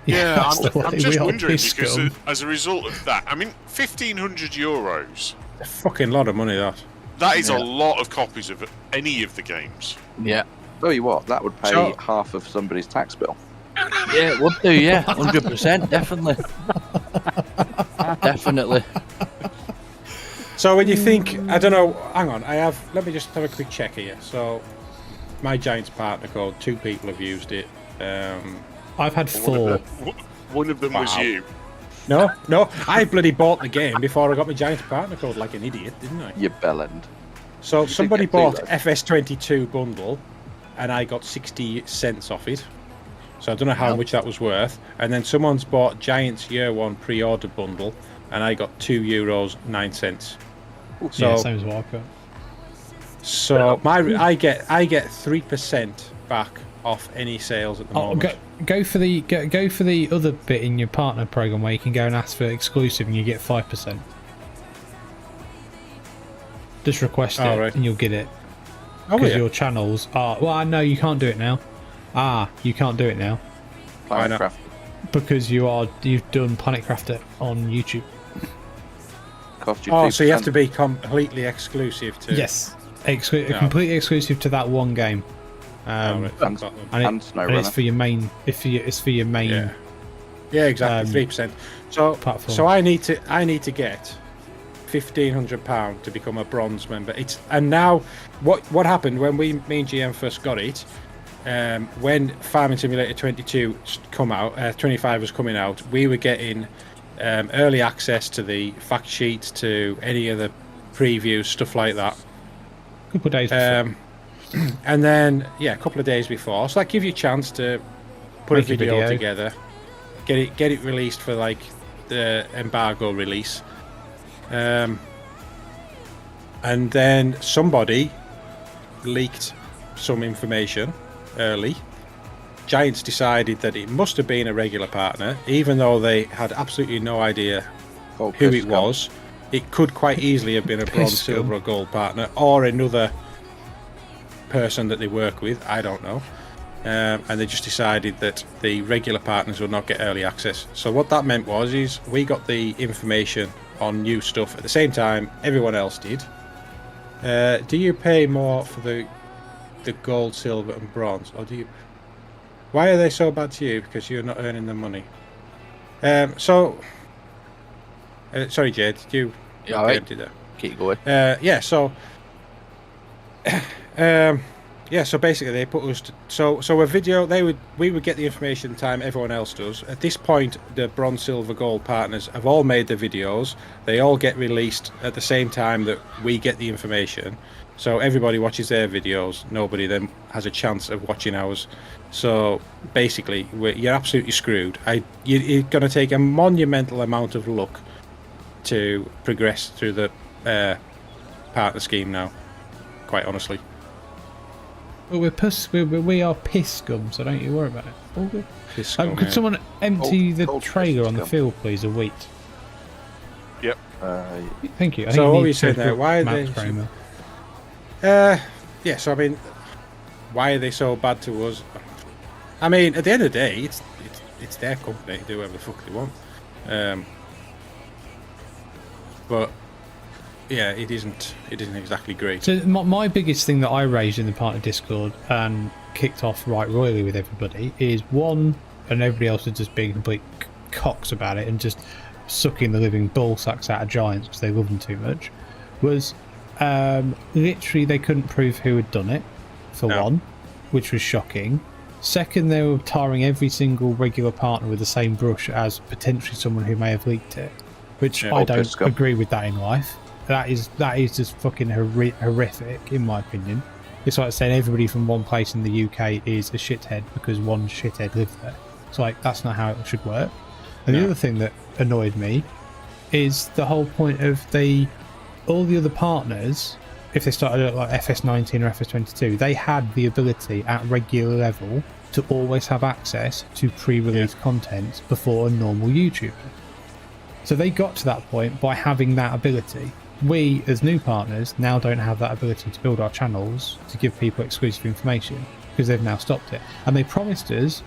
S6: Yeah, I'm just wondering because as a result of that, I mean, €1,500.
S2: A fucking lot of money, that.
S6: That is a lot of copies of any of the games.
S4: Yeah.
S5: Tell you what, that would pay half of somebody's tax bill.
S4: Yeah, it would do, yeah. 100%, definitely. Definitely.
S2: So when you think, I don't know, hang on, let me just have a quick check here. So, my Giants partner code, 2 people have used it.
S1: I've had 4.
S6: One of them was you.
S2: No, I bloody bought the game before I got my Giants partner code like an idiot, didn't I?
S5: You bellend.
S2: So somebody bought FS22 bundle, and I got 60 cents off it. So I don't know how much that was worth. And then someone's bought Giants Year 1 pre-order bundle, and I got €2.09. So,
S1: yeah, same as what I've got.
S2: So I get 3% back off any sales at the moment.
S1: Go for the other bit in your partner program where you can go and ask for exclusive and you get 5%. Just request it and you'll get it. Because your channels are... Well, I know you can't do it now. You can't do it now.
S5: Planetcraft.
S1: Because you've done Planetcraft on YouTube.
S5: Cost you
S2: so you have to be completely exclusive to...
S1: Yes. Completely exclusive to that one game.
S5: And
S1: it's for your main... It's for your main...
S2: Yeah, exactly. 3%. So I need to get £1,500 to become a bronze member. And now what happened when me and GM first got it, when Farming Simulator 22 25 was coming out, we were getting early access to the fact sheets, to any of the previews, stuff like that.
S1: A couple of days before.
S2: And then a couple of days before, so that gives you a chance to put a video together, get it released for the embargo release. And then somebody leaked some information early. Giants decided that it must have been a regular partner, even though they had absolutely no idea who it was. It could quite easily have been a bronze, silver, or gold partner, or another person that they work with. I don't know. And they just decided that the regular partners would not get early access. So what that meant is we got the information on new stuff at the same time everyone else did. Do you pay more for the gold, silver, and bronze, or do you? Why are they so bad to you? Because you're not earning the money. Sorry, Jade. Did you?
S4: Yeah, right. Keep going.
S2: So Yeah, so basically they put us so a video we would get the information time everyone else does. At this point, the bronze, silver, gold partners have all made their videos. They all get released at the same time that we get the information. So everybody watches their videos. Nobody then has a chance of watching ours. So basically, you're absolutely screwed. You're going to take a monumental amount of luck to progress through the partner scheme now. Quite honestly.
S1: Well, we are piss scum, so don't you worry about it. All good.
S2: Piss scum,
S1: Could
S2: yeah.
S1: someone empty the
S5: Cold
S1: trailer on the
S5: scum.
S1: field, please, of wheat?
S6: Yep.
S1: Thank you. I
S2: So
S1: think
S2: what
S1: you
S2: were you
S1: need
S2: saying
S1: to
S2: there?
S1: put
S2: Why are
S1: Matt's
S2: they-
S1: Grainman.
S2: Yeah, so I mean, why are they so bad to us? I mean, at the end of the day, it's their company to do whatever the fuck they want. But yeah, it isn't exactly great.
S1: So my biggest thing that I raised in the partner Discord and kicked off right royally with everybody is one, and everybody else is just being complete cocks about it and just sucking the living ball sacks out of Giants because they love them too much, was literally they couldn't prove who had done it, for one, which was shocking. Second, they were tarring every single regular partner with the same brush as potentially someone who may have leaked it, which I don't agree with that in life. That is just fucking horrific, in my opinion. It's like saying everybody from one place in the UK is a shithead because one shithead lived there. It's like, that's not how it should work. And the other thing that annoyed me is the whole point of all the other partners, if they started at like FS19 or FS22, they had the ability at regular level to always have access to pre-release content before a normal YouTuber. So they got to that point by having that ability. We, as new partners, now don't have that ability to build our channels to give people exclusive information because they've now stopped it. And they promised us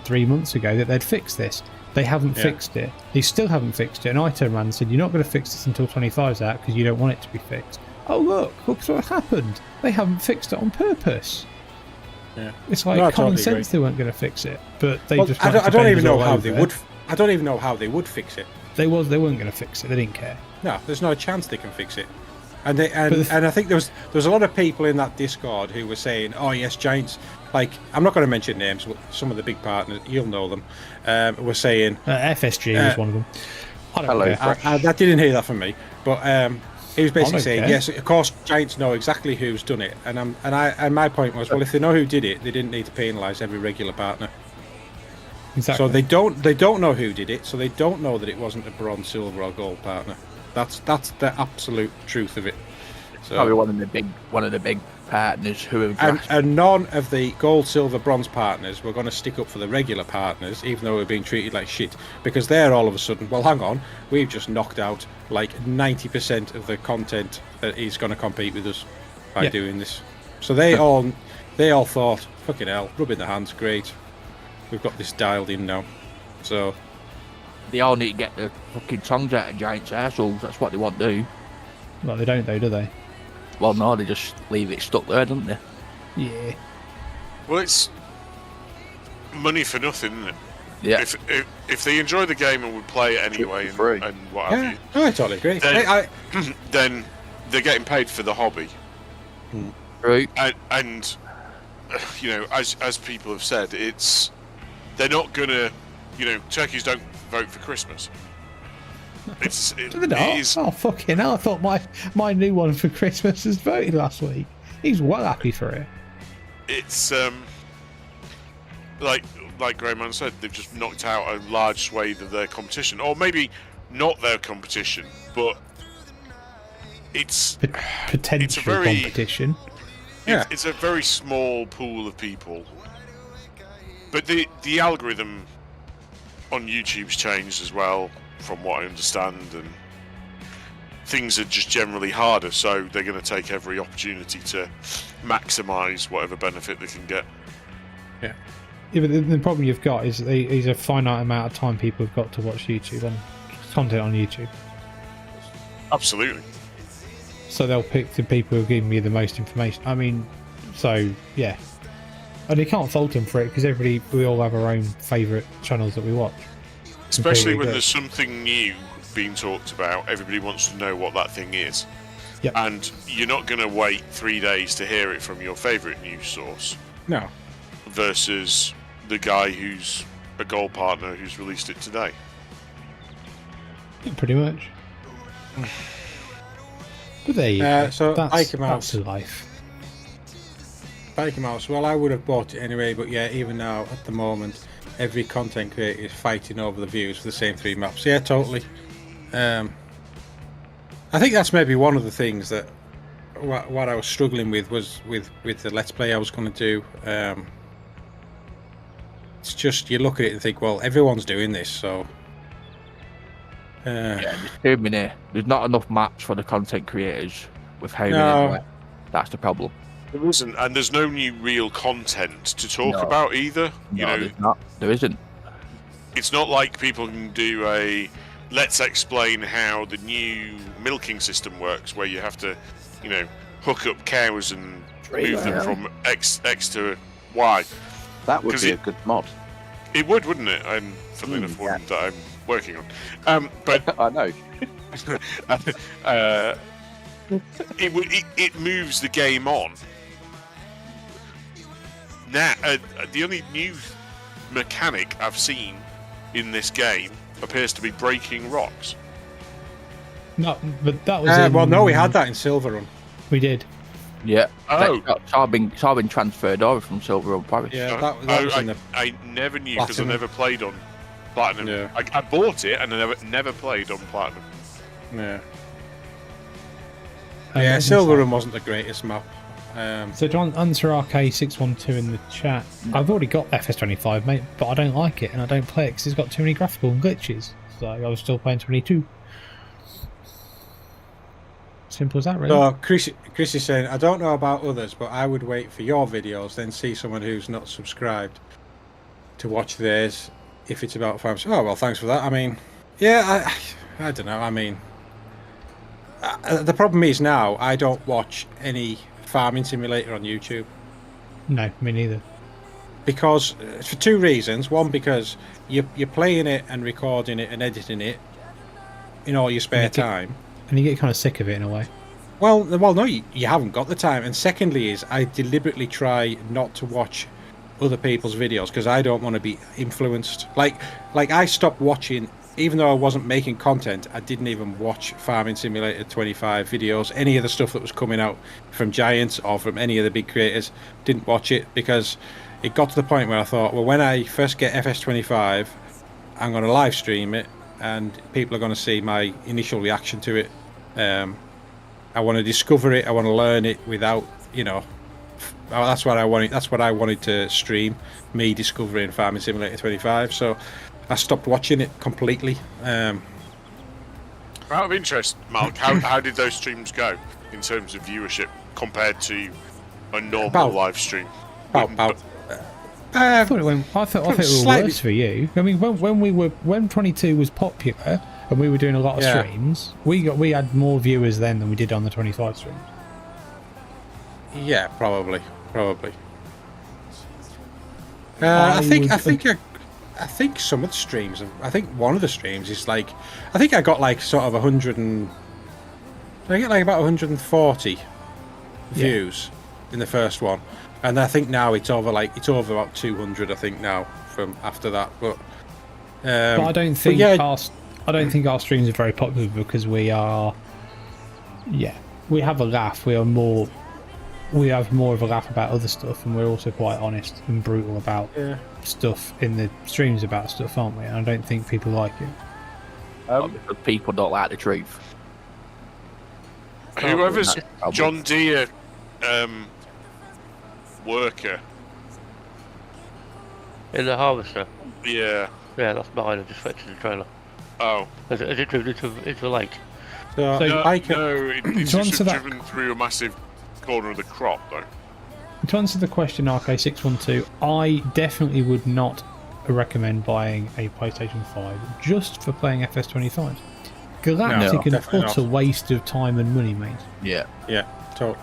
S1: 3 months ago that they'd fix this. They haven't fixed it. They still haven't fixed it. And I turned around and said, you're not going to fix this until 25's out because you don't want it to be fixed. Oh, look what happened. They haven't fixed it on purpose.
S2: Yeah.
S1: It's like common sense they weren't going to fix it, but they just.
S2: I don't even know how they would. I don't even know how they would fix it.
S1: They weren't going to fix it. They didn't care.
S2: No, there's no chance they can fix it. And I think there was a lot of people in that Discord who were saying, "Oh yes, Giants." Like, I'm not going to mention names. Some of the big partners, you'll know them, were saying
S1: FSG was one of them. I don't care.
S2: I didn't hear that from me, but he was basically saying, yes, of course, Giants know exactly who's done it, and my point was, well, if they know who did it, they didn't need to penalise every regular partner.
S1: Exactly.
S2: So they don't know who did it, so they don't know that it wasn't a bronze, silver, or gold partner. That's the absolute truth of it. So,
S4: probably one of the big partners who have
S2: and none of the gold, silver, bronze partners were going to stick up for the regular partners, even though we're being treated like shit, because they're all of a sudden, well, hang on, we've just knocked out like 90% of the content that is going to compete with us by doing this. So they all thought, fucking hell, rubbing their hands, great, we've got this dialed in now. So
S4: they all need to get the fucking tongues out of Giants' assholes. That's what they want to do.
S1: Well, they don't though, do they?
S4: Well, no, they just leave it stuck there, don't they?
S1: Yeah.
S6: Well, it's money for nothing, isn't it?
S4: Yeah.
S6: If they enjoy the game and would play it anyway and what have you,
S2: I totally agree.
S6: then they're getting paid for the hobby.
S4: Right.
S6: And you know, as people have said, they're not gonna, you know, turkeys don't vote for Christmas. It is.
S1: Oh, fucking hell. I thought my new one for Christmas was voted last week. He's well happy for it.
S6: It's like Grainman said, they've just knocked out a large swathe of their competition, or maybe not their competition, but it's
S1: potential competition.
S6: It's a very small pool of people, but the algorithm on YouTube's changed as well, from what I understand, and things are just generally harder, so they're going to take every opportunity to maximise whatever benefit they can get.
S1: Yeah, but the problem you've got is there's a finite amount of time people have got to watch YouTube and content on YouTube.
S6: Absolutely.
S1: So they'll pick the people who are giving me the most information. I mean, so yeah, and you can't fault them for it because we all have our own favourite channels that we watch.
S6: Especially when there's something new being talked about, everybody wants to know what that thing is.
S1: Yep.
S6: And you're not going to wait 3 days to hear it from your favourite news source.
S2: No.
S6: Versus the guy who's a goal partner who's released it today.
S1: Yeah, pretty much. But there you go.
S2: So
S1: that's life.
S2: Biker Mouse. Well, I would have bought it anyway, but yeah, even now at the moment, every content creator is fighting over the views for the same 3 maps. Yeah, totally. I think that's maybe one of the things that what I was struggling with was with the Let's Play I was going to do. It's just you look at it and think, well, everyone's doing this, so.
S4: Yeah, there's too many. There's not enough maps for the content creators with how many.
S2: No.
S4: That's the problem.
S6: There isn't, and there's no new real content to talk about either.
S4: There's not. There isn't.
S6: It's not like people can do a let's explain how the new milking system works, where you have to, hook up cows and move them from X to Y.
S5: That would be a good mod.
S6: It would, wouldn't it? I'm something enough one that I'm working on. But
S5: I know.
S6: it moves the game on. Now, the only new mechanic I've seen in this game appears to be breaking rocks.
S1: No, but that was.
S2: Well, no, we had that in Silverrun.
S1: We did.
S4: Yeah.
S6: Oh.
S4: It's all been transferred over from Silver on Paris.
S2: Yeah, that was in the.
S6: I never knew because I never played on Platinum.
S2: Yeah.
S6: I bought it and I never played on Platinum.
S2: Yeah. Yeah, Silverrun wasn't the greatest map.
S1: So to answer RK612 in the chat, I've already got FS25, mate, but I don't like it and I don't play it because it's got too many graphical glitches. So I was still playing 22. Simple as that, really.
S2: So Chris is saying, I don't know about others, but I would wait for your videos, then see someone who's not subscribed to watch theirs if it's about farms. Oh, well, thanks for that. I mean, yeah, I don't know. I mean, the problem is now I don't watch any farming simulator on YouTube.
S1: No, me neither.
S2: Because for 2 reasons. One, because you're playing it and recording it and editing it in all your spare time.
S1: And you get kind of sick of it in a way.
S2: Well, no, you haven't got the time. And secondly is I deliberately try not to watch other people's videos because I don't want to be influenced. Like I stopped watching, even though I wasn't making content, I didn't even watch Farming Simulator 25 videos. Any of the stuff that was coming out from Giants or from any of the big creators, didn't watch it because it got to the point where I thought, well, when I first get FS25, I'm going to live stream it and people are going to see my initial reaction to it. I want to discover it. I want to learn it without, that's what I wanted. That's what I wanted to stream, me discovering Farming Simulator 25. So I stopped watching it completely.
S6: Out of interest, Malc, how did those streams go in terms of viewership compared to a normal live stream?
S1: I thought it went. I thought it was worse for you. I mean, when 22 was popular and we were doing a lot of streams, we had more viewers then than we did on the 25 streams.
S2: Yeah, probably. I think some of the streams. I think one of the streams is like. I think I got like sort of 100 and. I get like about 140 views in the first one. And I think now it's over about 200. I think now from after that, but
S1: I don't think I don't think our streams are very popular because we are. Yeah, we have a laugh. We have more of a laugh about other stuff, and we're also quite honest and brutal about stuff in the streams about stuff, aren't we? And I don't think people like it.
S4: Because people don't like the truth.
S6: Whoever's John Deere worker
S3: in the harvester.
S6: Yeah,
S3: that's mine. I just fetched the trailer.
S6: Oh,
S3: is it driven into the lake?
S6: It's just driven through a massive corner of the crop, though.
S1: To answer the question, RK612, I definitely would not recommend buying a PlayStation 5 just for playing FS25. Galactic and utter waste of time and money, mate.
S2: Yeah, totally.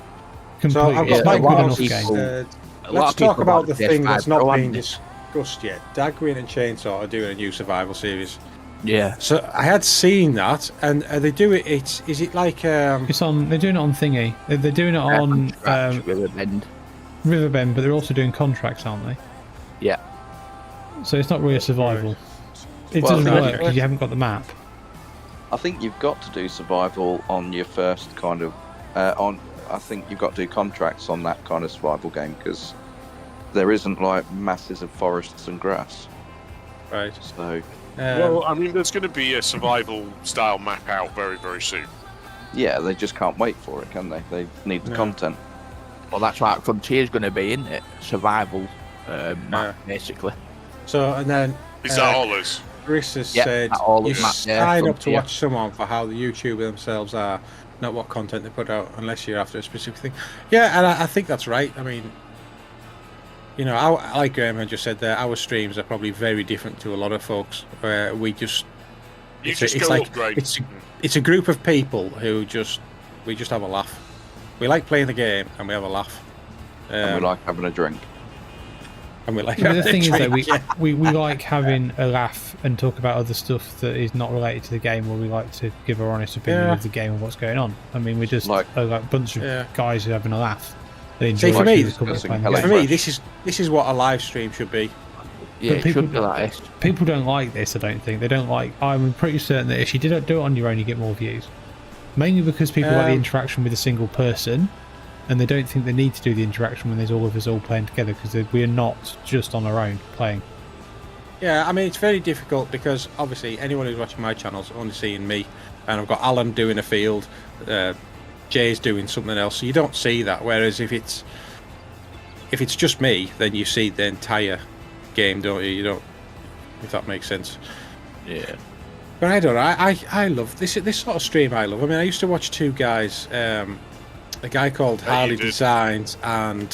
S1: Completely.
S2: So I've got quite good enough let's talk about the thing that's not being discussed yet. Dagwin and Chainsaw are doing a new survival series.
S4: Yeah.
S2: So I had seen that, and they do it. Is it like
S1: It's on. They're doing it on thingy. They're doing it on Riverbend, but they're also doing contracts, aren't they?
S4: Yeah.
S1: So it's not really a survival. It
S5: Well,
S1: doesn't
S5: no,
S1: work because you haven't got the map.
S5: I think you've got to do survival on your first kind of I think you've got to do contracts on that kind of survival game because there isn't like masses of forests and grass.
S2: right?
S5: So
S6: Well, I mean, there's going to be a survival style map out very, very soon.
S5: yeah, they just can't wait for it, can they? They need the content.
S4: Well, that's what Frontier's going to be, isn't it? Survival map, basically.
S2: So and then
S6: Is that all us?
S2: Chris has
S4: Yeah,
S2: said
S4: that all
S2: you
S4: is mapped there,
S2: sign up to
S4: Frontier.
S2: watch someone for how the YouTuber themselves are, not what content they put out, unless you're after a specific thing. Yeah, and I think that's right. I mean, you know, like Grainman just said there, our streams are probably very different to a lot of folks. Where we just, it's a group of people who we just have a laugh. We like playing the game and we have a laugh.
S5: And we like having a drink.
S2: And we like.
S1: The thing is that we like having a laugh and talk about other stuff that is not related to the game, or we like to give our honest opinion of the game and what's going on. I mean, we're just like a bunch of guys who are having a laugh.
S2: See, for me, this is what a live stream should be.
S4: Yeah, it should be like this.
S1: People don't like this. I don't think they don't like. I'm pretty certain that if you didn't do it on your own, you get more views. Mainly because people like the interaction with a single person, and they don't think they need to do the interaction when there's all of us all playing together because we are not just on our own playing.
S2: Yeah, I mean, it's very difficult because obviously anyone who's watching my channel's only seeing me, and I've got Alan doing a field, Jay's doing something else, so you don't see that. Whereas if it's just me, then you see the entire game, don't you? You don't, if that makes sense.
S4: Yeah.
S2: But I don't know. I love this sort of stream. I love. I mean, I used to watch two guys. A guy called Harley Designs and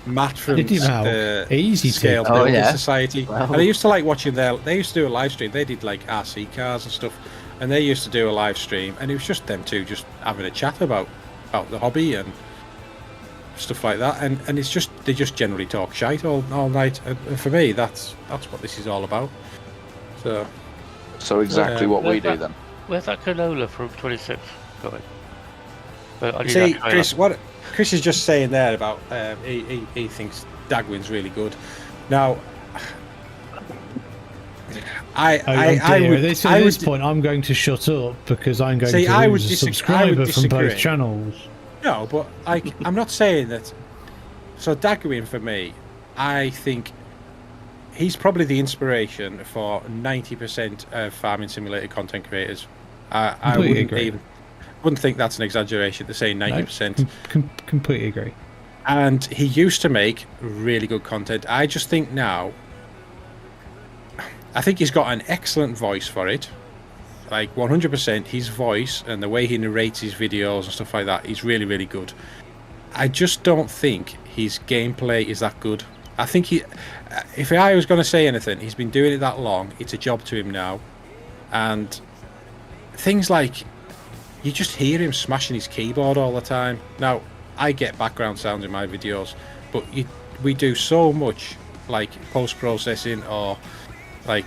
S2: Matt from
S1: Easy
S2: Scale Building Society.
S4: Wow.
S2: And I used to like watching they used to do a live stream. They did like RC cars and stuff, and they used to do a live stream, and it was just them two just having a chat about the hobby and stuff like that. And it's just they just generally talk shite all night. And for me, that's what this is all about. So
S5: exactly what we do then.
S3: Where's that canola from 26 going?
S2: See, Chris, what Chris is just saying there about he thinks Dagwin's really good. Now, at this
S1: point, I'm going to shut up because I'm going to lose a subscriber from both channels.
S2: No, but I'm not saying that. So Dagwin, for me, I think he's probably the inspiration for 90% of Farming Simulator content creators. I wouldn't think that's an exaggeration to say 90%.
S1: No, completely agree.
S2: And he used to make really good content. I just think now, I think he's got an excellent voice for it. Like 100%, his voice and the way he narrates his videos and stuff like that, he's really, really good. I just don't think his gameplay is that good. I think if I was going to say anything, he's been doing it that long. It's a job to him now. And things like, you just hear him smashing his keyboard all the time. Now, I get background sounds in my videos, but we do so much like post-processing or like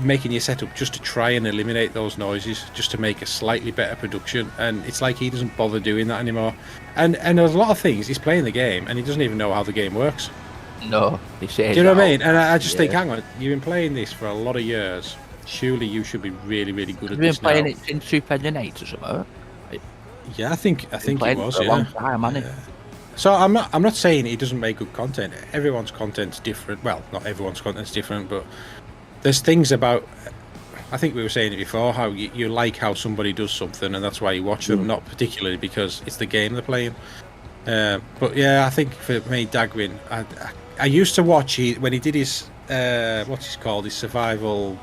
S2: making your setup just to try and eliminate those noises, just to make a slightly better production. And it's like he doesn't bother doing that anymore. And there's a lot of things, he's playing the game and he doesn't even know how the game works.
S4: No, he says.
S2: Do you know what I mean? And I just think, hang on, you've been playing this for a lot of years. Surely you should be really, really good at this now.
S4: You've been playing it since 2008 or something.
S2: Yeah, I think it was.
S4: For a long time, hasn't it?
S2: So I'm not saying he doesn't make good content. Everyone's content's different. Well, not everyone's content's different, but there's things about. I think we were saying it before. How you like how somebody does something, and that's why you watch them. Not particularly because it's the game they're playing. But yeah, I think for me, Dagwin, I used to watch when he did his what's it called, his survival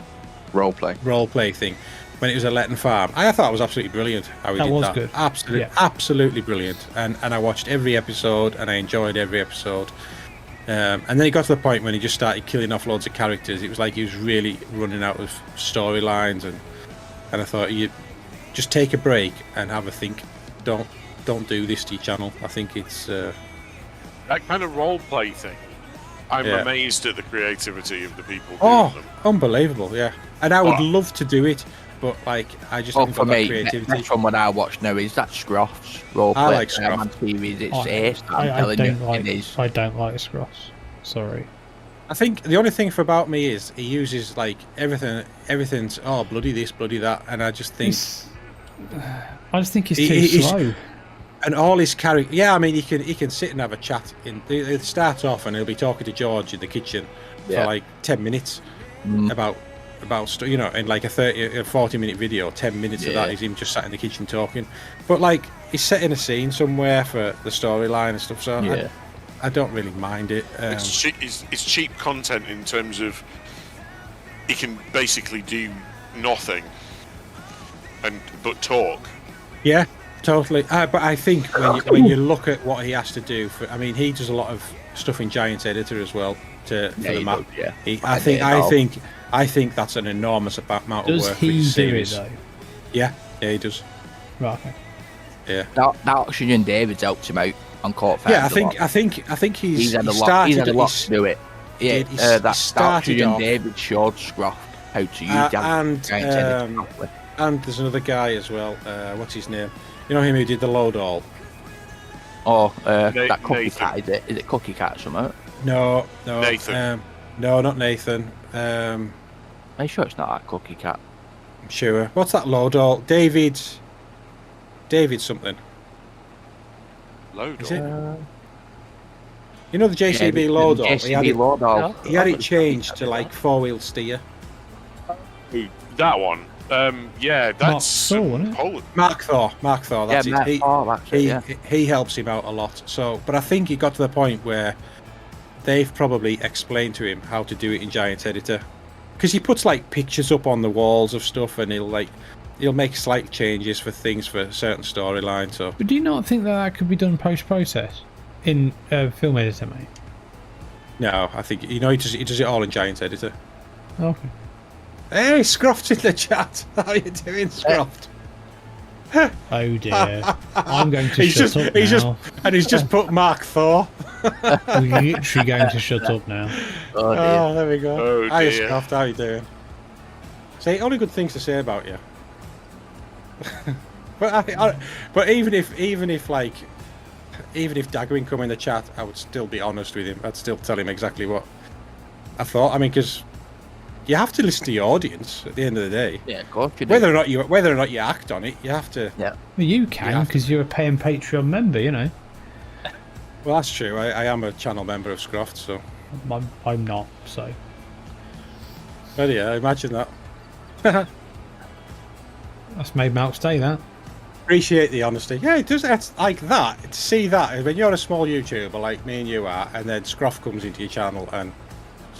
S2: roleplay thing when it was a Letton Farm. I thought it was absolutely brilliant how he did that. Good. Absolutely brilliant. And I watched every episode and I enjoyed every episode. And then he got to the point when he just started killing off loads of characters. It was like he was really running out of storylines, and I thought, you just take a break and have a think. Don't do this to your channel. I think it's
S6: that kind of role play thing. I'm amazed at the creativity of the people
S2: Oh,
S6: doing them.
S2: unbelievable, yeah. And I would love to do it, but like I just haven't got that creativity.
S4: From what I watch now is that Scruff's roleplay.
S2: I like Scruff.
S4: series. It's ace.
S1: I don't like Scruffs. Sorry.
S2: I think the only thing about me is he uses like everything's bloody this, bloody that, and I just think
S1: he's too slow.
S2: And all his character, I mean, he can sit and have a chat. They start off and he'll be talking to George in the kitchen for like 10 minutes about in like a 40-minute video. 10 minutes of that is him just sat in the kitchen talking. But like he's setting a scene somewhere for the storyline and stuff. So I don't really mind it.
S6: It's cheap content in terms of he can basically do nothing but talk.
S2: Yeah. Totally, but I think when you look at what he has to do, he does a lot of stuff in Giant Editor as well for the map. I think that's an enormous amount of work.
S1: Does he do it though?
S2: Yeah, he does.
S1: Right. Okay.
S2: Yeah.
S4: That Oxygen David's helped him out on Court.
S2: Yeah, I think he's
S4: had a lot to do it. Yeah, that Oxygen David showed Scruff how to use Giant Editor properly.
S2: And there's another guy as well. What's his name? You know him who did the load all?
S4: Oh, that Cookie Cat, is it? Is it Cookie Cat or something?
S2: No.
S6: Nathan.
S2: No, not Nathan.
S4: Are you sure it's not that Cookie Cat?
S2: I'm sure. What's that load all? David something.
S6: Load
S2: all? You know the JCB load all? He had it changed to like 4-wheel steer.
S6: That one. That's Mark Thor. That's it. He helps him out a lot. So, but I think he got to the point where they've probably explained to him how to do it in Giant Editor, because he puts like pictures up on the walls of stuff, and he'll make slight changes for things for certain storylines. So,
S1: but do you not think that could be done post-process in Film Editor, mate?
S2: No, I think he does it all in Giant Editor.
S1: Okay.
S2: Hey, Scruff's in the chat. How are you doing, Scruff?
S1: Oh dear. I'm going to shut up now.
S2: He's just put Mark Thor.
S1: We're literally going to shut up now.
S2: Oh, there we go.
S6: Oh,
S2: Hi, Scruff. How are you doing? See, only good things to say about you. But even if Dagwin come in the chat, I would still be honest with him. I'd still tell him exactly what I thought. I mean, because you have to listen to your audience at the end of the day.
S4: Yeah, of course you do.
S2: Whether or not you act on it, you have to.
S4: Yeah.
S1: Well, you can, because you're a paying Patreon member, you know.
S2: Well, that's true. I am a channel member of Scruff, so.
S1: I'm not, so.
S2: Well, yeah, imagine that.
S1: That's made Malc say that.
S2: Appreciate the honesty. Yeah, it does. It's like that. To see that when you're a small YouTuber like me and you are, and then Scruff comes into your channel and.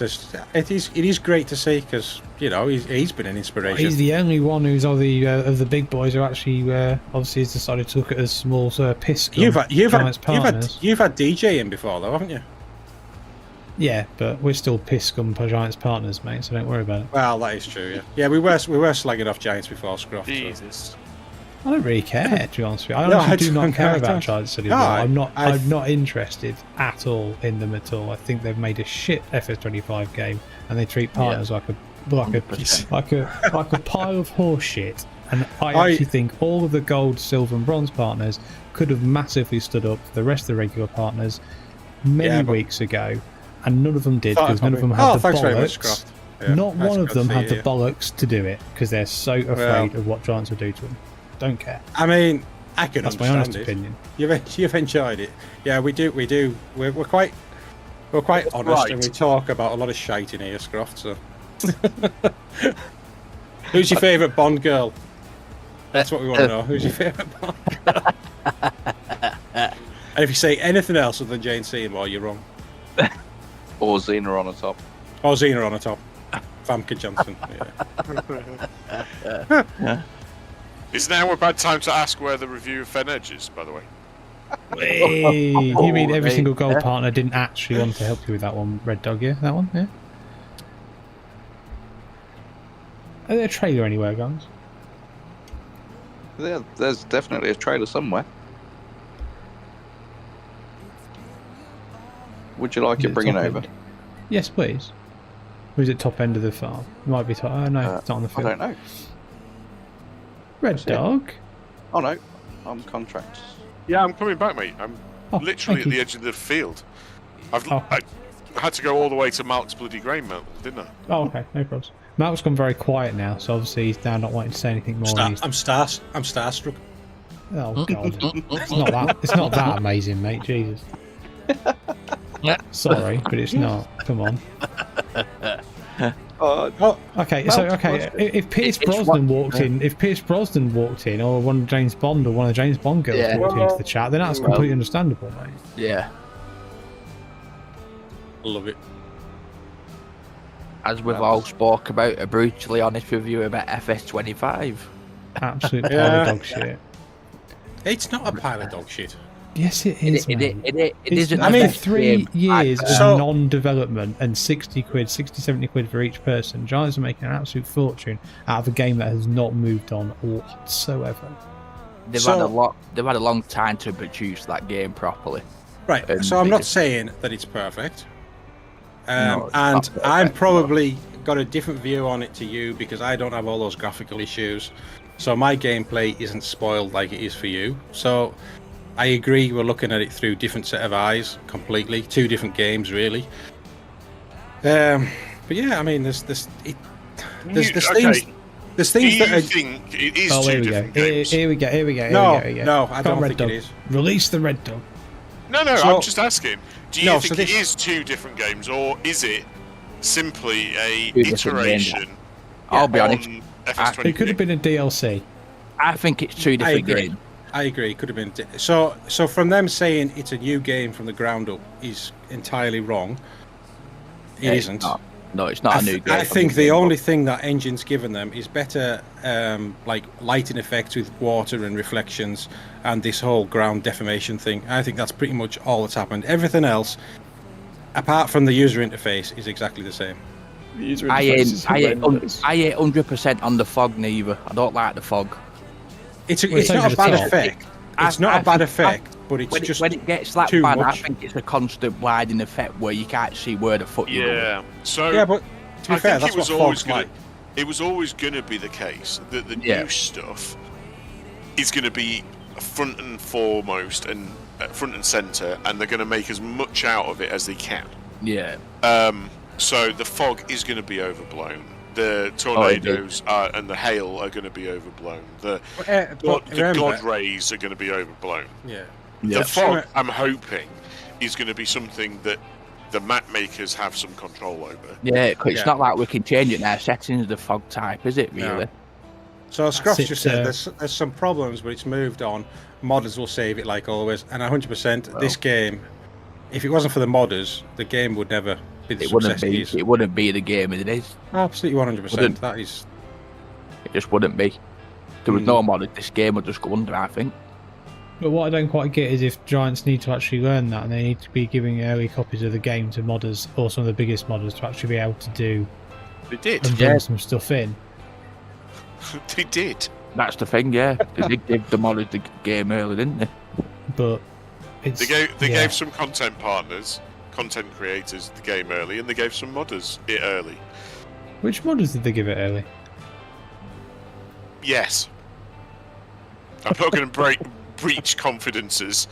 S2: It is great to see, because he's been an inspiration.
S1: He's the only one who's of the big boys who actually obviously has decided to look at as small piss.
S2: You've had DJ in before though, haven't you?
S1: Yeah, but we're still piss scum Giants partners, mate. So don't worry about it.
S2: Well, that is true. Yeah, we were slagging off Giants before Scruff.
S6: Jesus.
S2: So.
S1: I don't really care, to be honest with you. I do not care about Giants anymore. I'm not interested at all in them at all. I think they've made a shit FS25 game, and they treat partners like a pile of horse shit. And I actually think all of the gold, silver, and bronze partners could have massively stood up for the rest of the regular partners many weeks ago, and none of them did, because none of them had the bollocks. Not one of them had the bollocks to do it, because they're so afraid of what Giants will do to them. Don't care.
S2: I mean, I can
S1: That's
S2: understand
S1: my honest
S2: it.
S1: opinion.
S2: You've enjoyed it. Yeah, we do. We're quite honest, and we talk about a lot of shite in here, Scruff. So, who's your favourite Bond girl? That's what we want to know. Who's your favourite Bond girl? And if you say anything else other than Jane Seymour, you're wrong.
S5: Or Xena on the top.
S2: Or Xena on the top. Famke Johnson. Yeah.
S6: Is now a bad time to ask where the review of Fen Edge is, by the way?
S1: You mean every single gold partner didn't actually want to help you with that one, Red Dog, yeah? That one, yeah? Is there a trailer anywhere, guys?
S5: There's definitely a trailer somewhere. Would you like it bringing over?
S1: Yes, please. Or is it top end of the farm? It might be top. Oh no, it's not on the
S5: I
S1: field.
S5: don't know.
S1: Red Dog.
S5: Oh no, I'm contract.
S6: Yeah, I'm coming back, mate. I'm literally at
S1: thank
S6: the
S1: you.
S6: edge of the field. I had to go all the way to Malc's bloody Grainman, didn't I?
S1: Oh, okay, no problems. Malc's gone very quiet now, so obviously he's now not wanting to say anything more. and he's-
S2: I'm starstruck.
S1: Oh god, it's not that amazing, mate. Jesus. Sorry, but it's not. Come on. Okay, so if Pierce Brosnan walked in, or one of James Bond or one of the James Bond girls walked into the chat, then that's completely understandable, mate.
S4: Yeah.
S2: Love it.
S4: As we've all spoke about, a brutally honest review about FS25.
S1: Absolute pile of dog shit.
S2: It's not a pile of dog shit.
S1: Yes, it is, mate.
S4: It isn't.
S1: I mean,
S4: the best
S1: 3
S4: game
S1: years
S4: I've-
S1: of
S2: So-
S1: non-development and 60 quid, 60, 70 quid for each person. Giants are making an absolute fortune out of a game that has not moved on whatsoever.
S4: They've had a long time to produce that game properly.
S2: Right,
S4: And
S2: so I'm
S4: they
S2: not
S4: just-
S2: saying that it's perfect.
S4: No, it's
S2: and
S4: not perfect,
S2: I'm
S4: no.
S2: probably got a different view on it to you because I don't have all those graphical issues. So my gameplay isn't spoiled like it is for you. So I agree we're looking at it through different set of eyes completely. 2 different games really. But yeah, I mean there's things
S6: Do
S2: that
S6: you
S2: are,
S6: think it is
S1: Oh,
S6: two
S1: here we go.
S6: different games?
S1: Here we go.
S2: No, I
S1: Come
S2: don't
S1: on, Red
S2: think
S1: Dog.
S2: it is.
S1: Release the Red Dog.
S6: No,
S2: So-
S6: I'm just asking. Do you
S2: No,
S6: think
S2: so
S6: it
S2: this-
S6: is 2 different games, or is it simply a
S4: 2 different games.
S6: iteration
S4: I'll be honest.
S6: on FS22?
S1: It could have been a DLC.
S4: I think it's 2 different
S2: agree.
S4: games.
S2: I agree. It could have been so from them saying it's a new game from the ground up is entirely wrong. It
S4: It's
S2: isn't.
S4: not. No, it's not a new game.
S2: I think the only thing that engine's given them is better like lighting effects with water and reflections and this whole ground deformation thing. I think that's pretty much all that's happened. Everything else, apart from the user interface, is exactly the same.
S7: The user
S4: I
S7: interface
S4: ain't
S7: is horrendous.
S4: 100% on the fog neither. I don't like the fog.
S2: It's
S1: Well, it's
S2: not
S1: over
S2: a bad
S1: the top.
S2: effect. It's
S4: I
S2: not a bad
S4: think-
S2: effect, but it's
S4: When,
S2: just
S4: when it gets that
S2: too
S4: bad, I
S2: much.
S4: think it's a constant widening effect where you can't see where the foot you're going.
S6: Yeah. So
S2: Yeah, but to be
S6: I
S2: fair,
S6: think
S2: that's
S6: it was
S2: what
S6: always
S2: fog's
S6: gonna.
S2: like.
S6: It was always going to be the case that the
S4: Yeah.
S6: new stuff is going to be front and foremost and front and center, and they're going to make as much out of it as they can.
S4: Yeah.
S6: So the fog is going to be overblown. The
S4: indeed.
S6: tornadoes and the hail are going to be overblown. The
S2: But remember,
S6: God rays are going to be overblown.
S2: yeah.
S6: The fog, I'm hoping, is going to be something that the map makers have some control over.
S4: Yeah, 'cause it's
S2: Yeah.
S4: not like we can change it in our settings, the fog type, is it, really?
S2: No. So Scruff's
S1: it,
S2: just said there's some problems, but it's moved on. Modders will save it like always, and 100%. This game, if it wasn't for the modders, the game would never be the
S4: It wouldn't
S2: success it
S4: be.
S2: is.
S4: It wouldn't be the game as it is.
S2: Absolutely 100%.
S4: Wouldn't.
S2: That is.
S4: It just wouldn't be. There was no mod. This game would just go under, I think.
S1: But what I don't quite get is if Giants need to actually learn that, and they need to be giving early copies of the game to modders, or some of the biggest modders, to actually be able to do
S6: They did.
S1: and
S4: Yeah.
S1: bring some stuff in.
S6: They did.
S4: That's the thing, yeah. They did give the modders the game early, didn't they?
S1: But it's
S6: They
S1: yeah.
S6: gave some content partners, content creators, the game early, and they gave some modders it early.
S1: Which modders did they give it early?
S6: Yes. I'm not going to breach confidences,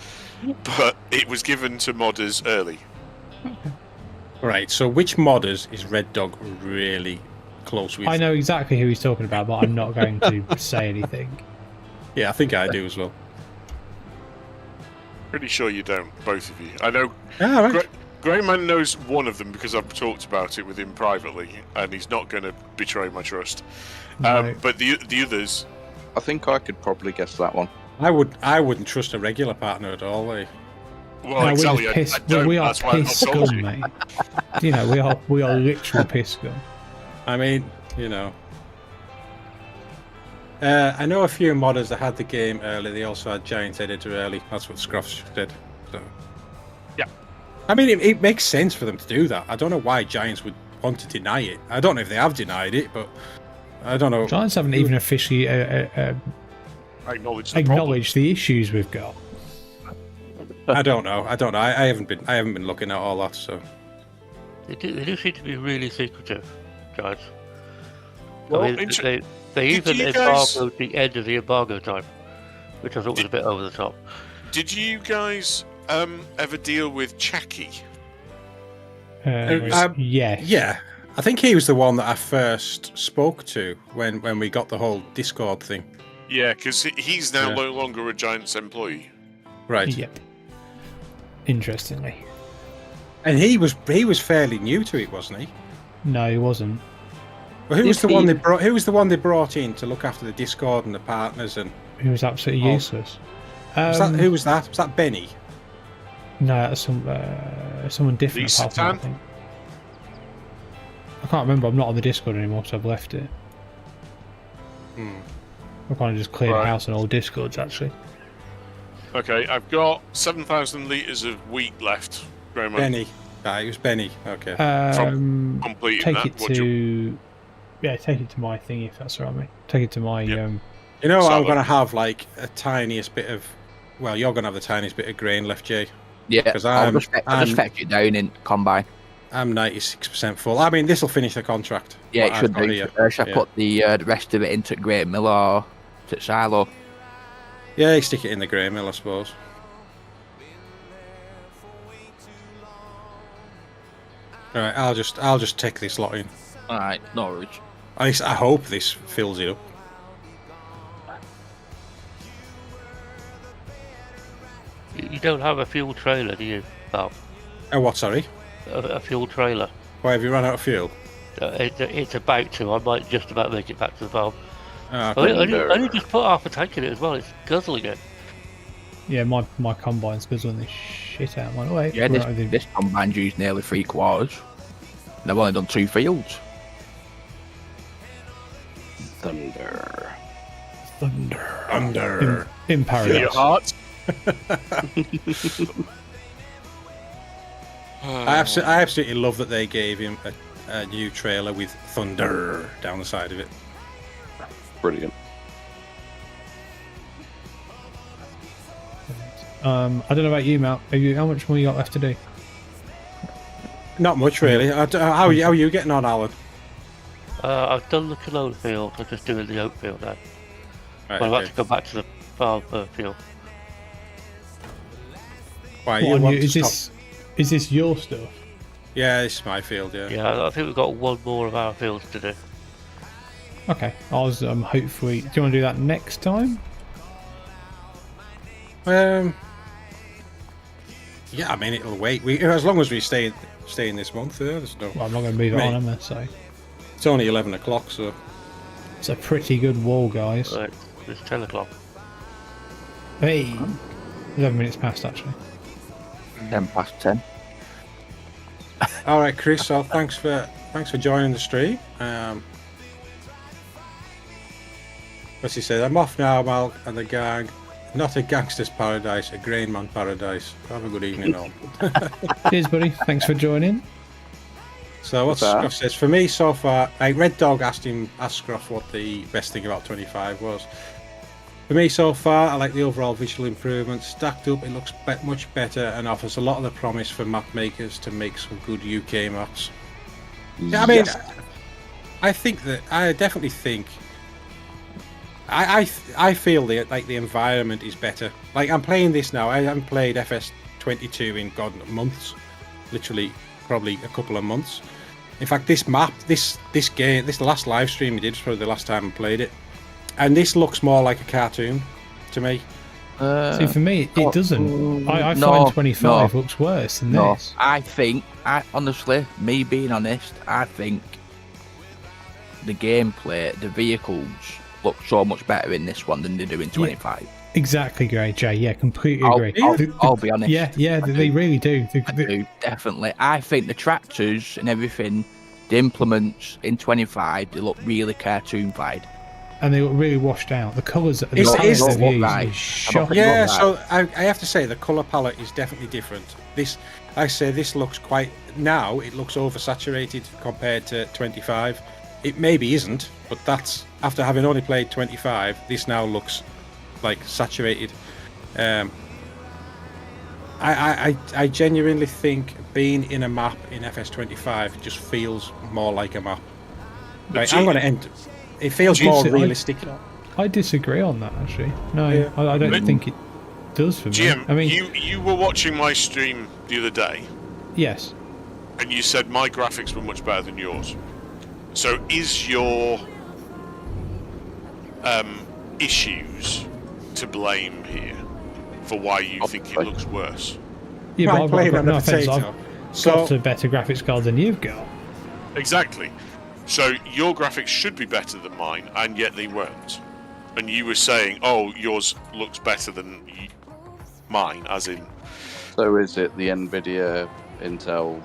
S6: but it was given to modders early.
S2: Right, so which modders is Red Dog really close with?
S1: I know exactly who he's talking about, but I'm not going to say anything.
S2: Yeah, I think I do as well.
S6: Pretty sure you don't, both of you. I know
S2: Ah, right.
S6: Grainman knows one of them because I've talked about it with him privately, and he's not going to betray my trust.
S1: No.
S6: But the others,
S5: I think I could probably guess that one.
S2: I wouldn't trust a regular partner at all.
S6: well,
S1: No,
S6: exactly.
S1: we're
S6: I
S1: piss,
S6: don't.
S1: we are
S6: That's why I've not
S1: piss
S6: told
S1: scum,
S6: you.
S1: mate. You know, we are literal piss scum.
S2: I mean, you know. I know a few modders that had the game early. They also had Giant Editor early. That's what Scruff did. So.
S6: Yeah.
S2: I mean, it makes sense for them to do that. I don't know why Giants would want to deny it. I don't know if they have denied it, but I don't know.
S1: Giants haven't even officially
S6: Acknowledge the
S1: acknowledged the issues we've got.
S2: I don't know. I haven't been looking at all that. So
S3: They do seem to be really secretive, guys.
S6: Well,
S3: I mean, they even embargoed the end of the embargo time, which I thought was a bit over the top.
S6: Did you guys ever deal with Chucky?
S1: Yeah.
S2: Yeah. I think he was the one that I first spoke to when we got the whole Discord thing.
S6: Yeah, because he's now no longer a Giants employee.
S2: Right.
S1: Yep. Interestingly.
S2: And he was fairly new to it, wasn't he?
S1: No, he wasn't.
S2: Well, who was the one they brought? Who was the one they brought in to look after the Discord and the partners? And
S1: he was absolutely useless.
S2: Who was that? Was that Benny?
S1: No, that's someone different. Apart from that, I think. I can't remember. I'm not on the Discord anymore, so I've left it. I kind of just cleared the house on all Discords, actually.
S6: Okay, I've got 7,000 litres of wheat left. Grainman.
S2: Benny. It was Benny. Okay.
S6: From completing
S1: take
S6: that.
S1: It to... Yeah, take it to my thingy, if that's all right, mate. Take it to my...
S2: You know, I'm going to have, like, a tiniest bit of... Well, you're going to have the tiniest bit of grain left, Jay.
S4: Yeah, I'll just fetch it down in Combine.
S2: I'm 96% full. I mean, this will finish the contract.
S4: Yeah, it should do. Should I put the rest of it into Grainman or to silo?
S2: Yeah, you stick it in the grain mill, I suppose. All right, I'll just take this lot in.
S4: All right, Norwich.
S2: At least I hope this fills it up.
S3: You don't have a fuel trailer, do you, Val?
S2: What, sorry?
S3: A fuel trailer.
S2: Why, have you run out of fuel?
S3: It's about to. I might just about make it back to the farm.
S2: I
S3: only just put half a tank in it as well. It's guzzling it.
S1: Yeah, my combine's guzzling this shit out. I'm like, wait,
S4: yeah, this combine's used nearly 3/4. They've only done 2 fields.
S5: Thunder.
S1: In paradise.
S6: Your heart.
S2: I absolutely love that they gave him a new trailer with thunder down the side of it.
S5: Brilliant.
S1: I don't know about you, Mal. How much more you got left to do?
S2: Not much, really. How are you getting on, Alan?
S3: I've done the canola field. I'm just doing the oat field now.
S2: Right,
S3: I've actually gone back to the farm field.
S2: Why?
S1: Is this your stuff?
S2: Yeah, this is my field. Yeah.
S3: Yeah, I think we've got one more of our fields to do.
S1: Okay, I was hopefully. Do you want to do that next time?
S2: Yeah, I mean it'll wait. As long as we stay in this month. There's no.
S1: Well, I'm not going to move it on, am I? So
S2: it's only 11 o'clock, so
S1: it's a pretty good wall, guys.
S3: Right, it's 10 o'clock.
S1: Hey, 11 minutes past actually.
S4: 10:10.
S2: All right, Chris. So thanks for joining the stream. What's he said? I'm off now, Mal and the gang. Not a gangster's paradise, a Grainman paradise. Have a good evening, all.
S1: Cheers, buddy. Thanks for joining.
S2: So what's Scruff says? For me so far, Red Dog asked Scruff what the best thing about 25 was. For me so far, I like the overall visual improvements. Stacked up, it looks much better and offers a lot of the promise for map makers to make some good UK maps. Yeah, I mean, I definitely think. I feel like the environment is better. Like I'm playing this now. I haven't played FS22 in months, literally probably a couple of months. In fact, this map, this game, this last live stream we did was probably the last time I played it, and this looks more like a cartoon to me.
S1: See, for me, it doesn't. I find 25 looks worse than this.
S4: I think, honestly, me being honest, I think the gameplay, the vehicles look so much better in this one than they do in 25.
S1: Exactly, Gray Jay. Yeah, completely agree.
S4: I'll be honest.
S1: Yeah, they really do.
S4: I do, definitely. I think the tractors and everything, the implements in 25, they look really cartoon-fied.
S1: And they look really washed out. The colours that
S2: is
S1: shocking.
S2: Yeah, so I have to say the colour palette is definitely different. This looks quite... Now, it looks oversaturated compared to 25. It maybe isn't, but that's after having only played 25. This now looks like saturated. I genuinely think being in a map in FS25 just feels more like a map. Right, I'm going to end. It feels more realistic.
S1: I disagree on that, actually. No, yeah. I don't think it does for me.
S6: Jim,
S1: I mean,
S6: you were watching my stream the other day.
S1: Yes.
S6: And you said my graphics were much better than yours. So is your issues to blame here for why you think it looks worse?
S1: Yeah, but I've got no offense. I've got a better graphics card than you've got.
S6: Exactly. So your graphics should be better than mine, and yet they weren't. And you were saying, "Oh, yours looks better than mine," as in.
S5: So is it the NVIDIA Intel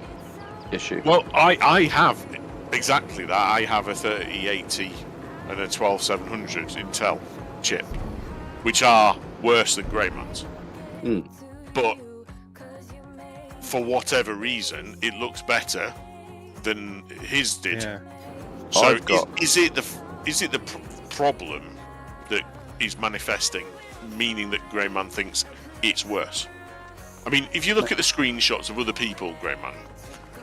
S5: issue?
S6: Well, I have exactly that. I have a 3080 and a 12700 Intel chip, which are worse than Grainman's. But for whatever reason, it looks better than his did.
S2: Yeah.
S6: So is it the problem that is manifesting, meaning that Grainman thinks it's worse? I mean, if you look at the screenshots of other people, Grainman,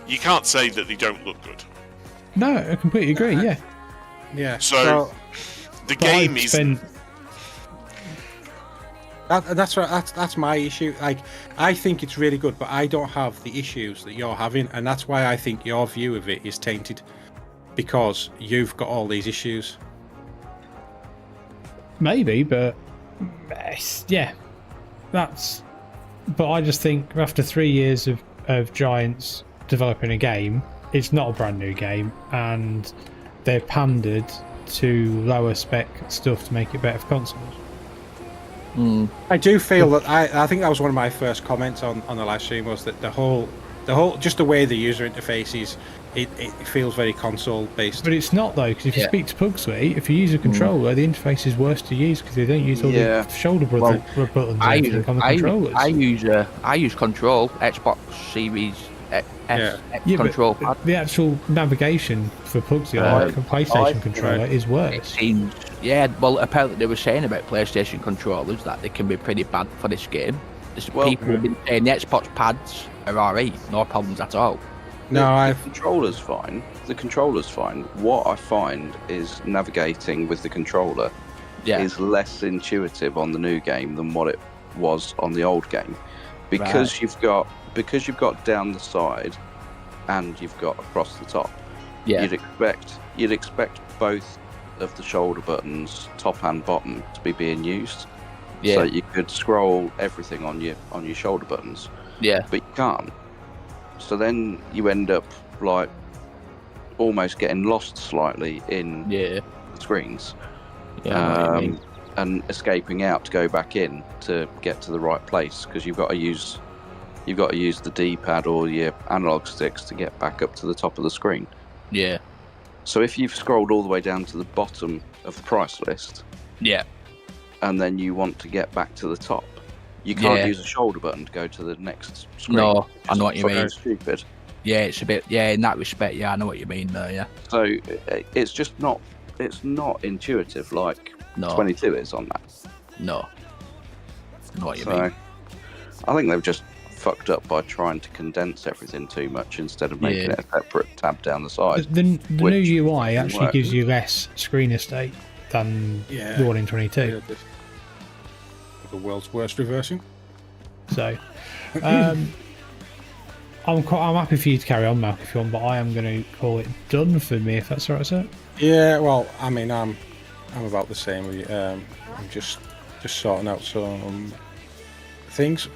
S6: you can't say that they don't look good.
S1: No, I completely agree. Yeah.
S2: Yeah.
S6: So the game is.
S2: That's right. That's my issue. Like, I think it's really good, but I don't have the issues that you're having, and that's why I think your view of it is tainted, because you've got all these issues.
S1: Maybe, but yeah, that's. But I just think after 3 years of Giants developing a game, it's not a brand new game, and they've pandered to lower spec stuff to make it better for consoles.
S2: I do feel that I think that was one of my first comments on the live stream, was that the whole just the way the user interface is, it feels very console based.
S1: But it's not, though, because if you speak to Pugsuite, if you use a controller, the interface is worse to use because they don't use all the shoulder buttons on the controllers.
S4: I use Control, Xbox Series X control pad.
S1: The actual navigation for Pugsuite, like a PlayStation controller, is worse.
S4: It seems, well, apparently they were saying about PlayStation controllers that they can be pretty bad for this game. People have been saying the Xbox pads are alright, no problems at all.
S5: The controller's fine. The controller's fine. What I find is navigating with the controller is less intuitive on the new game than what it was on the old game, because you've got down the side and you've got across the top. You'd expect both of the shoulder buttons, top and bottom, to be being used. So you could scroll everything on your shoulder buttons. But you can't. So then you end up like almost getting lost slightly in the screens. And escaping out to go back in to get to the right place, because you've got to use the D-pad or your analog sticks to get back up to the top of the screen. So if you've scrolled all the way down to the bottom of the price list, and then you want to get back to the top, you can't use a shoulder button to go to the next screen.
S4: No, I know what you mean.
S5: Stupid.
S4: Yeah, it's a bit. Yeah, in that respect, I know what you mean there. Yeah.
S5: So it's just not. It's not intuitive like 22 is on that.
S4: No. I know what you mean.
S5: I think they've just fucked up by trying to condense everything too much instead of making it a separate tab down the side.
S1: The new UI actually gives you less screen estate than the one in 22.
S2: The world's worst reversing.
S1: So, I'm happy for you to carry on, Malc, if you want, but I am going to call it done for me, if that's all right, sir.
S2: Yeah, well, I mean, I'm about the same with you. I'm just sorting out some things.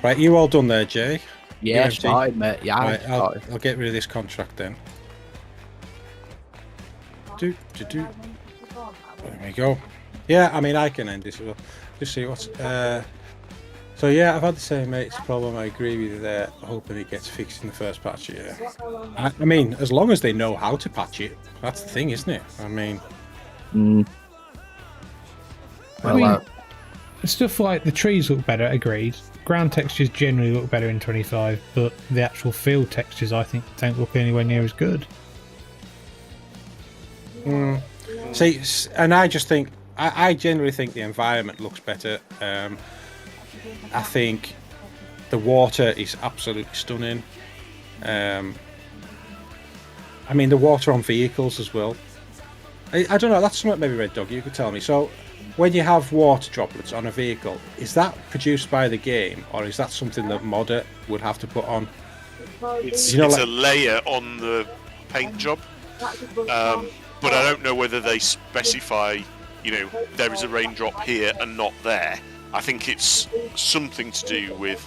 S2: Right, you all done there, Jay?
S4: Yeah, fine, mate. Yeah,
S2: right, I'll get rid of this contract then. There we go. Yeah, I mean, I can end this as well. Just see what's. So yeah, I've had the same mate's problem. I agree with you there. Hoping it gets fixed in the first patch. Yeah. I mean, as long as they know how to patch it, that's the thing, isn't it? I mean.
S1: Stuff like the trees look better. Agreed. Ground textures generally look better in 25, but the actual field textures, I think, don't look anywhere near as good.
S2: See, and I just think. I generally think the environment looks better. I think The water is absolutely stunning. I mean, the water on vehicles as well. I don't know, that's something maybe Red Dog, you could tell me. So, when you have water droplets on a vehicle, is that produced by the game, or is that something that modder would have to put on?
S6: It's a layer on the paint job, but I don't know whether they specify, there is a raindrop here and not there. I think it's something to do with...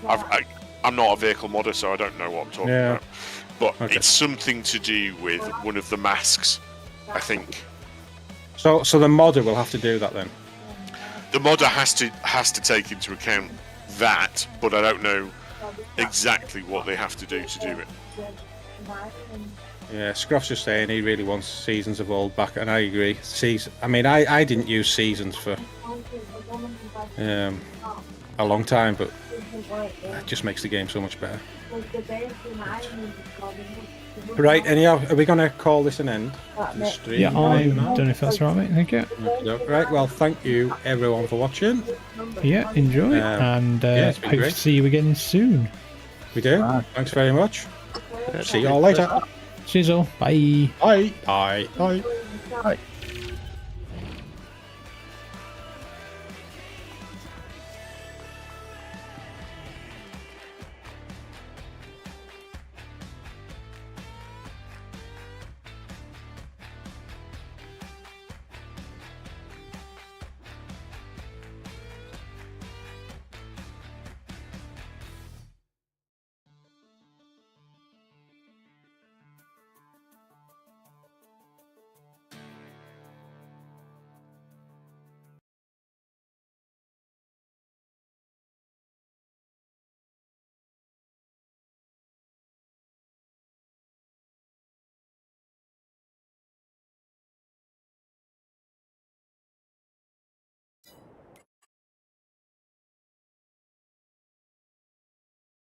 S6: I'm not a vehicle modder, so I don't know what I'm talking about. But it's something to do with one of the masks, I think.
S2: So the modder will have to do that then?
S6: The modder has to take into account that, but I don't know exactly what they have to do it.
S2: Yeah, Scruff's just saying he really wants Seasons of Old back, and I agree. I mean, I didn't use Seasons for a long time, but it just makes the game so much better. Right, anyhow, are we going to call this an end?
S1: Yeah, I don't know if that's right, mate. Thank you.
S2: Right, well, thank you everyone for watching.
S1: Yeah, enjoy, and hope to see you again soon.
S2: We do. Thanks very much. See you all later.
S1: Cheers all. Bye.
S2: Bye. Bye. Bye.
S4: Right.